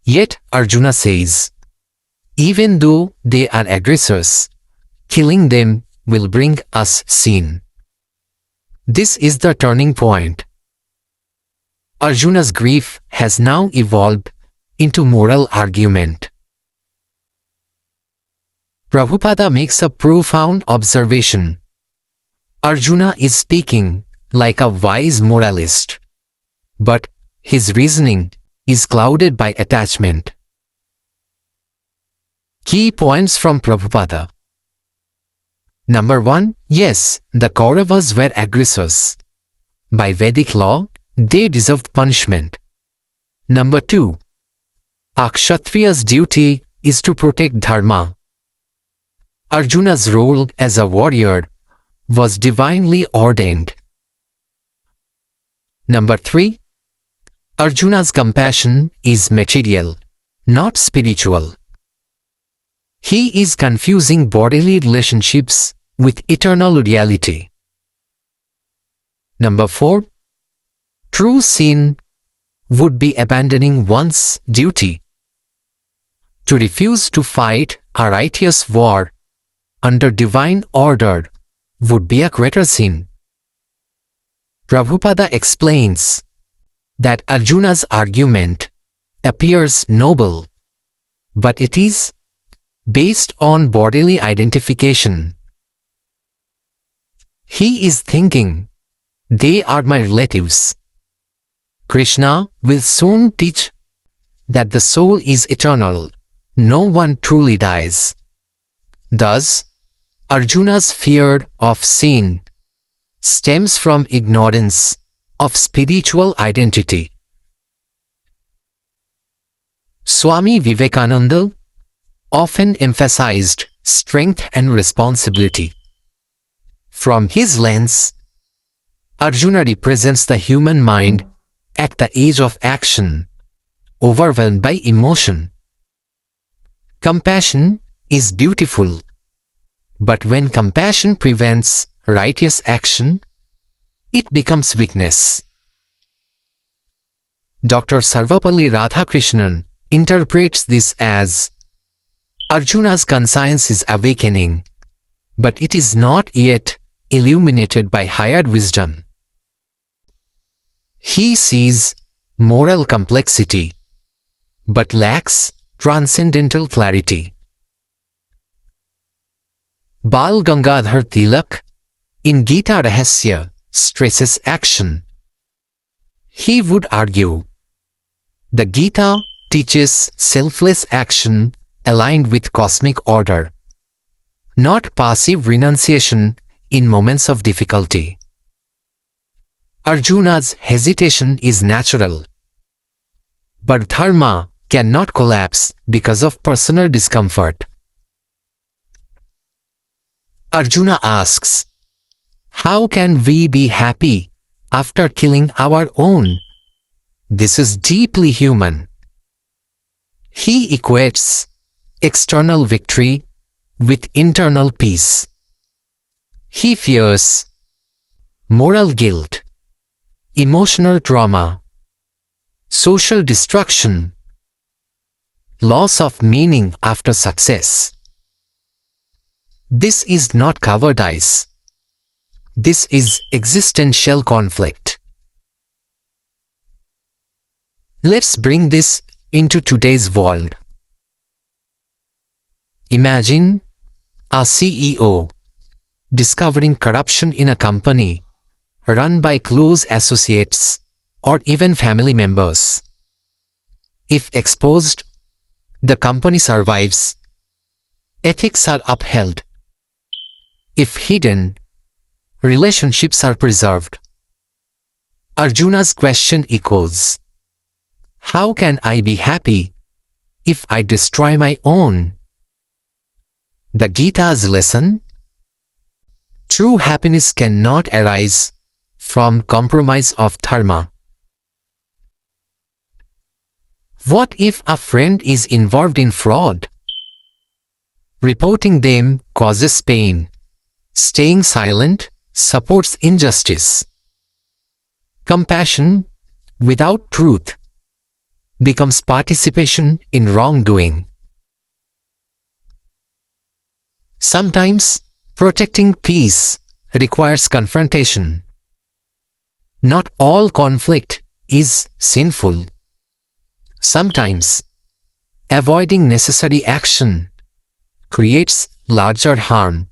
Yet Arjuna says, even though they are aggressors, killing them will bring us sin. This is the turning point. Arjuna's grief has now evolved into moral argument. Prabhupada makes a profound observation. Arjuna is speaking like a wise moralist, but his reasoning is clouded by attachment. Key points from Prabhupada. Number 1. Yes, the Kauravas were aggressors. By Vedic law, they deserved punishment. Number 2. A Kshatriya's duty is to protect dharma. Arjuna's role as a warrior was divinely ordained. Number 3. Arjuna's compassion is material, not spiritual. He is confusing bodily relationships with eternal reality. Number 4. True sin would be abandoning one's duty. To refuse to fight a righteous war under divine order would be a greater sin. Prabhupada explains that Arjuna's argument appears noble, but it is based on bodily identification. He is thinking, they are my relatives. Krishna will soon teach that the soul is eternal. No one truly dies. Thus, Arjuna's fear of sin stems from ignorance of spiritual identity. Swami Vivekananda often emphasized strength and responsibility. From his lens, Arjuna represents the human mind at the age of action, overwhelmed by emotion. Compassion is beautiful, but when compassion prevents righteous action, it becomes weakness. Dr. Sarvapalli Radhakrishnan interprets this as Arjuna's conscience is awakening, but it is not yet illuminated by higher wisdom. He sees moral complexity, but lacks transcendental clarity. Bal Gangadhar Tilak in Gita Rahasya stresses action. He would argue, the Gita teaches selfless action aligned with cosmic order, not passive renunciation in moments of difficulty. Arjuna's hesitation is natural, but dharma cannot collapse because of personal discomfort. Arjuna asks, how can we be happy after killing our own? This is deeply human. He equates external victory with internal peace. He fears moral guilt, emotional trauma, social destruction, loss of meaning after success. This is not cowardice. This is existential conflict. Let's bring this into today's world. Imagine a CEO discovering corruption in a company run by close associates or even family members. If exposed, the company survives. Ethics are upheld. If hidden, relationships are preserved. Arjuna's question echoes, how can I be happy if I destroy my own? The Gita's lesson? True happiness cannot arise from compromise of dharma. What if a friend is involved in fraud? Reporting them causes pain. Staying silent supports injustice. Compassion without truth becomes participation in wrongdoing. Sometimes Protecting peace requires confrontation. Not all conflict is sinful. Sometimes, avoiding necessary action creates larger harm.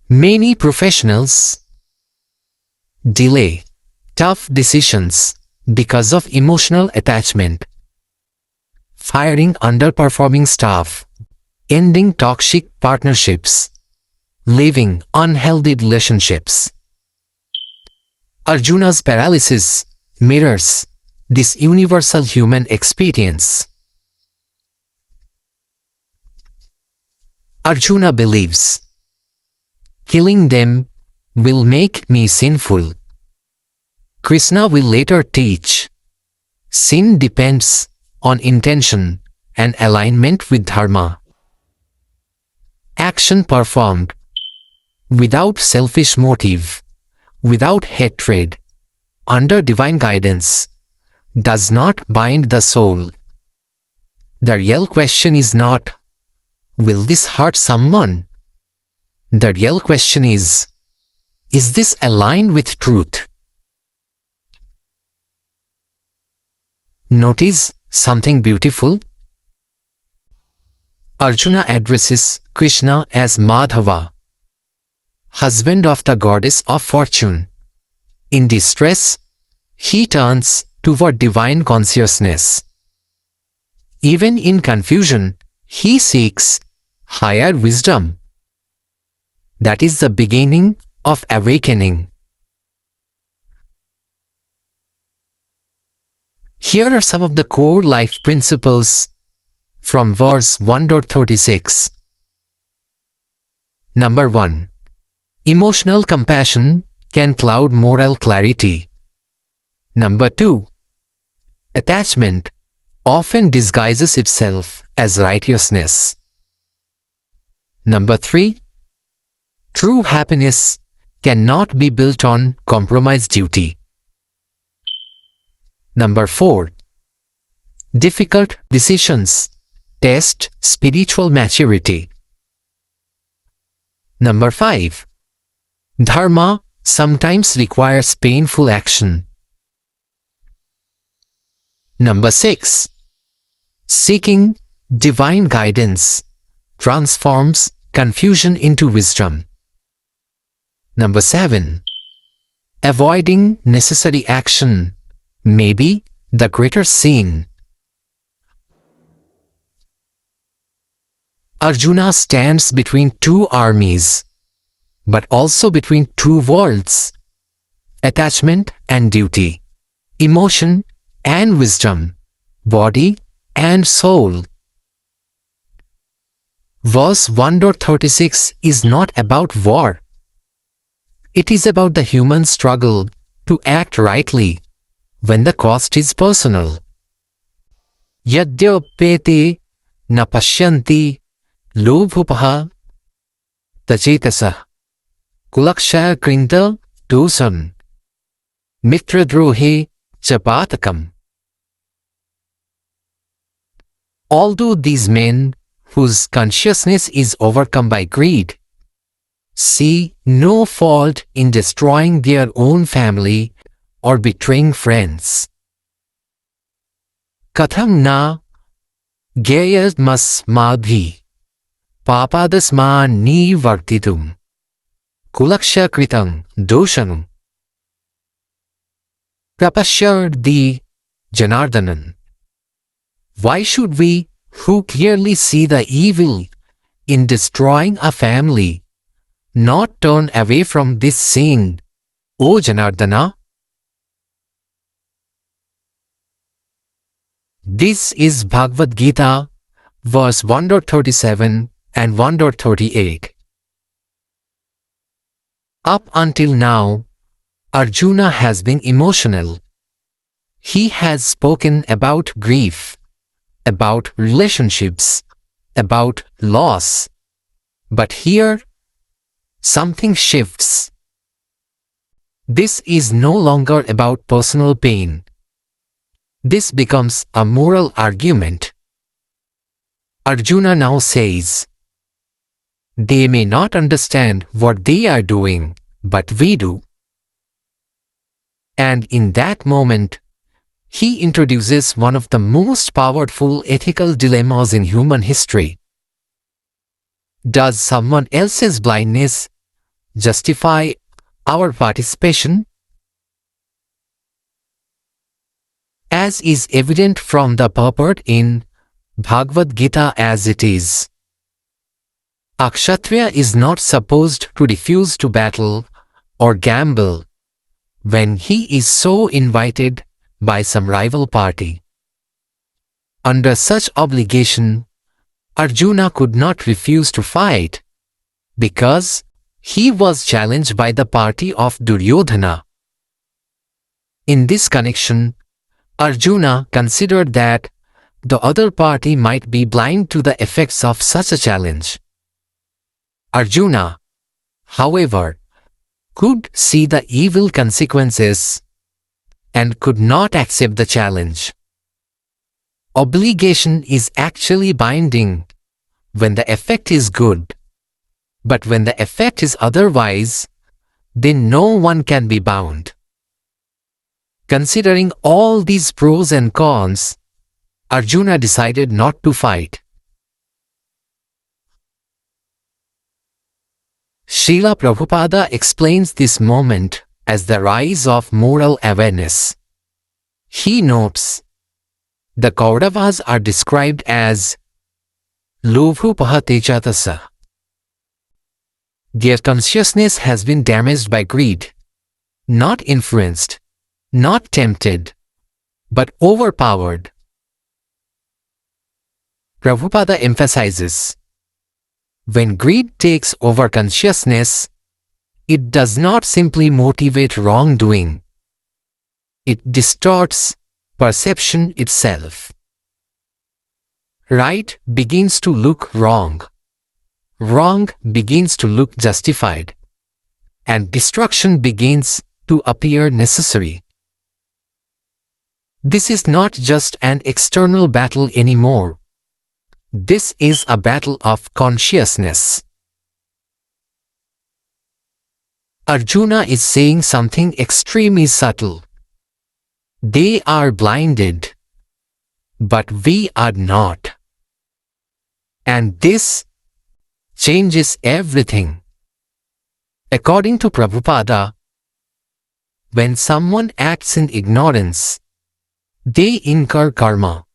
Many professionals delay tough decisions because of emotional attachment. Firing underperforming staff, ending toxic partnerships, leaving unhealthy relationships. Arjuna's paralysis mirrors this universal human experience. Arjuna believes, killing them will make me sinful. Krishna will later teach, sin depends on intention and alignment with dharma. Action performed without selfish motive, without hatred, under divine guidance, does not bind the soul. The real question is not, will this hurt someone? The real question is this aligned with truth? Notice something beautiful. Arjuna addresses Krishna as Madhava, husband of the goddess of fortune. In distress, he turns toward divine consciousness. Even in confusion, he seeks higher wisdom. That is the beginning of awakening. Here are some of the core life principles from verse 1.36. Number 1. Emotional compassion can cloud moral clarity. Number 2. Attachment often disguises itself as righteousness. Number 3. True happiness cannot be built on compromised duty. Number 4. Difficult decisions test spiritual maturity. Number 5. Dharma sometimes requires painful action. Number 6. Seeking divine guidance transforms confusion into wisdom. Number 7. Avoiding necessary action may be the greater sin. Arjuna stands between two armies, but also between two worlds: attachment and duty, emotion and wisdom, body and soul. Verse 1.36 is not about war. It is about the human struggle to act rightly when the cost is personal. Yadyopete na pashyanti lobhupaha tachetasah kulaksha krinta dosan mitradrohe chapatakam. Although these men, whose consciousness is overcome by greed, see no fault in destroying their own family or betraying friends. Katham na gyayasmas madhi papadasma nivartitum kulaksha kritam doshanum. Prapashyardi Janardanan. Why should we, who clearly see the evil in destroying a family, not turn away from this sin, O Janardana? This is Bhagavad Gita, verse 1.37 and 1.38. Up until now, Arjuna has been emotional. He has spoken about grief, about relationships, about loss. But here, something shifts. This is no longer about personal pain. This becomes a moral argument. Arjuna now says, They may not understand what they are doing, but we do. And in that moment, he introduces one of the most powerful ethical dilemmas in human history. Does someone else's blindness justify our participation? As is evident from the purport in Bhagavad Gita as it is, a Kshatriya is not supposed to refuse to battle or gamble when he is so invited by some rival party. Under such obligation, Arjuna could not refuse to fight because he was challenged by the party of Duryodhana. In this connection, Arjuna considered that the other party might be blind to the effects of such a challenge. Arjuna, however, could see the evil consequences and could not accept the challenge. Obligation is actually binding when the effect is good, but when the effect is otherwise, then no one can be bound. Considering all these pros and cons, Arjuna decided not to fight. Srila Prabhupada explains this moment as the rise of moral awareness. He notes, the Kauravas are described as Lobhupahate. Their consciousness has been damaged by greed, not influenced, not tempted, but overpowered. Prabhupada emphasizes, when greed takes over consciousness, it does not simply motivate wrongdoing. It distorts perception itself. Right begins to look wrong. Wrong begins to look justified. And destruction begins to appear necessary. This is not just an external battle anymore. This is a battle of consciousness. Arjuna is saying something extremely subtle. They are blinded, but we are not. And this changes everything. According to Prabhupada, when someone acts in ignorance, they incur karma.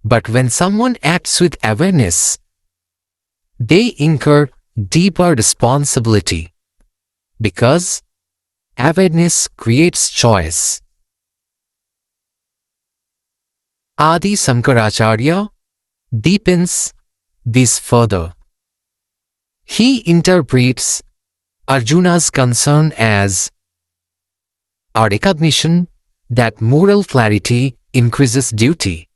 But when someone acts with awareness, they incur deeper responsibility, because awareness creates choice. Adi Sankaracharya deepens this further. He interprets Arjuna's concern as a recognition that moral clarity increases duty.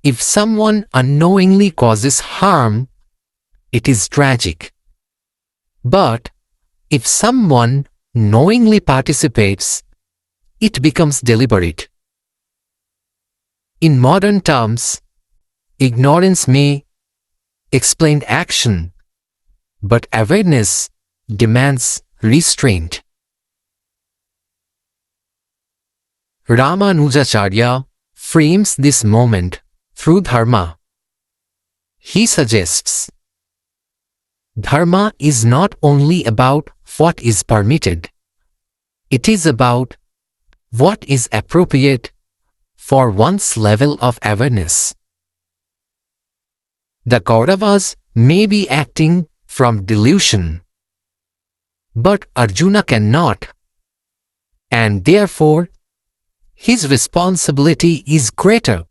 If someone unknowingly causes harm, it is tragic. But if someone knowingly participates, it becomes deliberate. In modern terms, ignorance may explain action, but awareness demands restraint. Ramanujacharya frames this moment through dharma. He suggests, dharma is not only about what is permitted, it is about what is appropriate for one's level of awareness. The Kauravas may be acting from delusion, but Arjuna cannot, and therefore his responsibility is greater.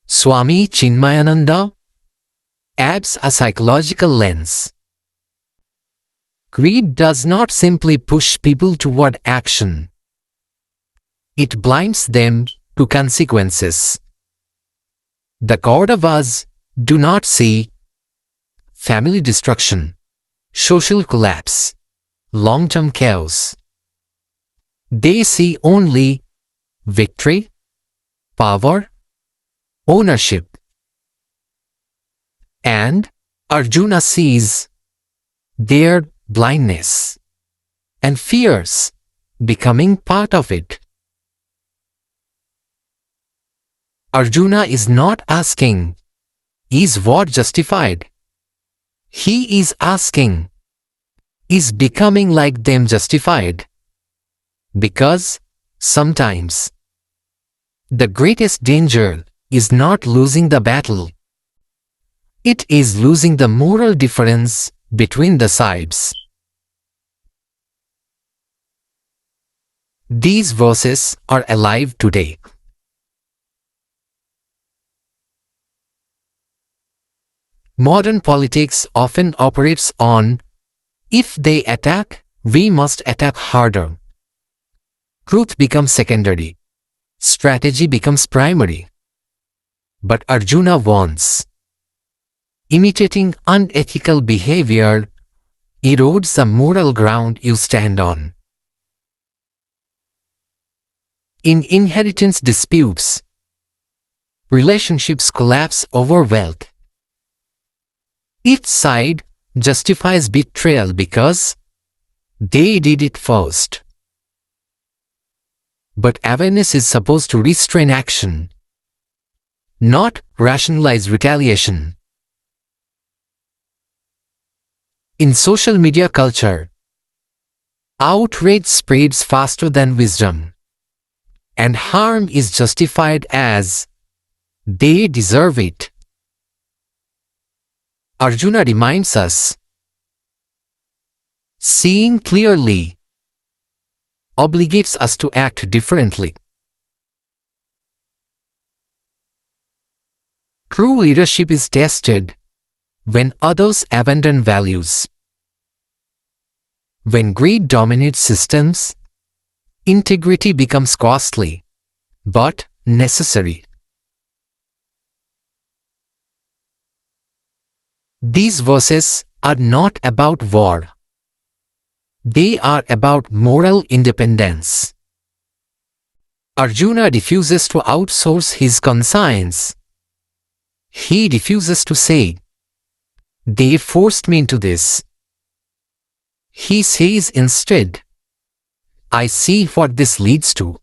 Swami Chinmayananda adds a psychological lens. Greed does not simply push people toward action. It blinds them to consequences. The Kauravas do not see family destruction, social collapse, long-term chaos. They see only victory, power, ownership. And Arjuna sees their blindness and fears becoming part of it. Arjuna is not asking, is what justified? He is asking, is becoming like them justified? Because sometimes the greatest danger is not losing the battle. It is losing the moral difference between the sides. These verses are alive today. Modern politics often operates on, if they attack, we must attack harder. Truth becomes secondary. Strategy becomes primary. But Arjuna warns, imitating unethical behavior erodes the moral ground you stand on. In inheritance disputes, relationships collapse over wealth. Each side justifies betrayal because they did it first. But awareness is supposed to restrain action, not rationalize retaliation. In social media culture, outrage spreads faster than wisdom, and harm is justified as they deserve it. Arjuna reminds us, seeing clearly obligates us to act differently. True leadership is tested when others abandon values. When greed dominates systems, integrity becomes costly, but necessary. These verses are not about war. They are about moral independence. Arjuna refuses to outsource his conscience. He refuses to say, they forced me into this. He says instead, I see what this leads to.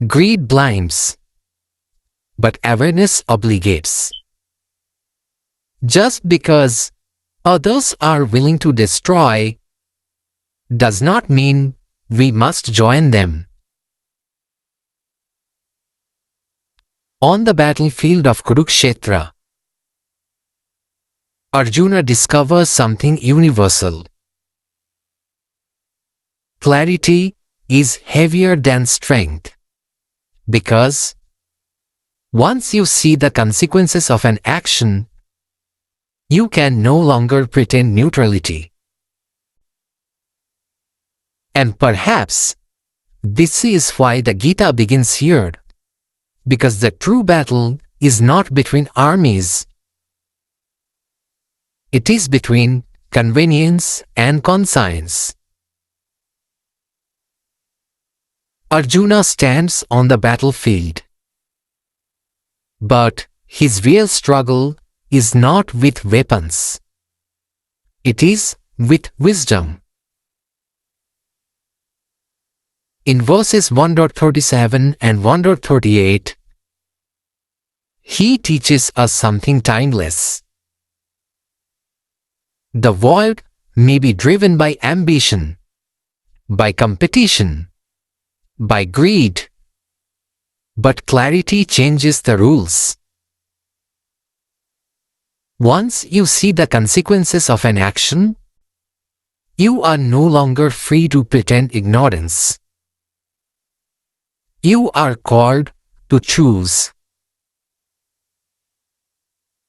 Greed blinds, but awareness obligates. Just because others are willing to destroy does not mean we must join them. On the battlefield of Kurukshetra, Arjuna discovers something universal. Clarity is heavier than strength, because once you see the consequences of an action, you can no longer pretend neutrality. And perhaps this is why the Gita begins here, because the true battle is not between armies. It is between convenience and conscience. Arjuna stands on the battlefield, but his real struggle is not with weapons. It is with wisdom. In verses 1.37 and 1.38, he teaches us something timeless. The world may be driven by ambition, by competition, by greed, but clarity changes the rules. Once you see the consequences of an action, you are no longer free to pretend ignorance. You are called to choose.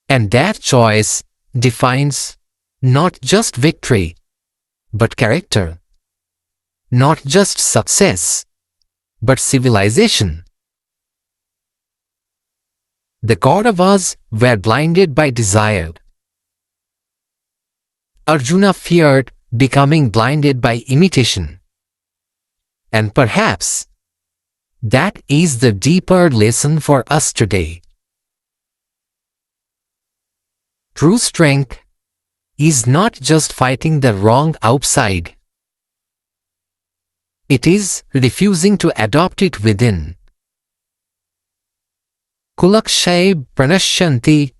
And that choice defines not just victory, but character. Not just success, but civilization. The Kauravas were blinded by desire. Arjuna feared becoming blinded by imitation. And perhaps That is the deeper lesson for us today. True strength is not just fighting the wrong outside. It is refusing to adopt it within. Kulakshay pranashyanti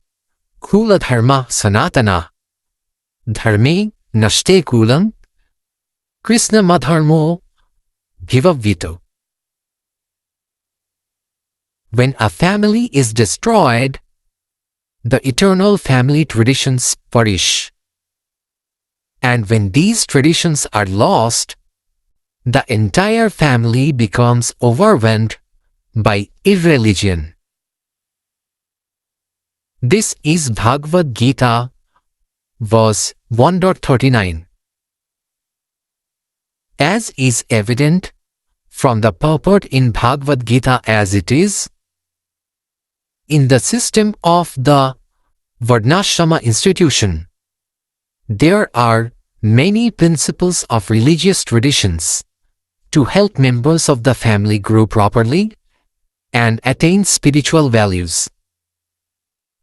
kula dharma sanatana dharme nashte kulam Krishna madharmo bhivavito. When a family is destroyed, the eternal family traditions perish. And when these traditions are lost, the entire family becomes overwhelmed by irreligion. This is Bhagavad Gita, verse 1.39. As is evident from the purport in Bhagavad Gita as it is, in the system of the Varnashrama institution, there are many principles of religious traditions to help members of the family grow properly and attain spiritual values.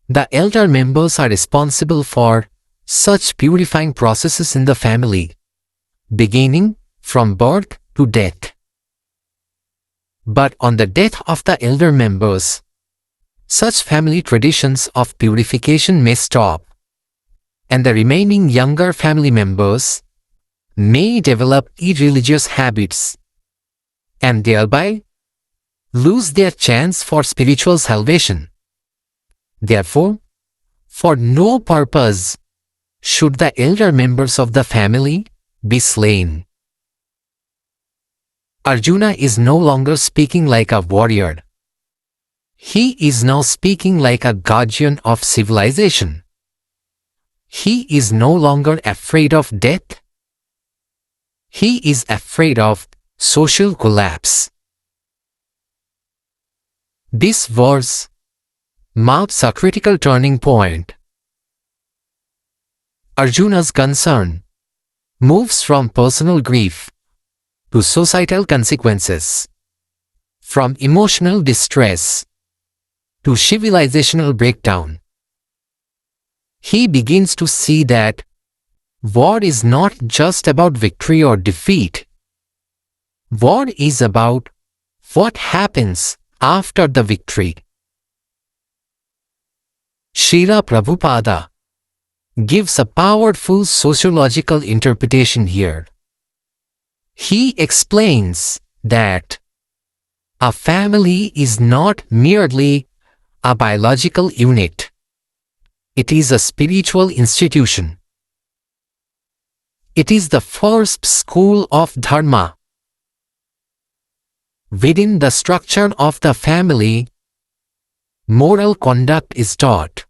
The elder members are responsible for such purifying processes in the family, beginning from birth to death. But on the death of the elder members, such family traditions of purification may stop, and the remaining younger family members may develop irreligious habits and thereby lose their chance for spiritual salvation. Therefore, for no purpose should the elder members of the family be slain. Arjuna is no longer speaking like a warrior. He is now speaking like a guardian of civilization. He is no longer afraid of death. He is afraid of social collapse. This verse marks a critical turning point. Arjuna's concern moves from personal grief to societal consequences, from emotional distress to civilizational breakdown. He begins to see that war is not just about victory or defeat. War is about what happens after the victory. Srila Prabhupada gives a powerful sociological interpretation here. He explains that a family is not merely a biological unit. It is a spiritual institution. It is the first school of dharma. Within the structure of the family, moral conduct is taught.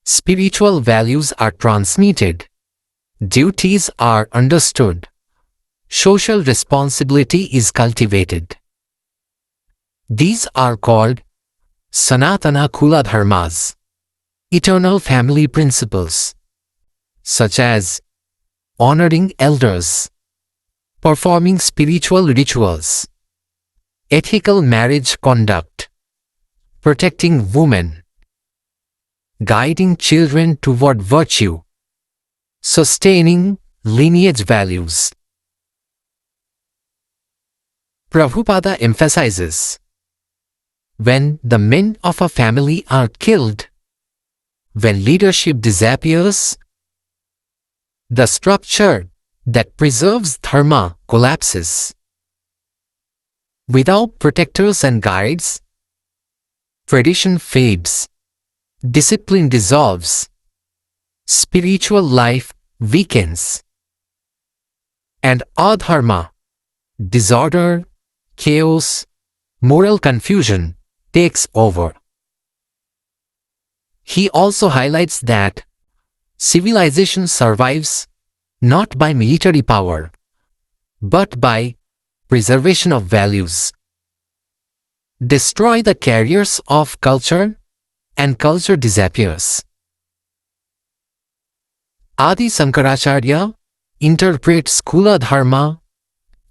Spiritual values are transmitted. Duties are understood. Social responsibility is cultivated. These are called Sanatana Kula Dharmas, eternal family principles, such as honoring elders, performing spiritual rituals, ethical marriage conduct, protecting women, guiding children toward virtue, sustaining lineage values. Prabhupada emphasizes, when the men of a family are killed, when leadership disappears, the structure that preserves dharma collapses. Without protectors and guides, tradition fades, discipline dissolves, spiritual life weakens, and adharma, disorder, chaos, moral confusion takes over. He also highlights that civilization survives not by military power, but by preservation of values. Destroy the carriers of culture, and culture disappears. Adi Sankaracharya interprets Kula Dharma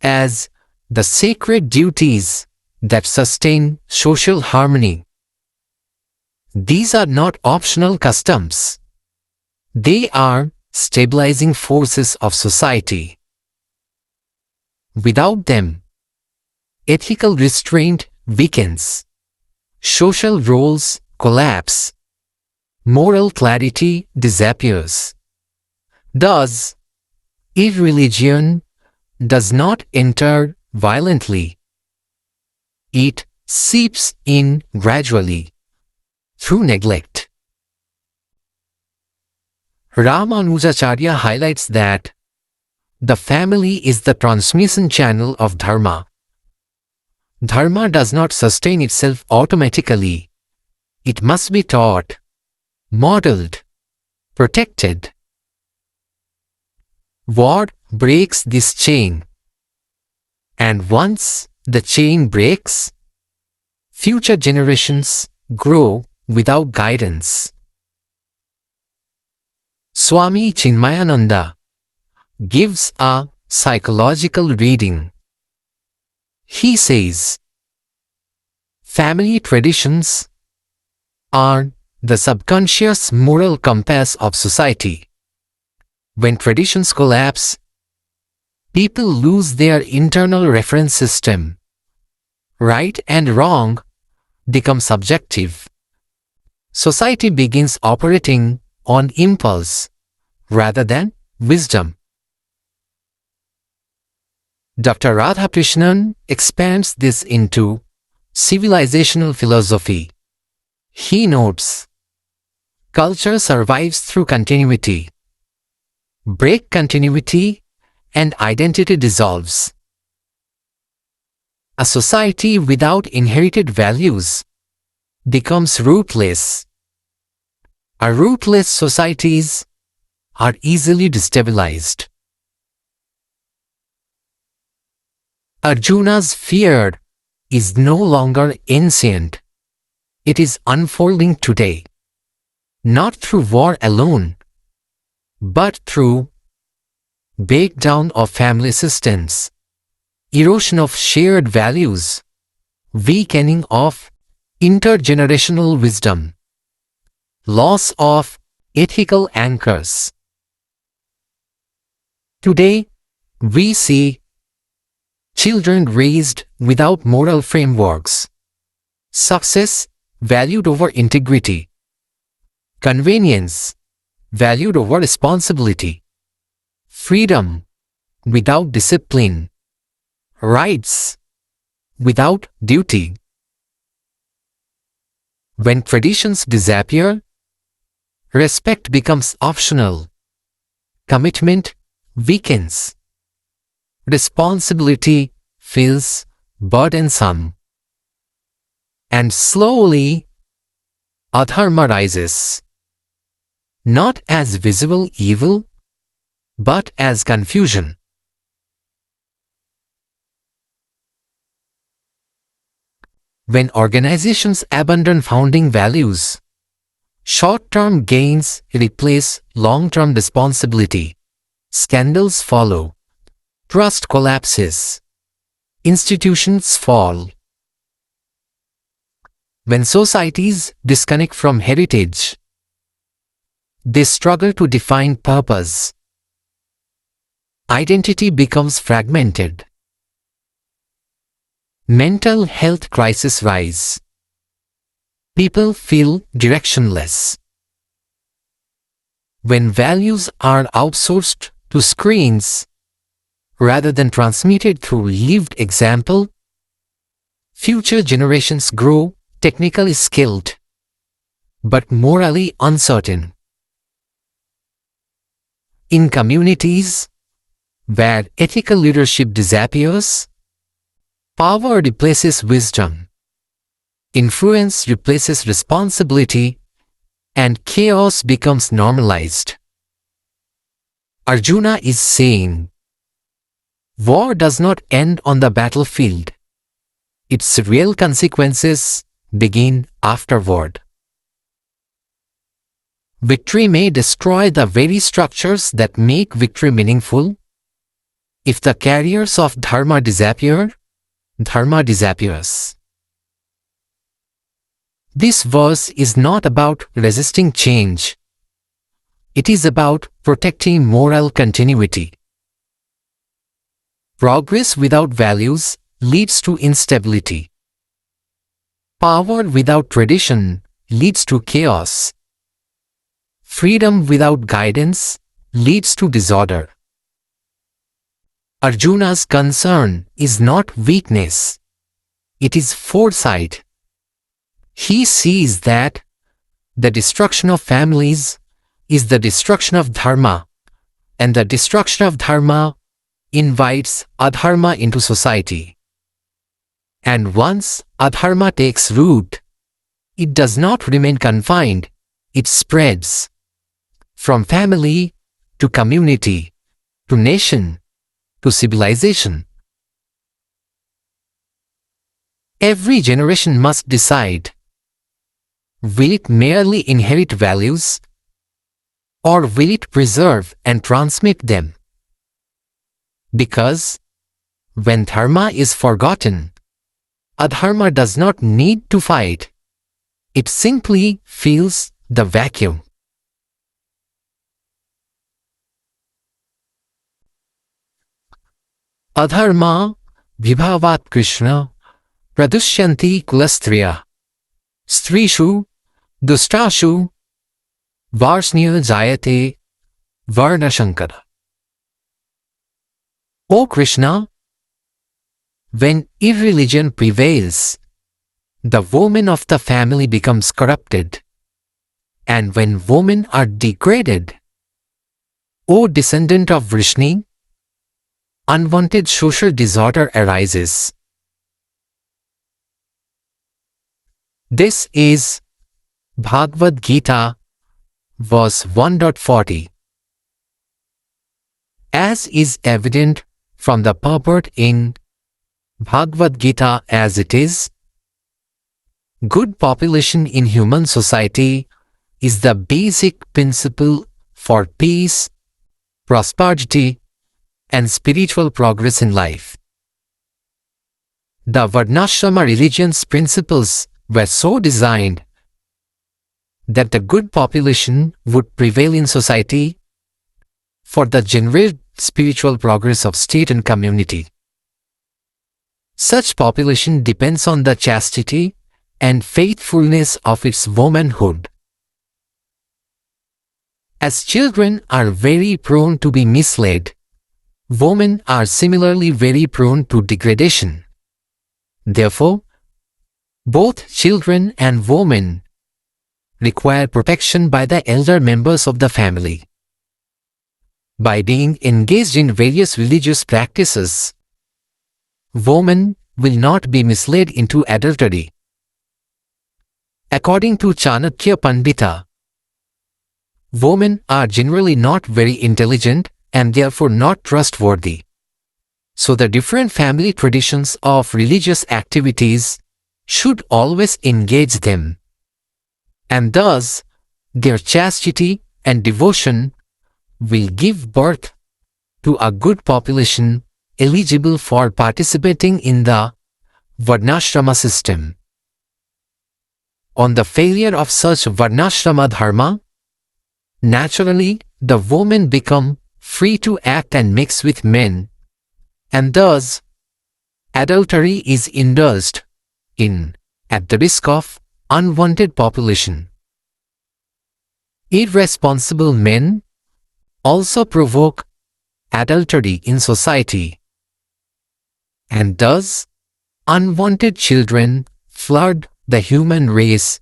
as the sacred duties that sustain social harmony. These are not optional customs. They are stabilizing forces of society. Without them, ethical restraint weakens, social roles collapse, moral clarity disappears. Thus, irreligion does not enter violently. It seeps in gradually, through neglect. Ramanujacharya highlights that the family is the transmission channel of dharma. Dharma does not sustain itself automatically. It must be taught, modeled, protected. War breaks this chain. And once the chain breaks, future generations grow without guidance. Swami Chinmayananda gives a psychological reading. He says, family traditions are the subconscious moral compass of society. When traditions collapse, people lose their internal reference system. Right and wrong become subjective. Society begins operating on impulse rather than wisdom. Dr. Radhakrishnan expands this into civilizational philosophy. He notes, culture survives through continuity. Break continuity and identity dissolves. A society without inherited values becomes rootless. Our rootless societies are easily destabilized. Arjuna's fear is no longer ancient. It is unfolding today, not through war alone, but through breakdown of family systems, erosion of shared values, weakening of intergenerational wisdom, loss of ethical anchors. Today, we see children raised without moral frameworks, success valued over integrity, convenience valued over responsibility, freedom without discipline, rights without duty. When traditions disappear, respect becomes optional, commitment weakens, responsibility feels burdensome, and slowly adharma rises, not as visible evil, but as confusion. When organizations abandon founding values, short-term gains replace long-term responsibility. Scandals follow. Trust collapses. Institutions fall. When societies disconnect from heritage, they struggle to define purpose. Identity becomes fragmented. Mental health crises rise. People feel directionless. When values are outsourced to screens rather than transmitted through lived example, future generations grow technically skilled but morally uncertain. In communities where ethical leadership disappears, power replaces wisdom, influence replaces responsibility, and chaos becomes normalized. Arjuna is saying, war does not end on the battlefield. Its real consequences begin afterward. Victory may destroy the very structures that make victory meaningful. If the carriers of dharma disappear, dharma disappears. This verse is not about resisting change. It is about protecting moral continuity. Progress without values leads to instability. Power without tradition leads to chaos. Freedom without guidance leads to disorder. Arjuna's concern is not weakness. It is foresight. He sees that the destruction of families is the destruction of dharma, and the destruction of dharma invites adharma into society. And once adharma takes root, it does not remain confined, it spreads from family to community to nation to civilization. Every generation must decide, will it merely inherit values, or will it preserve and transmit them? Because when dharma is forgotten, adharma does not need to fight. It simply fills the vacuum. Adharma vibhavat Krishna pradushyanti kulastriya strishu dustashu varsnya jayate varnashankara. O Krishna, when irreligion prevails, the women of the family becomes corrupted, and when women are degraded, O descendant of Vrishni, unwanted social disorder arises. This is Bhagavad Gita, verse 1.40. As is evident from the purport in Bhagavad Gita as it is, good population in human society is the basic principle for peace, prosperity, and spiritual progress in life. The Varnashrama religion's principles were so designed that the good population would prevail in society for the general spiritual progress of state and community. Such population depends on the chastity and faithfulness of its womanhood. As children are very prone to be misled, women are similarly very prone to degradation. Therefore, both children and women require protection by the elder members of the family. By being engaged in various religious practices, women will not be misled into adultery. According to Chanakya Pandita, women are generally not very intelligent and therefore not trustworthy. So the different family traditions of religious activities should always engage them. And thus, their chastity and devotion will give birth to a good population eligible for participating in the Varnashrama system. On the failure of such Varnashrama dharma, naturally the women become free to act and mix with men, and thus adultery is indulged in at the risk of unwanted population. Irresponsible men also provoke adultery in society, and thus unwanted children flood the human race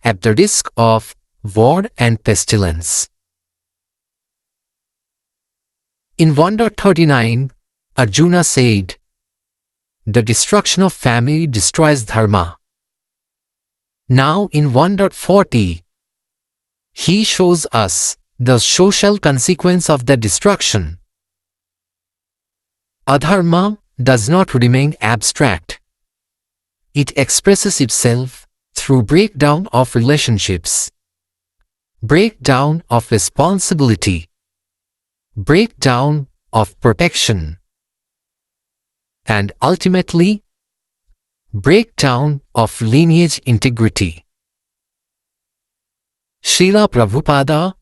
at the risk of war and pestilence. In 1.39, Arjuna said, "The destruction of family destroys dharma." Now in 1.40, he shows us the social consequence of the destruction. Adharma does not remain abstract. It expresses itself through breakdown of relationships, breakdown of responsibility, breakdown of protection, and ultimately Breakdown of lineage integrity. Srila Prabhupada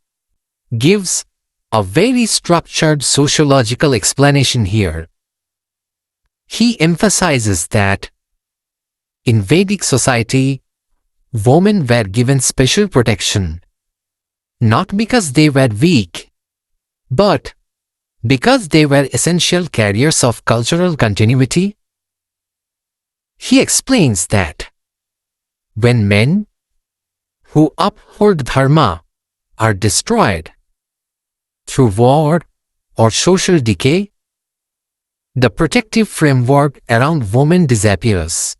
gives a very structured sociological explanation here. He emphasizes that in Vedic society, women were given special protection, not because they were weak, but because they were essential carriers of cultural continuity. He explains that when men who uphold dharma are destroyed through war or social decay, the protective framework around women disappears.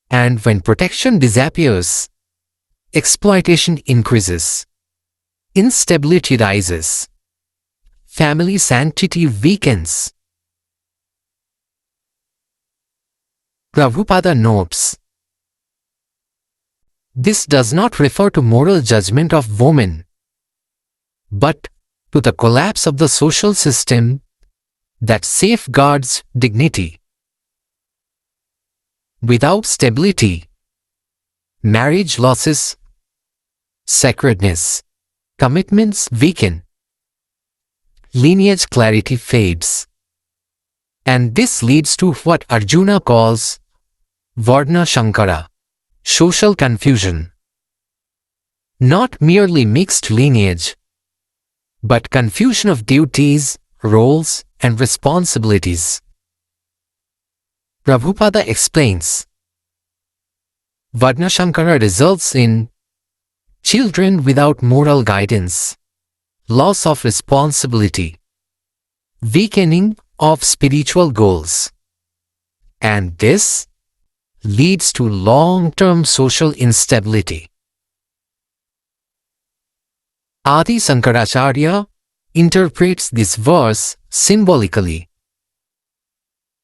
And when protection disappears, exploitation increases, instability rises, family sanctity weakens. Prabhupada notes, this does not refer to moral judgment of women, but to the collapse of the social system that safeguards dignity. Without stability, marriage losses sacredness, commitments weaken, lineage clarity fades, and this leads to what Arjuna calls Varna Shankara, social confusion. Not merely mixed lineage, but confusion of duties, roles, and responsibilities. Prabhupada explains, Varna Shankara results in children without moral guidance, loss of responsibility, weakening of spiritual goals, and this leads to long-term social instability. Adi Sankaracharya interprets this verse symbolically.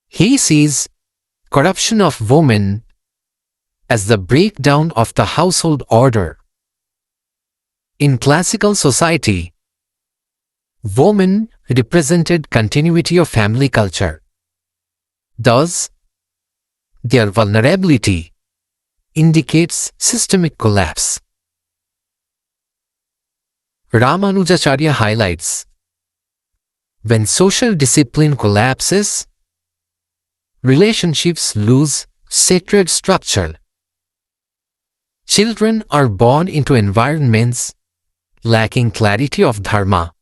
He sees corruption of women as the breakdown of the household order. In classical society, women represented continuity of family culture. Thus, their vulnerability indicates systemic collapse. Ramanujacharya highlights, when social discipline collapses, relationships lose sacred structure. Children are born into environments lacking clarity of dharma,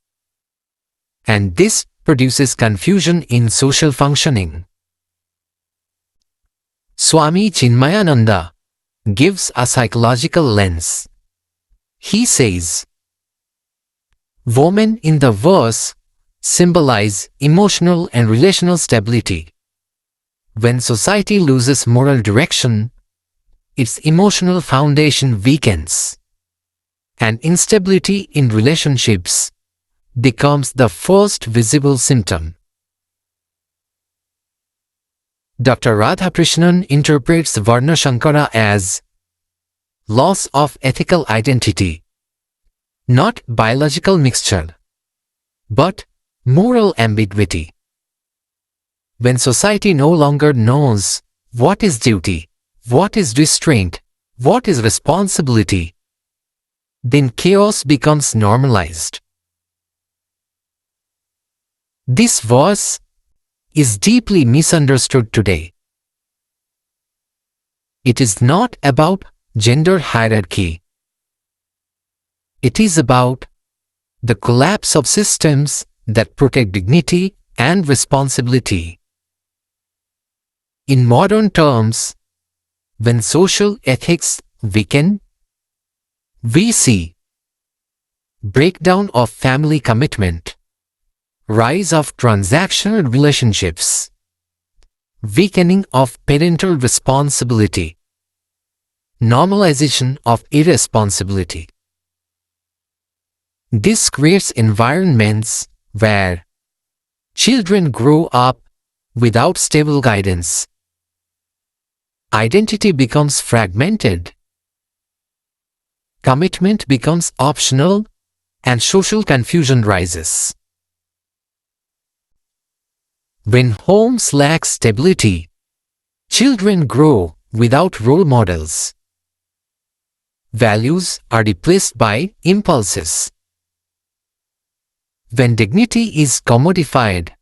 and this produces confusion in social functioning. Swami Chinmayananda gives a psychological lens. He says, women in the verse symbolize emotional and relational stability. When society loses moral direction, its emotional foundation weakens, and instability in relationships becomes the first visible symptom. Dr. Radhakrishnan interprets Varna Shankara as loss of ethical identity, not biological mixture, but moral ambiguity. When society no longer knows what is duty, what is restraint, what is responsibility, then chaos becomes normalized. This verse is deeply misunderstood today. It is not about gender hierarchy. It is about the collapse of systems that protect dignity and responsibility. In modern terms, when social ethics weaken, we see breakdown of family commitment, rise of transactional relationships, weakening of parental responsibility, normalization of irresponsibility. This creates environments where children grow up without stable guidance. Identity becomes fragmented. Commitment becomes optional, and social confusion rises. When homes lack stability, Children grow without role models. Values are replaced by impulses. When dignity is commodified,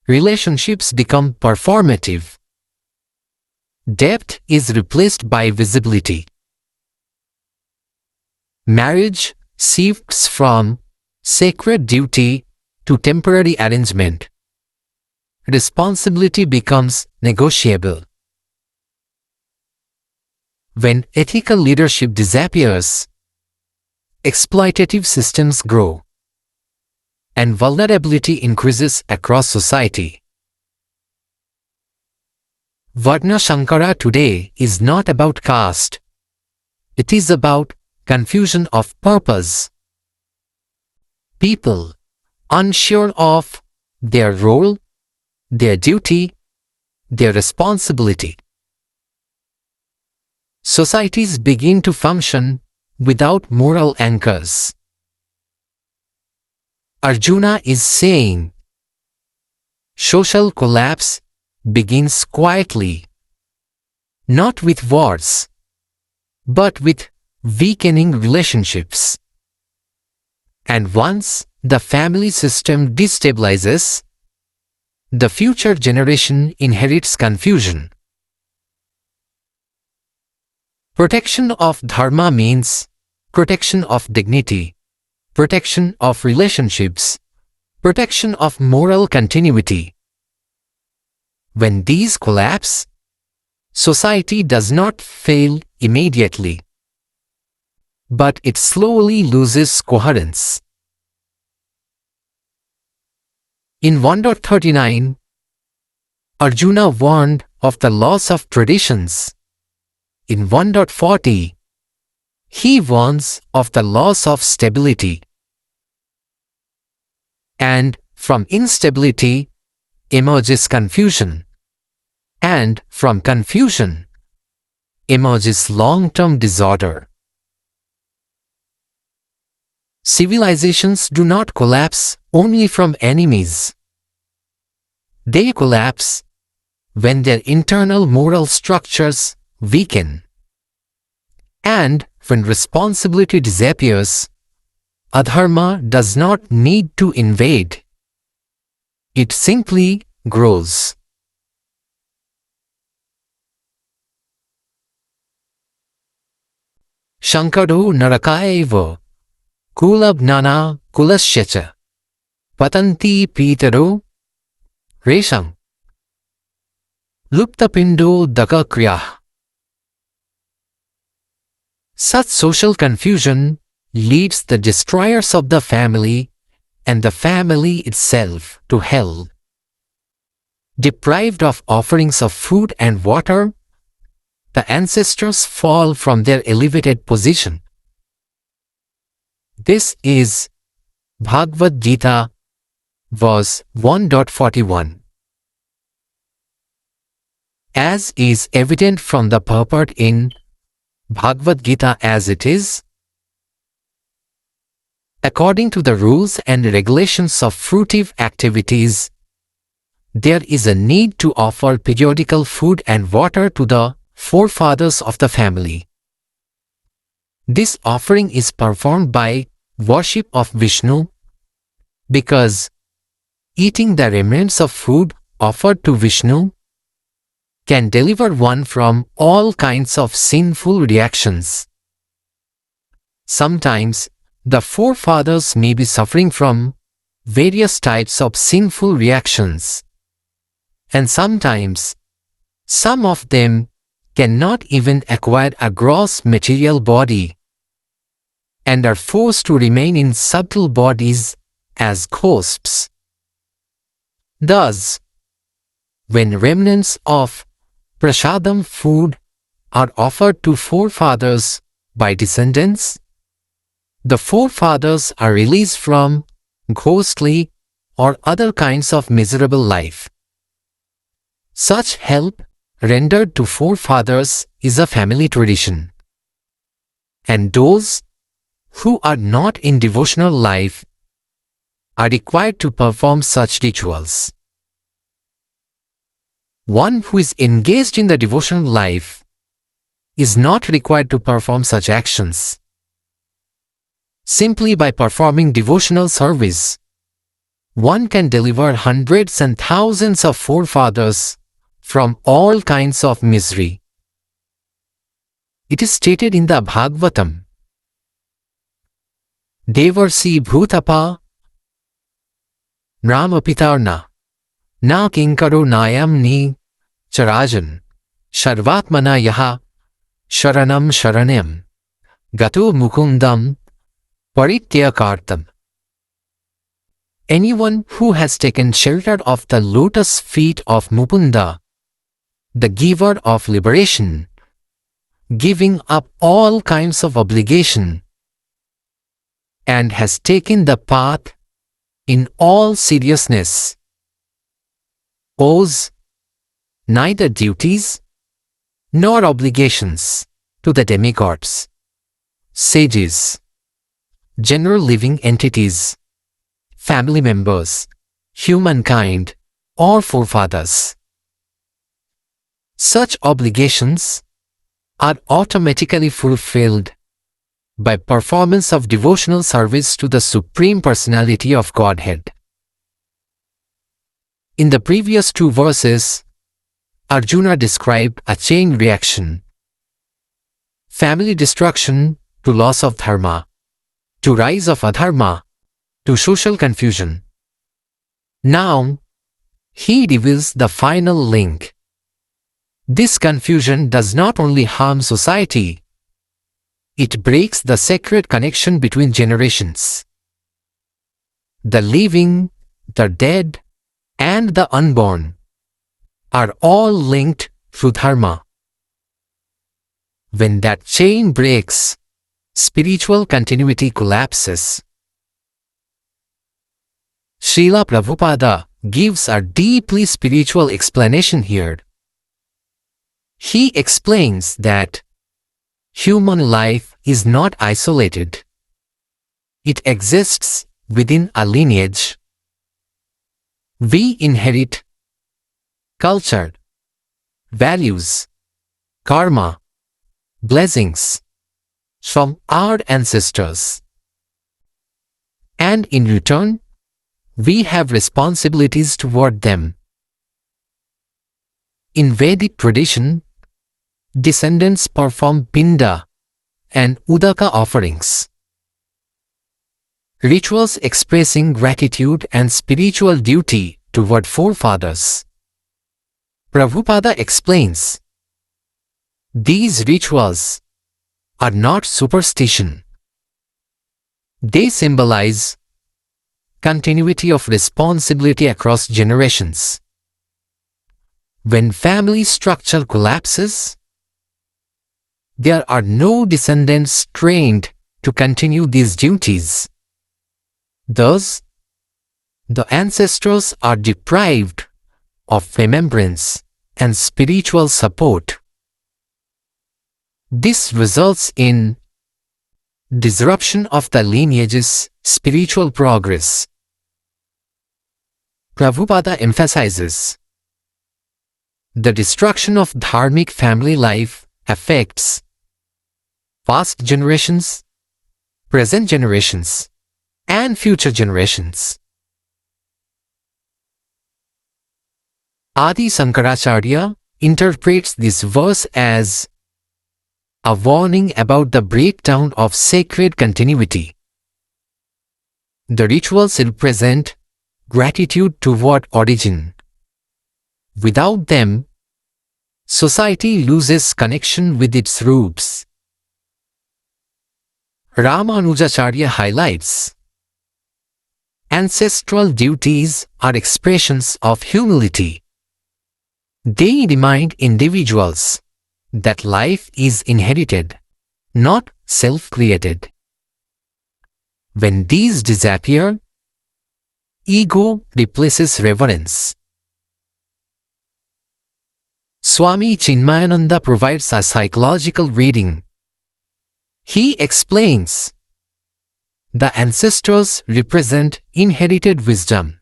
relationships become performative. Depth is replaced by visibility. Marriage shifts from sacred duty to temporary arrangement. Responsibility becomes negotiable. When ethical leadership disappears, exploitative systems grow, and vulnerability increases across society. Varna Shankara today is not about caste. It is about confusion of purpose. People unsure of their role, their duty, their responsibility. Societies begin to function without moral anchors. Arjuna is saying, social collapse begins quietly, not with wars, but with weakening relationships. And once the family system destabilizes, the future generation inherits confusion. Protection of dharma means protection of dignity, protection of relationships, protection of moral continuity. When these collapse, society does not fail immediately, but it slowly loses coherence. In 1.39, Arjuna warned of the loss of traditions. In 1.40, he warns of the loss of stability. And from instability emerges confusion. And from confusion emerges long-term disorder. Civilizations do not collapse only from enemies. They collapse when their internal moral structures weaken. And when responsibility disappears, adharma does not need to invade. It simply grows. Shankaro narakaiva kulabnana kulasyacha patanti pitaro resham luptapindo dakakriyah. Such social confusion leads the destroyers of the family and the family itself to hell. Deprived of offerings of food and water, the ancestors fall from their elevated position. This is Bhagavad Gita, verse 1.41. As is evident from the purport in Bhagavad Gita as it is, according to the rules and regulations of fruitive activities, there is a need to offer periodical food and water to the forefathers of the family. This offering is performed by worship of Vishnu, because eating the remnants of food offered to Vishnu can deliver one from all kinds of sinful reactions. Sometimes the forefathers may be suffering from various types of sinful reactions, and sometimes some of them cannot even acquire a gross material body and are forced to remain in subtle bodies as ghosts. Thus, when remnants of prasadam food are offered to forefathers by descendants, the forefathers are released from ghostly or other kinds of miserable life. Such help rendered to forefathers is a family tradition, and those who are not in devotional life are required to perform such rituals. One who is engaged in the devotional life is not required to perform such actions. Simply by performing devotional service, one can deliver hundreds and thousands of forefathers from all kinds of misery. It is stated in the Bhagavatam, Devarsi Bhutapa Ramapitarna Na Kinkaro Nayam Ni Charajan Sharvatmana Yaha Sharanam Sharanam Gato Mukundam Parityakartam. Anyone who has taken shelter of the lotus feet of Mukunda, the giver of liberation, giving up all kinds of obligation, and has taken the path in all seriousness, owes neither duties nor obligations to the demigods, sages, general living entities, family members, humankind, or forefathers. Such obligations are automatically fulfilled by performance of devotional service to the Supreme Personality of Godhead. In the previous two verses, Arjuna described a chain reaction: family destruction to loss of dharma, to rise of adharma, to social confusion. Now, he reveals the final link. This confusion does not only harm society, it breaks the sacred connection between generations. The living, the dead, and the unborn are all linked through dharma. When that chain breaks, spiritual continuity collapses. Srila Prabhupada gives a deeply spiritual explanation here. He explains that human life is not isolated. It exists within a lineage. We inherit culture, values, karma, blessings from our ancestors. And in return, we have responsibilities toward them. In Vedic tradition, descendants perform pinda and udaka offerings, rituals expressing gratitude and spiritual duty toward forefathers. Prabhupada explains, these rituals are not superstition. They symbolize continuity of responsibility across generations. When family structure collapses, there are no descendants trained to continue these duties. Thus, the ancestors are deprived of remembrance and spiritual support. This results in disruption of the lineage's spiritual progress. Prabhupada emphasizes, the destruction of dharmic family life affects past generations, present generations, and future generations. Adi Sankaracharya interprets this verse as a warning about the breakdown of sacred continuity. The rituals represent gratitude toward origin. Without them, society loses connection with its roots. Ramanujacharya highlights, ancestral duties are expressions of humility. They remind individuals that life is inherited, not self-created. When these disappear, ego replaces reverence. Swami Chinmayananda provides a psychological reading. He explains, the ancestors represent inherited wisdom.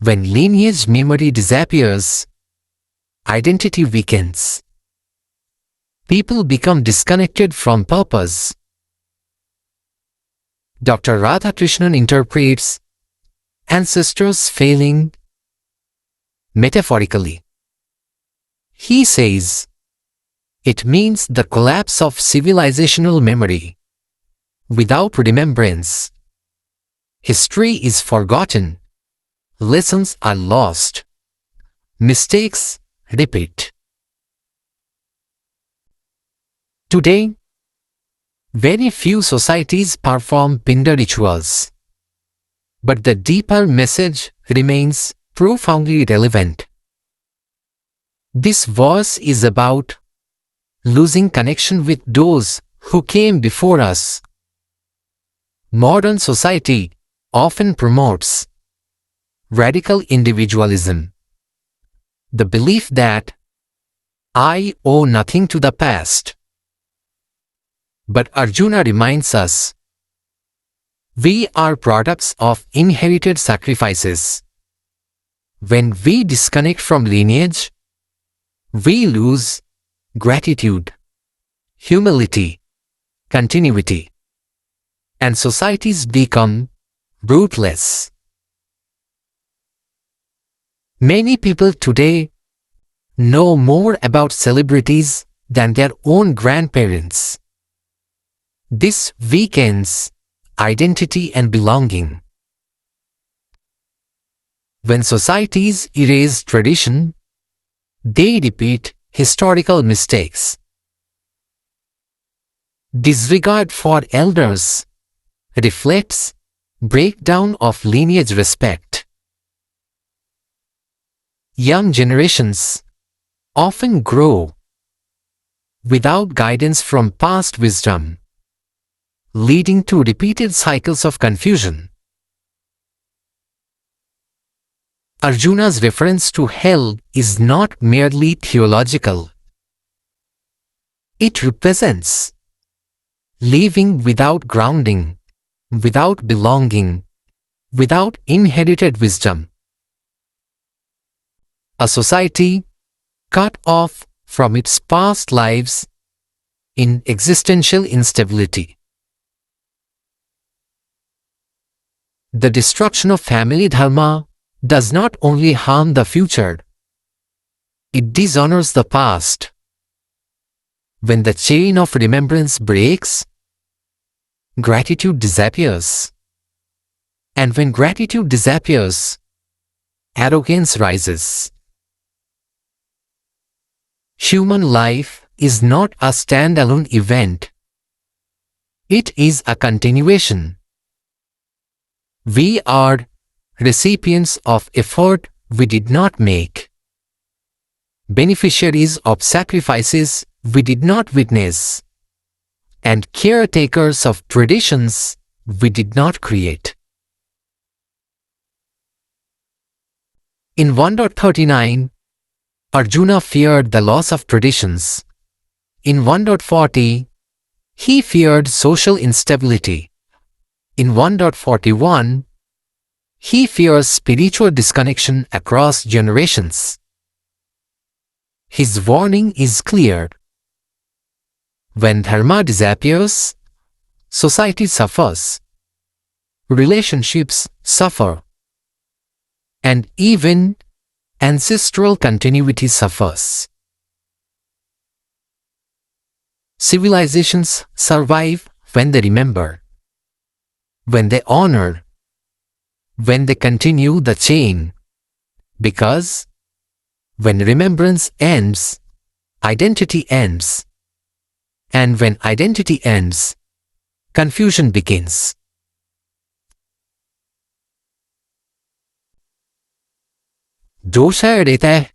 When lineage memory disappears, identity weakens. People become disconnected from purpose. Dr. Radhakrishnan interprets ancestors failing metaphorically. He says, it means the collapse of civilizational memory. Without remembrance, history is forgotten, lessons are lost, mistakes repeat. Today, very few societies perform Pinda rituals, but the deeper message remains profoundly relevant. This verse is about losing connection with those who came before us. Modern society often promotes radical individualism, the belief that I owe nothing to the past. But Arjuna reminds us, we are products of inherited sacrifices. When we disconnect from lineage, we lose gratitude, humility, continuity, and societies become rootless. Many people today know more about celebrities than their own grandparents. This weakens identity and belonging. When societies erase tradition, they repeat historical mistakes. Disregard for elders reflects breakdown of lineage respect. Young generations often grow without guidance from past wisdom, leading to repeated cycles of confusion. Arjuna's reference to hell is not merely theological. It represents living without grounding, without belonging, without inherited wisdom. A society cut off from its past lives in existential instability. The destruction of family dharma does not only harm the future, it dishonors the past. When the chain of remembrance breaks, gratitude disappears. And when gratitude disappears, arrogance rises. Human life is not a standalone event. It is a continuation. We are recipients of effort we did not make, beneficiaries of sacrifices we did not witness, and caretakers of traditions we did not create. In 1.39, Arjuna feared the loss of traditions. In 1.40, he feared social instability. In 1.41, he fears spiritual disconnection across generations. His warning is clear. When dharma disappears, society suffers, relationships suffer, and even ancestral continuity suffers. Civilizations survive when they remember, when they honor, when they continue the chain, because when remembrance ends, identity ends, and when identity ends, confusion begins. Dosha rete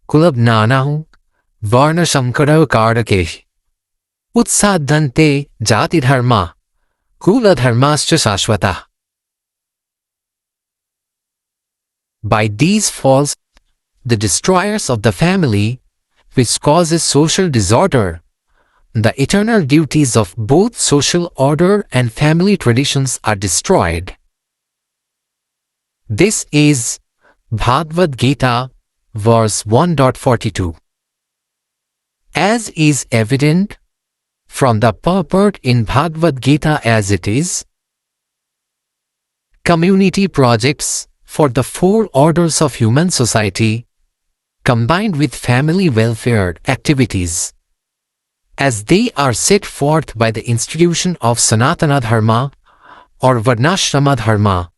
kulab nanau varna sankara karake utsadhante jati dharma kula dharmascha sashvata. By these falls, the destroyers of the family, which causes social disorder, the eternal duties of both social order and family traditions are destroyed. This is Bhagavad Gita verse 1.42. As is evident from the purport in Bhagavad Gita as it is, community projects for the four orders of human society combined with family welfare activities, as they are set forth by the institution of Sanatana Dharma or Varnashrama Dharma,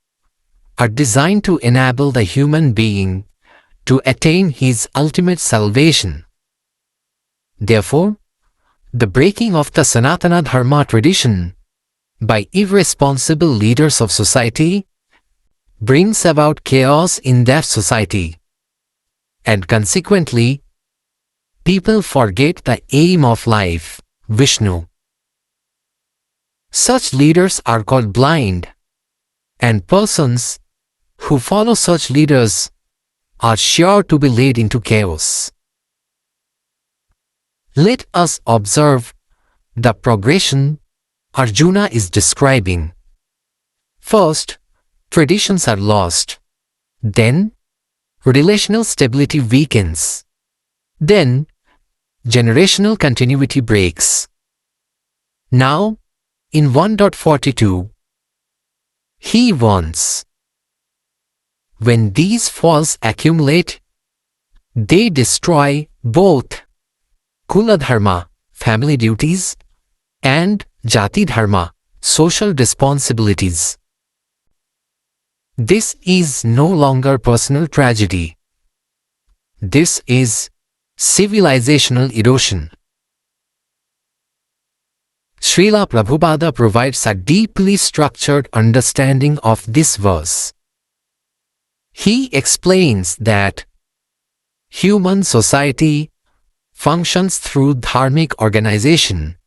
are designed to enable the human being to attain his ultimate salvation. Therefore, the breaking of the Sanatana Dharma tradition by irresponsible leaders of society brings about chaos in that society, and consequently, people forget the aim of life, Vishnu. Such leaders are called blind, and persons who follow such leaders are sure to be led into chaos. Let us observe the progression Arjuna is describing. First, traditions are lost. Then, relational stability weakens. Then, generational continuity breaks. Now, in 1.42, he wants. When these faults accumulate, they destroy both Kula Dharma, family duties, and Jati Dharma, social responsibilities. This is no longer personal tragedy. This is civilizational erosion. Srila Prabhupada provides a deeply structured understanding of this verse. He explains that human society functions through dharmic organization.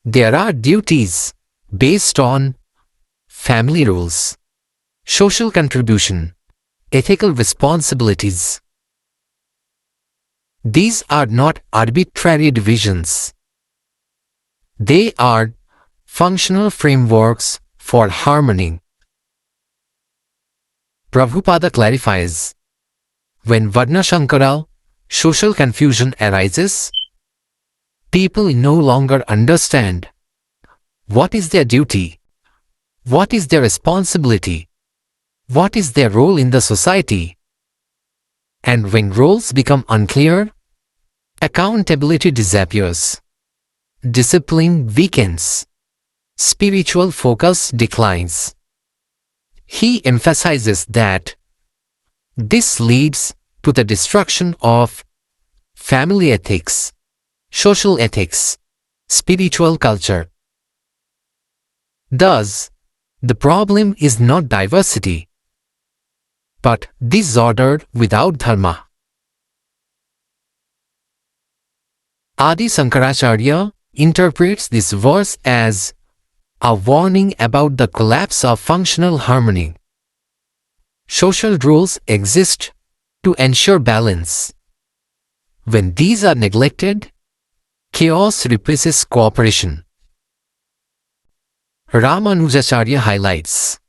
There are duties based on family rules, social contribution, ethical responsibilities. These are not arbitrary divisions. They are functional frameworks for harmony. Prabhupada clarifies, when Varnashankara, social confusion arises, people no longer understand what is their duty, what is their responsibility, what is their role in the society. And when roles become unclear, accountability disappears, discipline weakens, spiritual focus declines. He emphasizes that this leads to the destruction of family ethics, social ethics, spiritual culture. Thus, the problem is not diversity, but disorder without dharma. Adi Sankaracharya interprets this verse as a warning about the collapse of functional harmony. Social rules exist to ensure balance. When these are neglected, chaos replaces cooperation. Ramanujacharya highlights,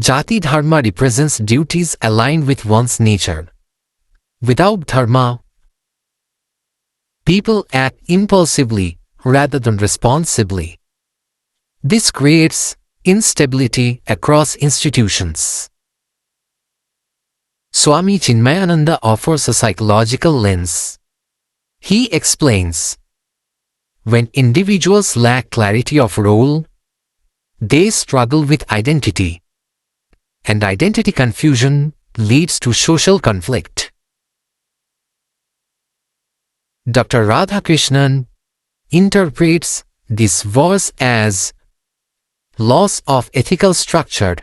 Jati Dharma represents duties aligned with one's nature. Without dharma, people act impulsively rather than responsibly. This creates instability across institutions. Swami Chinmayananda offers a psychological lens. He explains, when individuals lack clarity of role, they struggle with identity, and identity confusion leads to social conflict. Dr. Radhakrishnan interprets this verse as loss of ethical structure,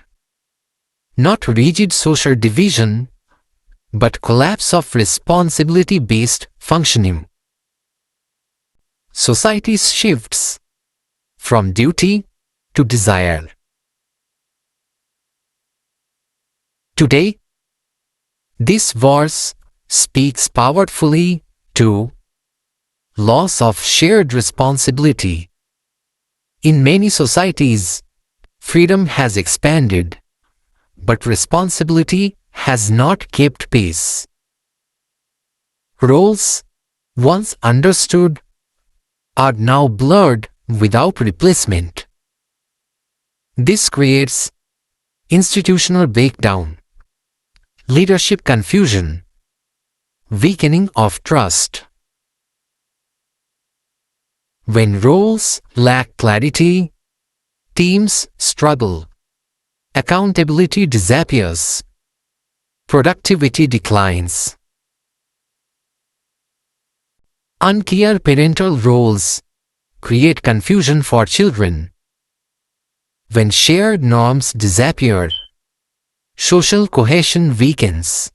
not rigid social division, but collapse of responsibility-based functioning. Society shifts from duty to desire. Today, this verse speaks powerfully to loss of shared responsibility. In many societies, freedom has expanded, but responsibility has not kept pace. Roles, once understood, are now blurred without replacement. This creates institutional breakdown, leadership confusion, weakening of trust. When roles lack clarity, teams struggle, accountability disappears, productivity declines. Unclear parental roles create confusion for children. When shared norms disappear, social cohesion weakens.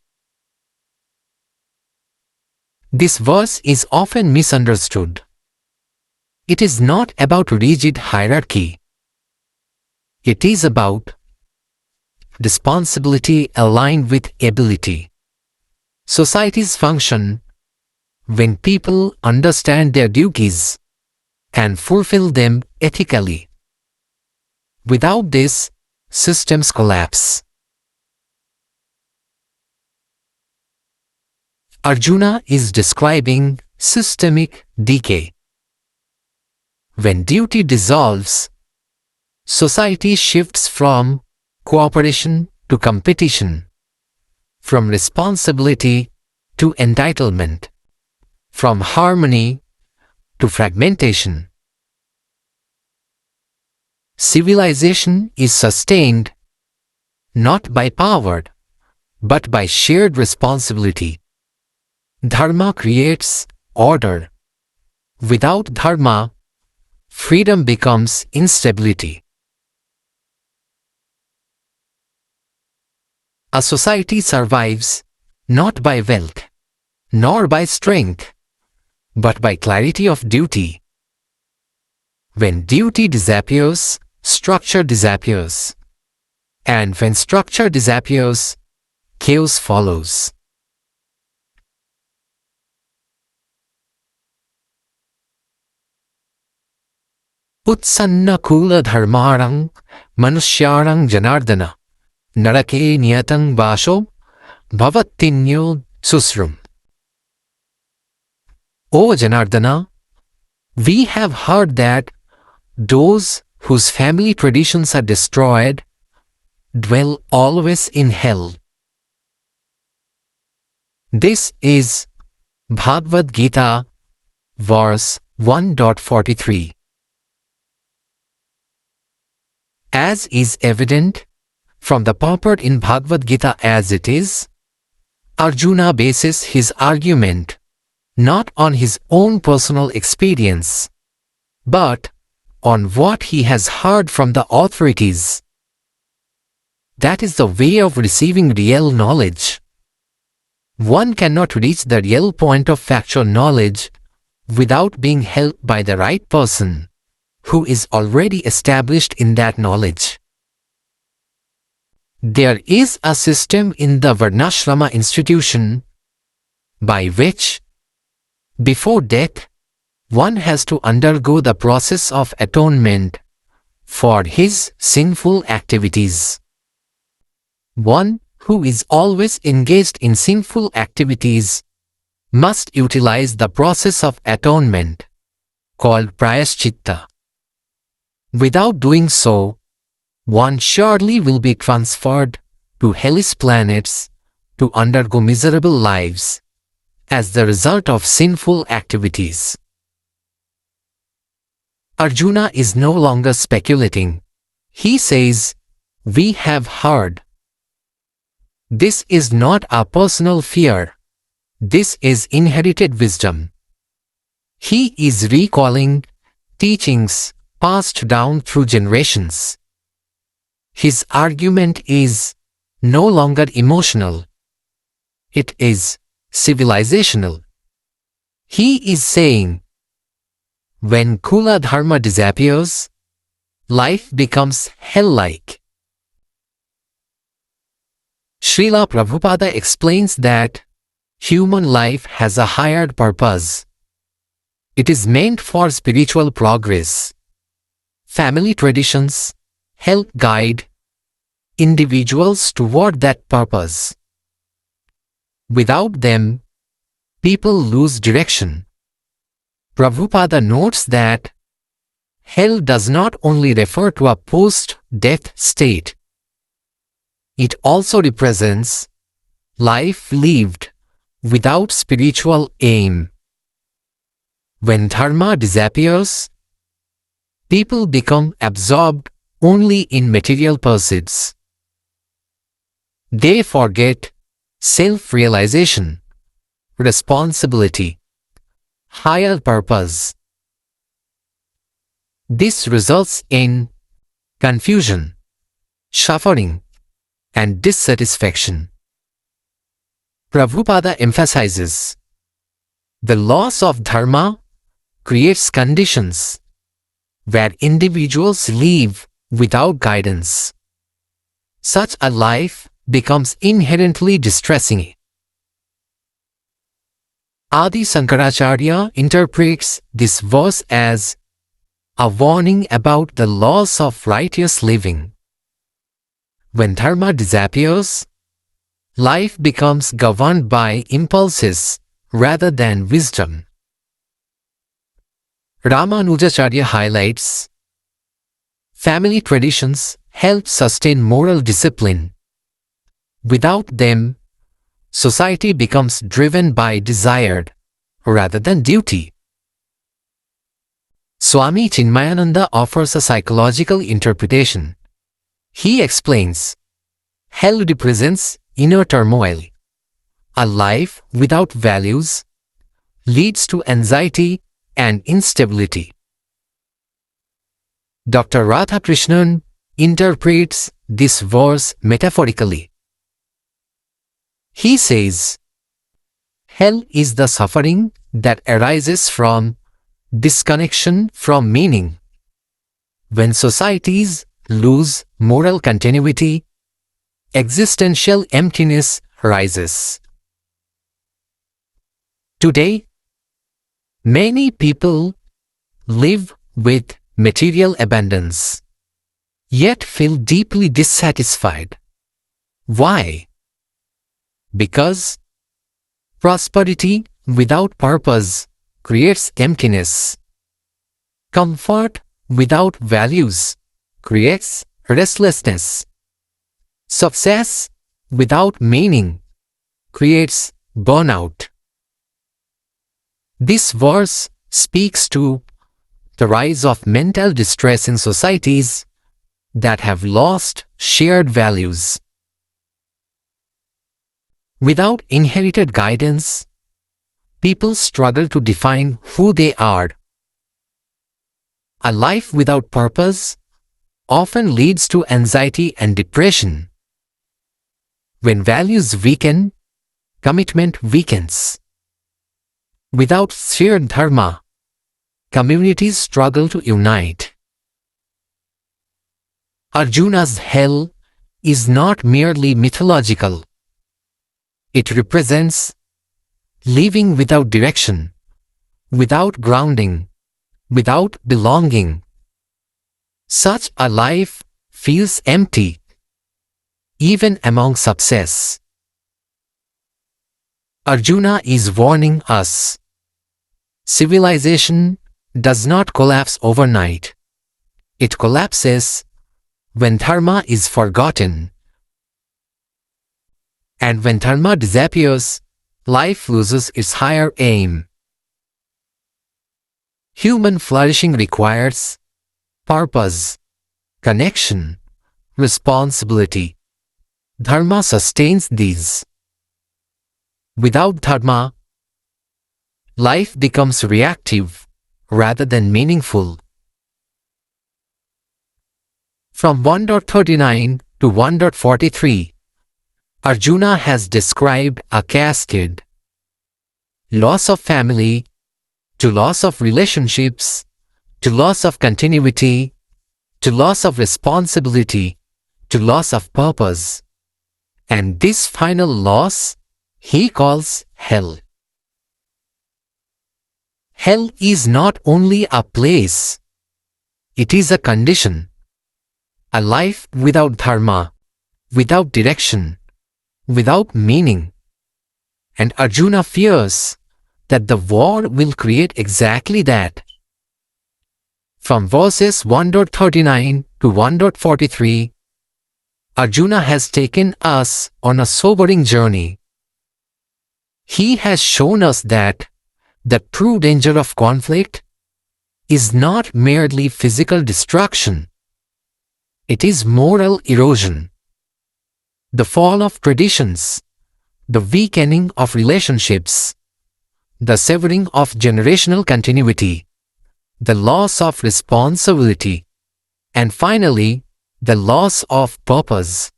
This verse is often misunderstood. It is not about rigid hierarchy. It is about responsibility aligned with ability. Societies function when people understand their duties and fulfill them ethically. Without this, systems collapse. Arjuna is describing systemic decay. When duty dissolves, society shifts from cooperation to competition, from responsibility to entitlement, from harmony to fragmentation. Civilization is sustained not by power, but by shared responsibility. Dharma creates order. Without dharma, freedom becomes instability. A society survives not by wealth, nor by strength, but by clarity of duty. When duty disappears, structure disappears. And when structure disappears, chaos follows. Utsanna kula dharmarang manushyarang janardana narake niyatang vasho bhavattinyo susrum. O Janardana, we have heard that those whose family traditions are destroyed dwell always in hell. This is Bhagavad Gita, verse 1.43. As is evident from the purport in Bhagavad Gita as it is, Arjuna bases his argument not on his own personal experience, but on what he has heard from the authorities. That is the way of receiving real knowledge. One cannot reach the real point of factual knowledge without being helped by the right person, who is already established in that knowledge. There is a system in the Varnashrama institution by which, before death, one has to undergo the process of atonement for his sinful activities. One who is always engaged in sinful activities must utilize the process of atonement called prayaschitta. Without doing so, one surely will be transferred to hellish planets to undergo miserable lives as the result of sinful activities. Arjuna is no longer speculating. He says, "We have heard." This is not a personal fear. This is inherited wisdom. He is recalling teachings passed down through generations. His argument is no longer emotional. It is civilizational. He is saying, when Kula Dharma disappears, life becomes hell-like. Srila Prabhupada explains that human life has a higher purpose. It is meant for spiritual progress. Family traditions help guide individuals toward that purpose. Without them, people lose direction. Prabhupada notes that hell does not only refer to a post-death state. It also represents life lived without spiritual aim. When dharma disappears, people become absorbed only in material pursuits. They forget self-realization, responsibility, higher purpose. This results in confusion, suffering, and dissatisfaction. Prabhupada emphasizes, the loss of dharma creates conditions where individuals live without guidance. Such a life becomes inherently distressing. Adi Sankaracharya interprets this verse as a warning about the loss of righteous living. When dharma disappears, life becomes governed by impulses rather than wisdom. Ramanujacharya highlights, family traditions help sustain moral discipline. Without them, society becomes driven by desire rather than duty. Swami Chinmayananda offers a psychological interpretation. He explains, hell represents inner turmoil. A life without values leads to anxiety and instability. Dr. Radhakrishnan interprets this verse metaphorically. He says, hell is the suffering that arises from disconnection from meaning. When societies lose moral continuity, existential emptiness rises. Today, many people live with material abundance, yet feel deeply dissatisfied. Why? Because prosperity without purpose creates emptiness. Comfort without values creates restlessness. Success without meaning creates burnout. This verse speaks to the rise of mental distress in societies that have lost shared values. Without inherited guidance, people struggle to define who they are. A life without purpose often leads to anxiety and depression. When values weaken, commitment weakens. Without shared dharma, communities struggle to unite. Arjuna's hell is not merely mythological. It represents living without direction, without grounding, without belonging. Such a life feels empty, even among success. Arjuna is warning us. Civilization does not collapse overnight. It collapses when dharma is forgotten. And when dharma disappears, life loses its higher aim. Human flourishing requires purpose, connection, responsibility. Dharma sustains these. Without dharma, life becomes reactive rather than meaningful. From 1.39 to 1.43, Arjuna has described a cascade. Loss of family, to loss of relationships, to loss of continuity, to loss of responsibility, to loss of purpose. And this final loss he calls hell. Hell is not only a place, it is a condition. A life without dharma, without direction, without meaning. And Arjuna fears that the war will create exactly that. From verses 1.39 to 1.43, Arjuna has taken us on a sobering journey. He has shown us that the true danger of conflict is not merely physical destruction. It is moral erosion, the fall of traditions, the weakening of relationships, the severing of generational continuity, the loss of responsibility, and finally, the loss of purpose.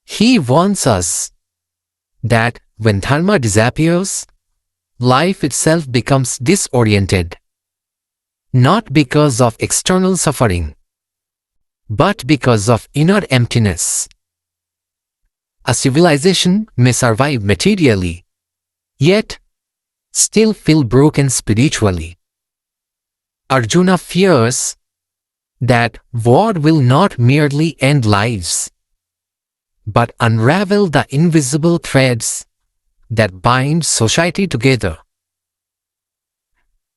He warns us that when dharma disappears, life itself becomes disoriented, not because of external suffering, but because of inner emptiness. A civilization may survive materially, yet still feel broken spiritually. Arjuna fears that war will not merely end lives, but unravel the invisible threads that bind society together.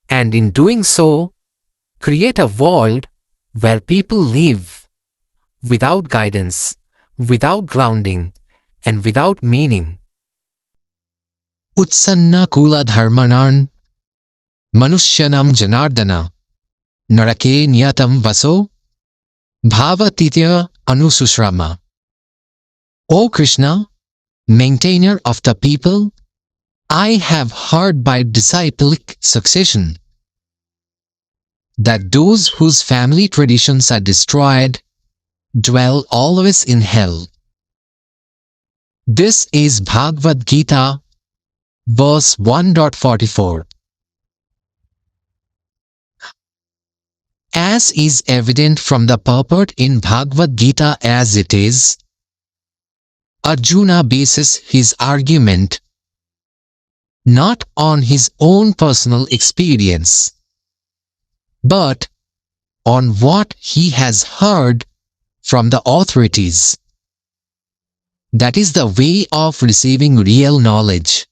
And in doing so, create a world where people live without guidance, without grounding, and without meaning. Utsanna kula dharmanan manushyanam janardana narake niyatam vaso bhavatitya anusushrama. O Krishna, maintainer of the people, I have heard by disciplic succession that those whose family traditions are destroyed dwell always in hell. This is Bhagavad Gita, verse 1.44. As is evident from the purport in Bhagavad Gita as it is, Arjuna bases his argument not on his own personal experience, but on what he has heard from the authorities. That is the way of receiving real knowledge.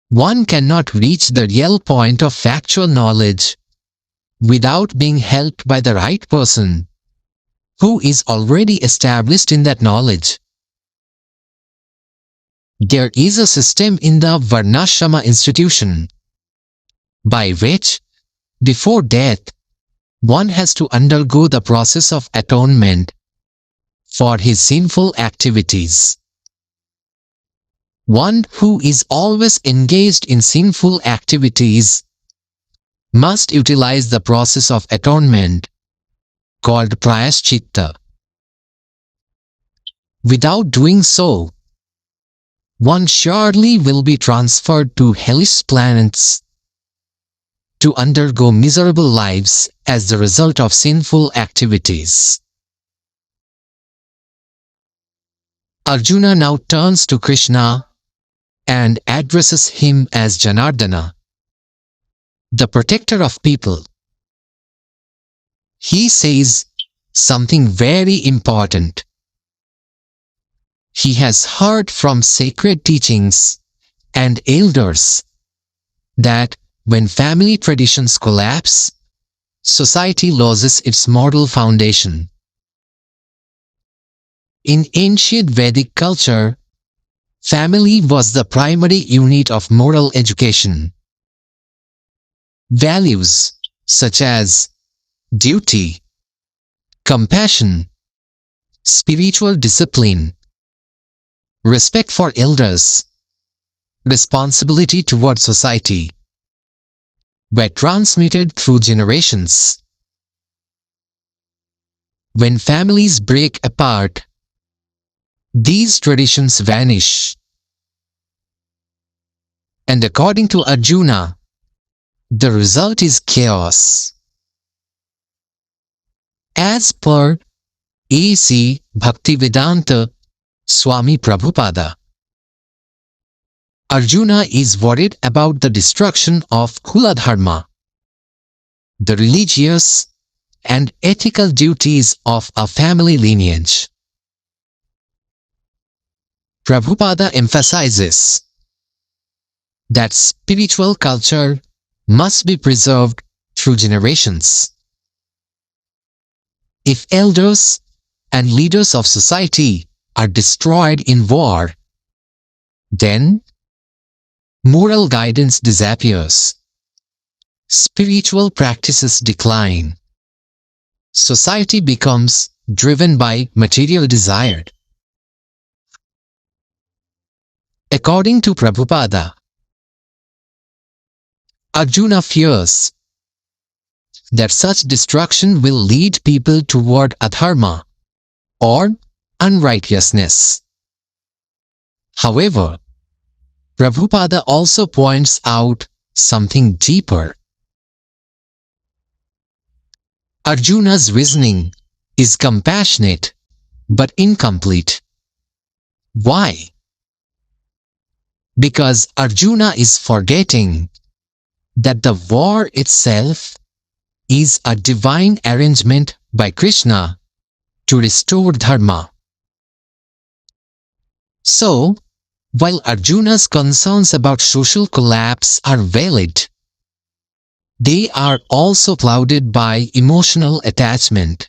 One cannot reach the real point of factual knowledge without being helped by the right person who is already established in that knowledge. There is a system in the Varnashrama institution by which, before death, one has to undergo the process of atonement for his sinful activities. One who is always engaged in sinful activities must utilize the process of atonement called prayaschitta. Without doing so, one surely will be transferred to hellish planets to undergo miserable lives as the result of sinful activities. Arjuna now turns to Krishna and addresses him as Janardana, the protector of people. He says something very important. He has heard from sacred teachings and elders that when family traditions collapse, society loses its moral foundation. In ancient Vedic culture, family was the primary unit of moral education. Values such as duty, compassion, spiritual discipline, respect for elders, responsibility toward society were transmitted through generations. When families break apart, these traditions vanish. And according to Arjuna, the result is chaos. As per A.C. Bhaktivedanta Swami Prabhupada, Arjuna is worried about the destruction of Kuladharma, the religious and ethical duties of a family lineage. Prabhupada emphasizes that spiritual culture must be preserved through generations. If elders and leaders of society are destroyed in war, then moral guidance disappears, spiritual practices decline, society becomes driven by material desire. According to Prabhupada, Arjuna fears that such destruction will lead people toward adharma or unrighteousness. However, Prabhupada also points out something deeper. Arjuna's reasoning is compassionate but incomplete. Why? Because Arjuna is forgetting that the war itself is a divine arrangement by Krishna to restore dharma. So, while Arjuna's concerns about social collapse are valid, they are also clouded by emotional attachment.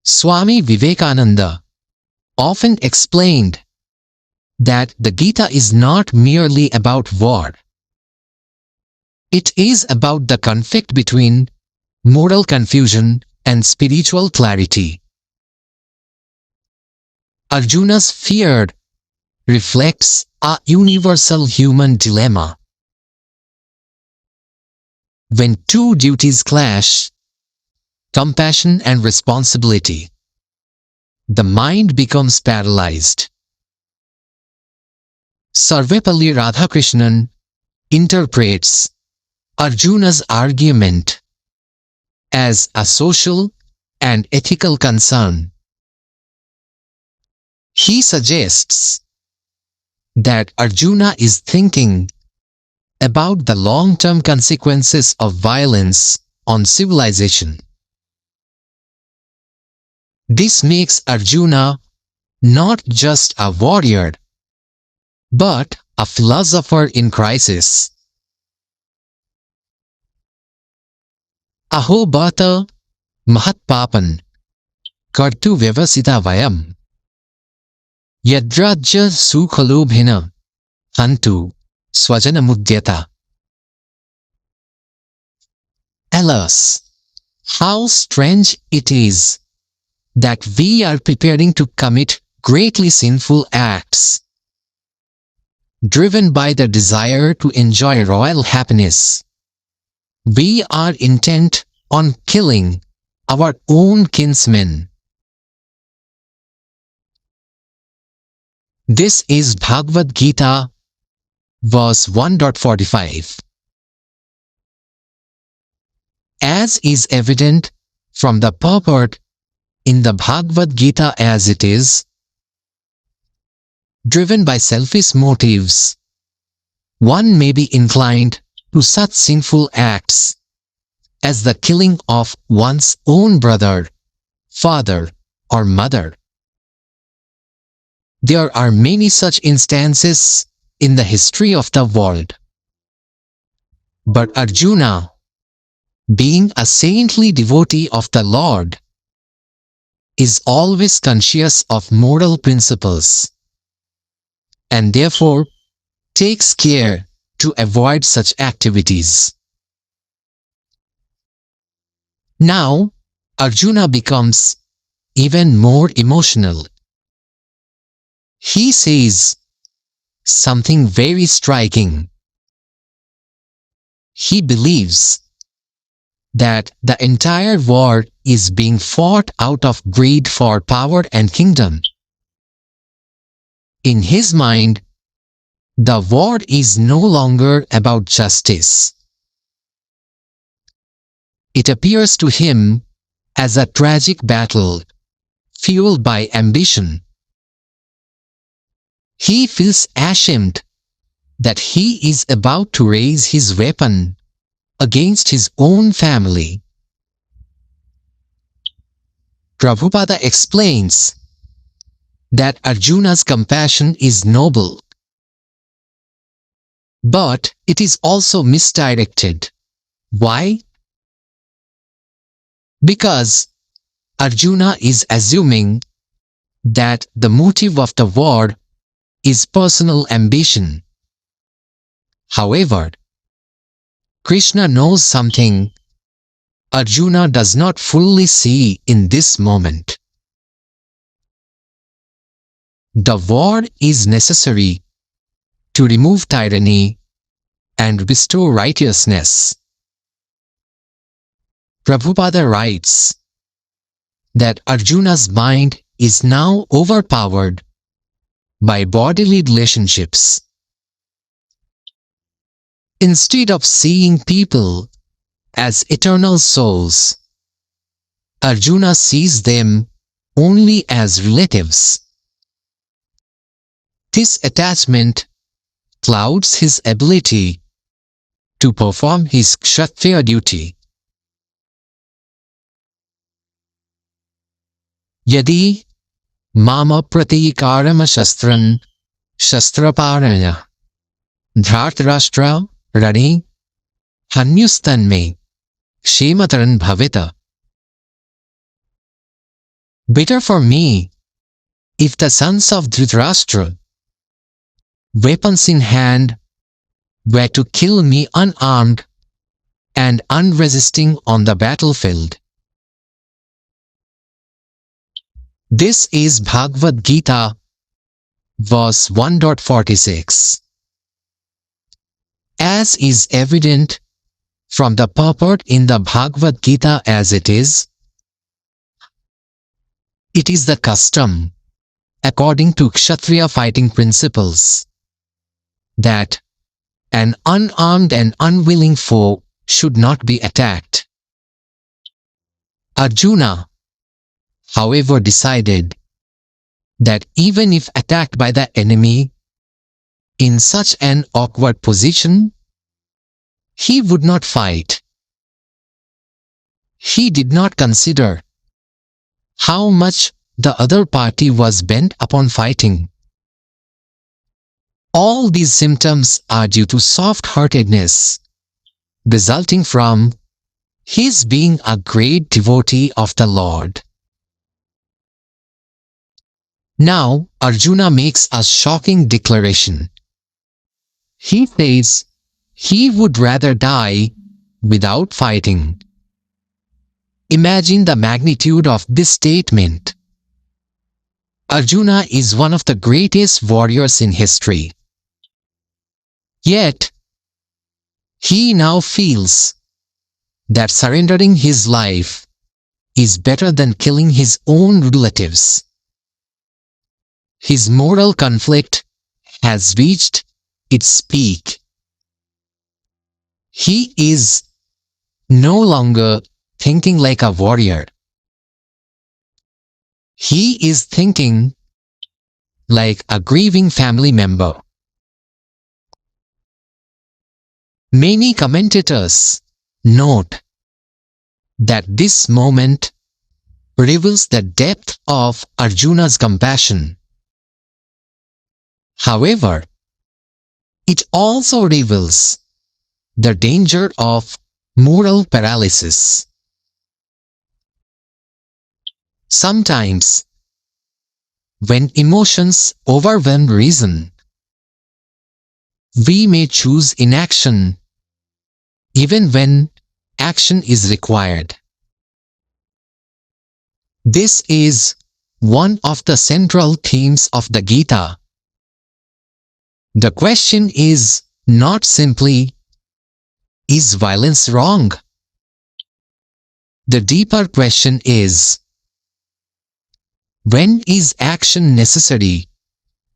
Swami Vivekananda often explained that the Gita is not merely about war. It is about the conflict between moral confusion and spiritual clarity. Arjuna's fear reflects a universal human dilemma. When two duties clash, compassion and responsibility, the mind becomes paralyzed. Sarvepalli Radhakrishnan interprets Arjuna's argument as a social and ethical concern. He suggests that Arjuna is thinking about the long-term consequences of violence on civilization. This makes Arjuna not just a warrior, but a philosopher in crisis. Aho bhata mahatpapan kartu vyavasita vayam yadrajya sukhalobhina hantu swajanamudyata. Alas, how strange it is that we are preparing to commit greatly sinful acts, driven by the desire to enjoy royal happiness. We are intent on killing our own kinsmen. This is Bhagavad Gita, verse 1.45. As is evident from the purport in the Bhagavad Gita as it is, driven by selfish motives, one may be inclined to such sinful acts as the killing of one's own brother, father, or mother. There are many such instances in the history of the world. But Arjuna, being a saintly devotee of the Lord, is always conscious of moral principles, and therefore takes care to avoid such activities. Now, Arjuna becomes even more emotional. He says something very striking. He believes that the entire war is being fought out of greed for power and kingdom. In his mind, the war is no longer about justice. It appears to him as a tragic battle, fueled by ambition. He feels ashamed that he is about to raise his weapon against his own family. Prabhupada explains that Arjuna's compassion is noble. But it is also misdirected. Why? Because Arjuna is assuming that the motive of the war is personal ambition. However, Krishna knows something Arjuna does not fully see in this moment. The war is necessary to remove tyranny and restore righteousness. Prabhupada writes that Arjuna's mind is now overpowered by bodily relationships. Instead of seeing people as eternal souls, Arjuna sees them only as relatives. This attachment clouds his ability to perform his kshatriya duty. Yadi mama pratikarama shastran shastraparaya dhartarashtra rani hanyustanme kshemataran bhavita. Better for me if the sons of Dhritarashtra, weapons in hand, were to kill me unarmed and unresisting on the battlefield. This is Bhagavad Gita, verse 1.46. As is evident from the purport in the Bhagavad Gita as it is the custom, according to Kshatriya fighting principles, that an unarmed and unwilling foe should not be attacked. Arjuna, however, decided that even if attacked by the enemy in such an awkward position, he would not fight. He did not consider how much the other party was bent upon fighting. All these symptoms are due to soft-heartedness, resulting from his being a great devotee of the Lord. Now, Arjuna makes a shocking declaration. He says he would rather die without fighting. Imagine the magnitude of this statement. Arjuna is one of the greatest warriors in history. Yet, he now feels that surrendering his life is better than killing his own relatives. His moral conflict has reached its peak. He is no longer thinking like a warrior. He is thinking like a grieving family member. Many commentators note that this moment reveals the depth of Arjuna's compassion. However, it also reveals the danger of moral paralysis. Sometimes, when emotions overwhelm reason, we may choose inaction even when action is required. This is one of the central themes of the Gita. The question is not simply, is violence wrong? The deeper question is, when is action necessary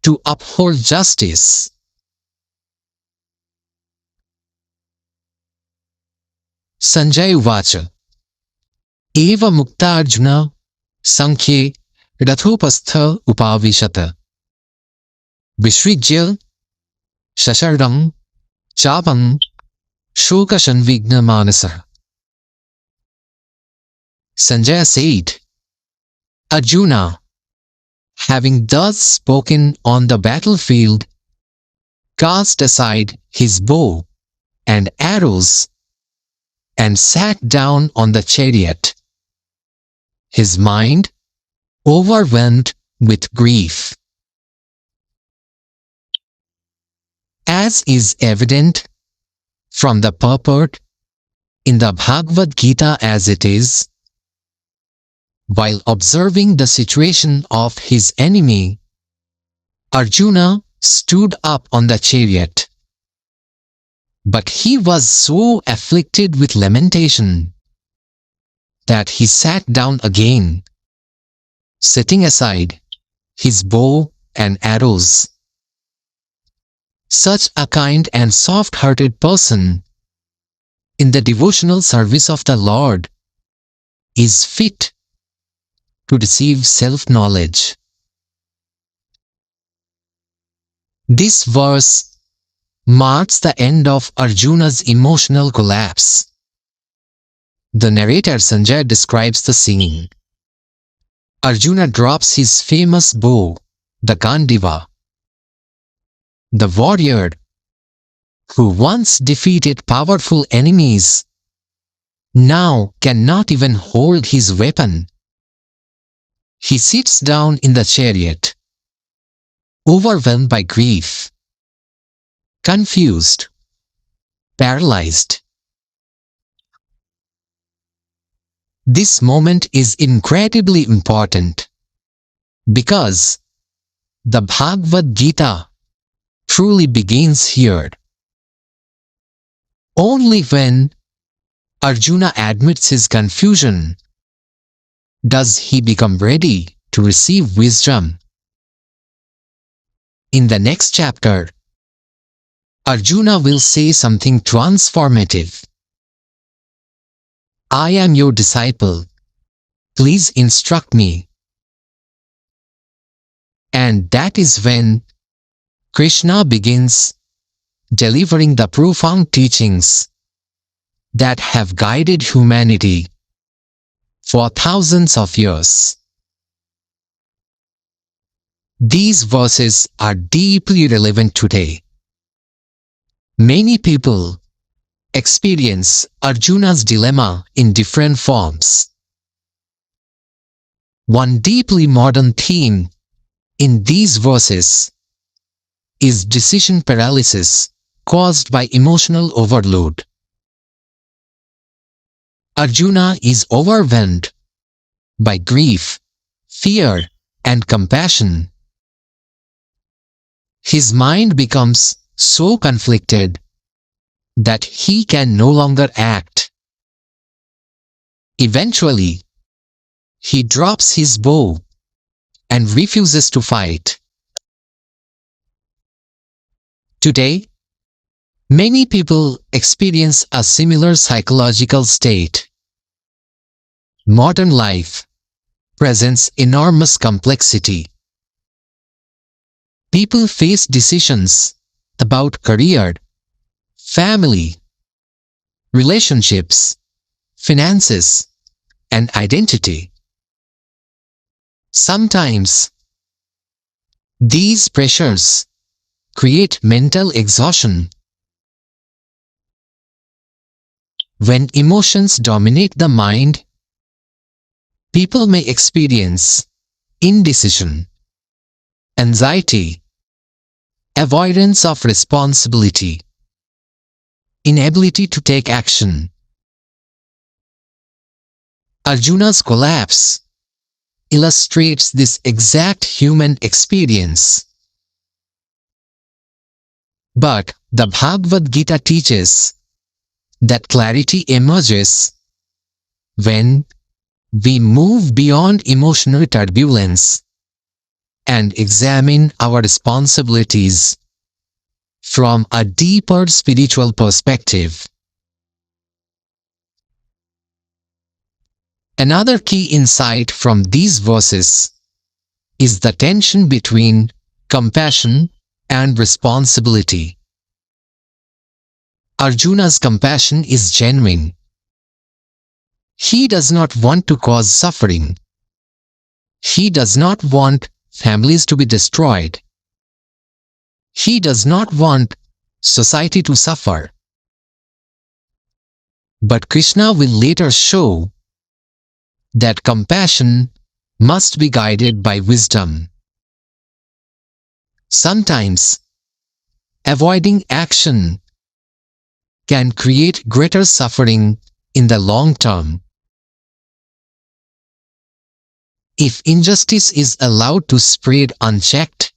to uphold justice? Sanjay Uvacha Eva Mukta Arjuna Sankhye Rathopastha Upavishata Vishrigya Shashardam Chapam Shokashanvigna Manasa. Sanjaya said, Arjuna, Having thus spoken on the battlefield, cast aside his bow and arrows and sat down on the chariot, his mind overwhelmed with grief. As is evident from the purport in the Bhagavad Gita as it is, while observing the situation of his enemy, Arjuna stood up on the chariot. But he was so afflicted with lamentation that he sat down again, setting aside his bow and arrows. Such a kind and soft-hearted person in the devotional service of the Lord is fit to receive self-knowledge. This verse marks the end of Arjuna's emotional collapse. The narrator Sanjay describes the scene. Arjuna drops his famous bow, the Gandiva. The warrior who once defeated powerful enemies now cannot even hold his weapon. He sits down in the chariot, overwhelmed by grief, confused, paralyzed. This moment is incredibly important because the Bhagavad Gita truly begins here. Only when Arjuna admits his confusion does he become ready to receive wisdom. In the next chapter, Arjuna will say something transformative. I am your disciple. Please instruct me. And that is when Krishna begins delivering the profound teachings that have guided humanity for thousands of years. These verses are deeply relevant today. Many people experience Arjuna's dilemma in different forms. One deeply modern theme in these verses is decision paralysis caused by emotional overload. Arjuna is overwhelmed by grief, fear, and compassion. His mind becomes so conflicted that he can no longer act. Eventually, he drops his bow and refuses to fight. Today, many people experience a similar psychological state. Modern life presents enormous complexity. People face decisions about career, family, relationships, finances, and identity. Sometimes, these pressures create mental exhaustion. When emotions dominate the mind, people may experience indecision, anxiety, avoidance of responsibility, inability to take action. Arjuna's collapse illustrates this exact human experience. But the Bhagavad Gita teaches that clarity emerges when we move beyond emotional turbulence and examine our responsibilities from a deeper spiritual perspective. Another key insight from these verses is the tension between compassion and responsibility. Arjuna's compassion is genuine. He does not want to cause suffering. He does not want families to be destroyed. He does not want society to suffer. But Krishna will later show that compassion must be guided by wisdom. Sometimes, avoiding action can create greater suffering in the long term. If injustice is allowed to spread unchecked,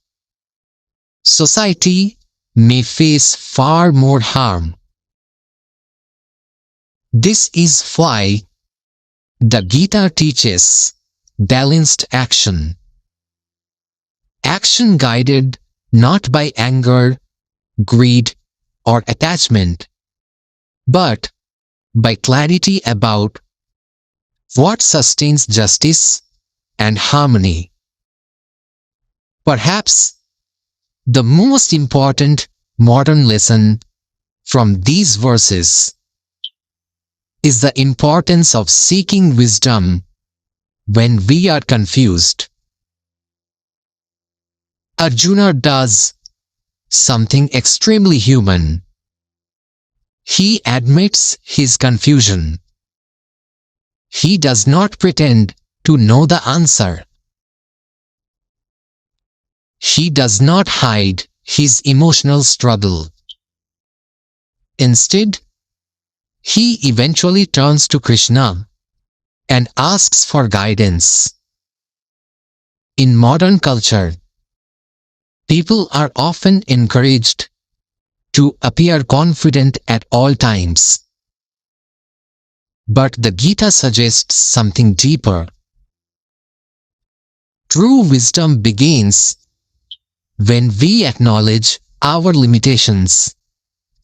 society may face far more harm. This is why the Gita teaches balanced action. Action guided not by anger, greed, or attachment, but by clarity about what sustains justice and harmony. Perhaps the most important modern lesson from these verses is the importance of seeking wisdom when we are confused. Arjuna does something extremely human. He admits his confusion. He does not pretend to know the answer. He does not hide his emotional struggle. Instead, he eventually turns to Krishna and asks for guidance. In modern culture, people are often encouraged to appear confident at all times. But the Gita suggests something deeper. True wisdom begins when we acknowledge our limitations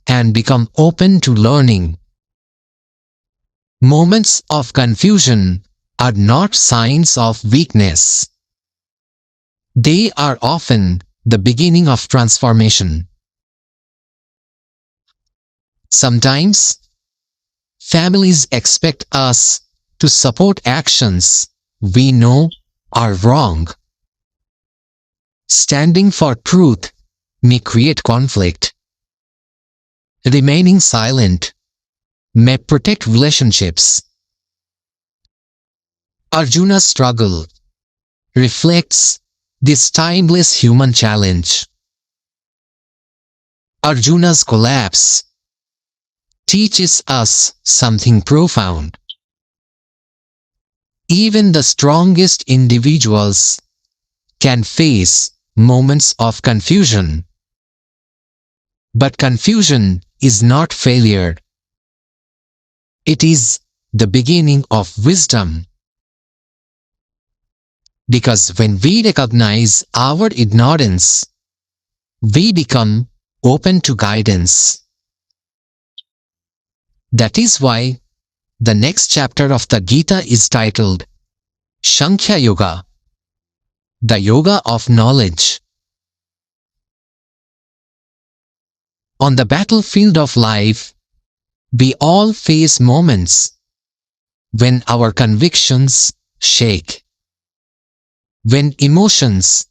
and become open to learning. Moments of confusion are not signs of weakness. They are often the beginning of transformation. Sometimes, families expect us to support actions we know are wrong. Standing for truth may create conflict. Remaining silent may protect relationships. Arjuna's struggle reflects this timeless human challenge. Arjuna's collapse teaches us something profound. Even the strongest individuals can face moments of confusion. But confusion is not failure. It is the beginning of wisdom. Because when we recognize our ignorance, we become open to guidance. That is why the next chapter of the Gita is titled Sankhya Yoga, the Yoga of Knowledge. On the battlefield of life, we all face moments when our convictions shake, when emotions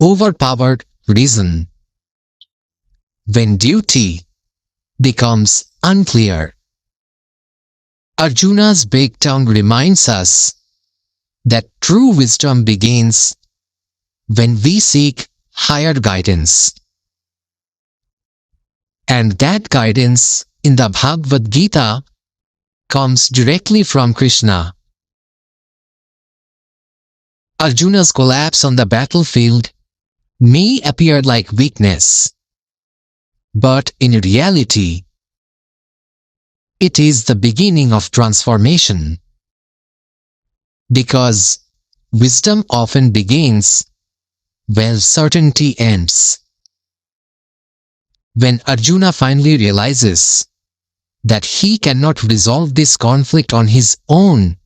overpower reason, when duty becomes unclear. Arjuna's breakdown reminds us that true wisdom begins when we seek higher guidance. And that guidance in the Bhagavad Gita comes directly from Krishna. Arjuna's collapse on the battlefield may appear like weakness, but in reality, it is the beginning of transformation. Because wisdom often begins where certainty ends. When Arjuna finally realizes that he cannot resolve this conflict on his own,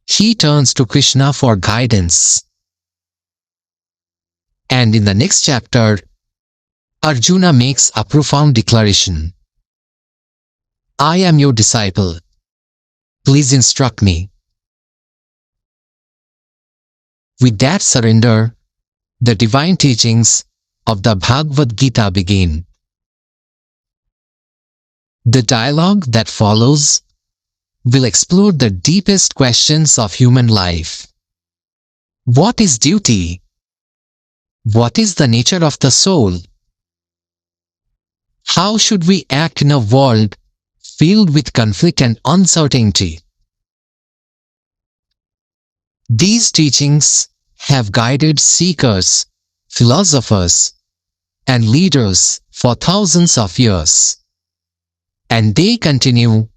he turns to Krishna for guidance. And in the next chapter, Arjuna makes a profound declaration. I am your disciple. Please instruct me. With that surrender, the divine teachings of the Bhagavad Gita begin. The dialogue that follows will explore the deepest questions of human life. What is duty? What is the nature of the soul? How should we act in a world filled with conflict and uncertainty? These teachings have guided seekers, philosophers, and leaders for thousands of years, and they continue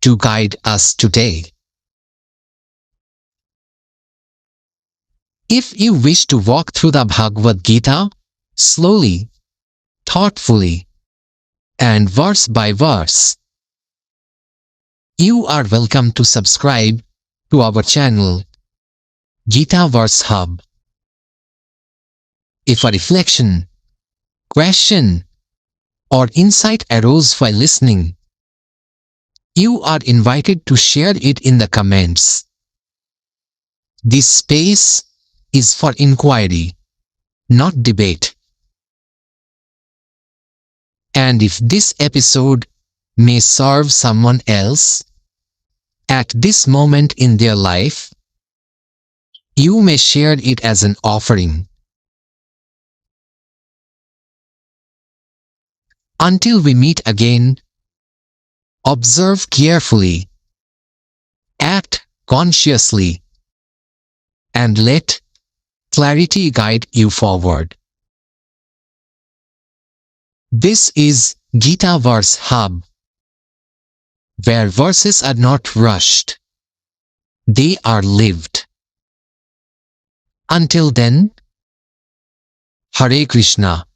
to guide us today. If you wish to walk through the Bhagavad Gita slowly, thoughtfully, and verse by verse, you are welcome to subscribe to our channel, Gita Verse Hub. If a reflection, question, or insight arose while listening, you are invited to share it in the comments. This space is for inquiry, not debate. And if this episode may serve someone else at this moment in their life, you may share it as an offering. Until we meet again, observe carefully, act consciously, and let clarity guide you forward. This is Gita Verse Hub, where verses are not rushed, they are lived. Until then, Hare Krishna.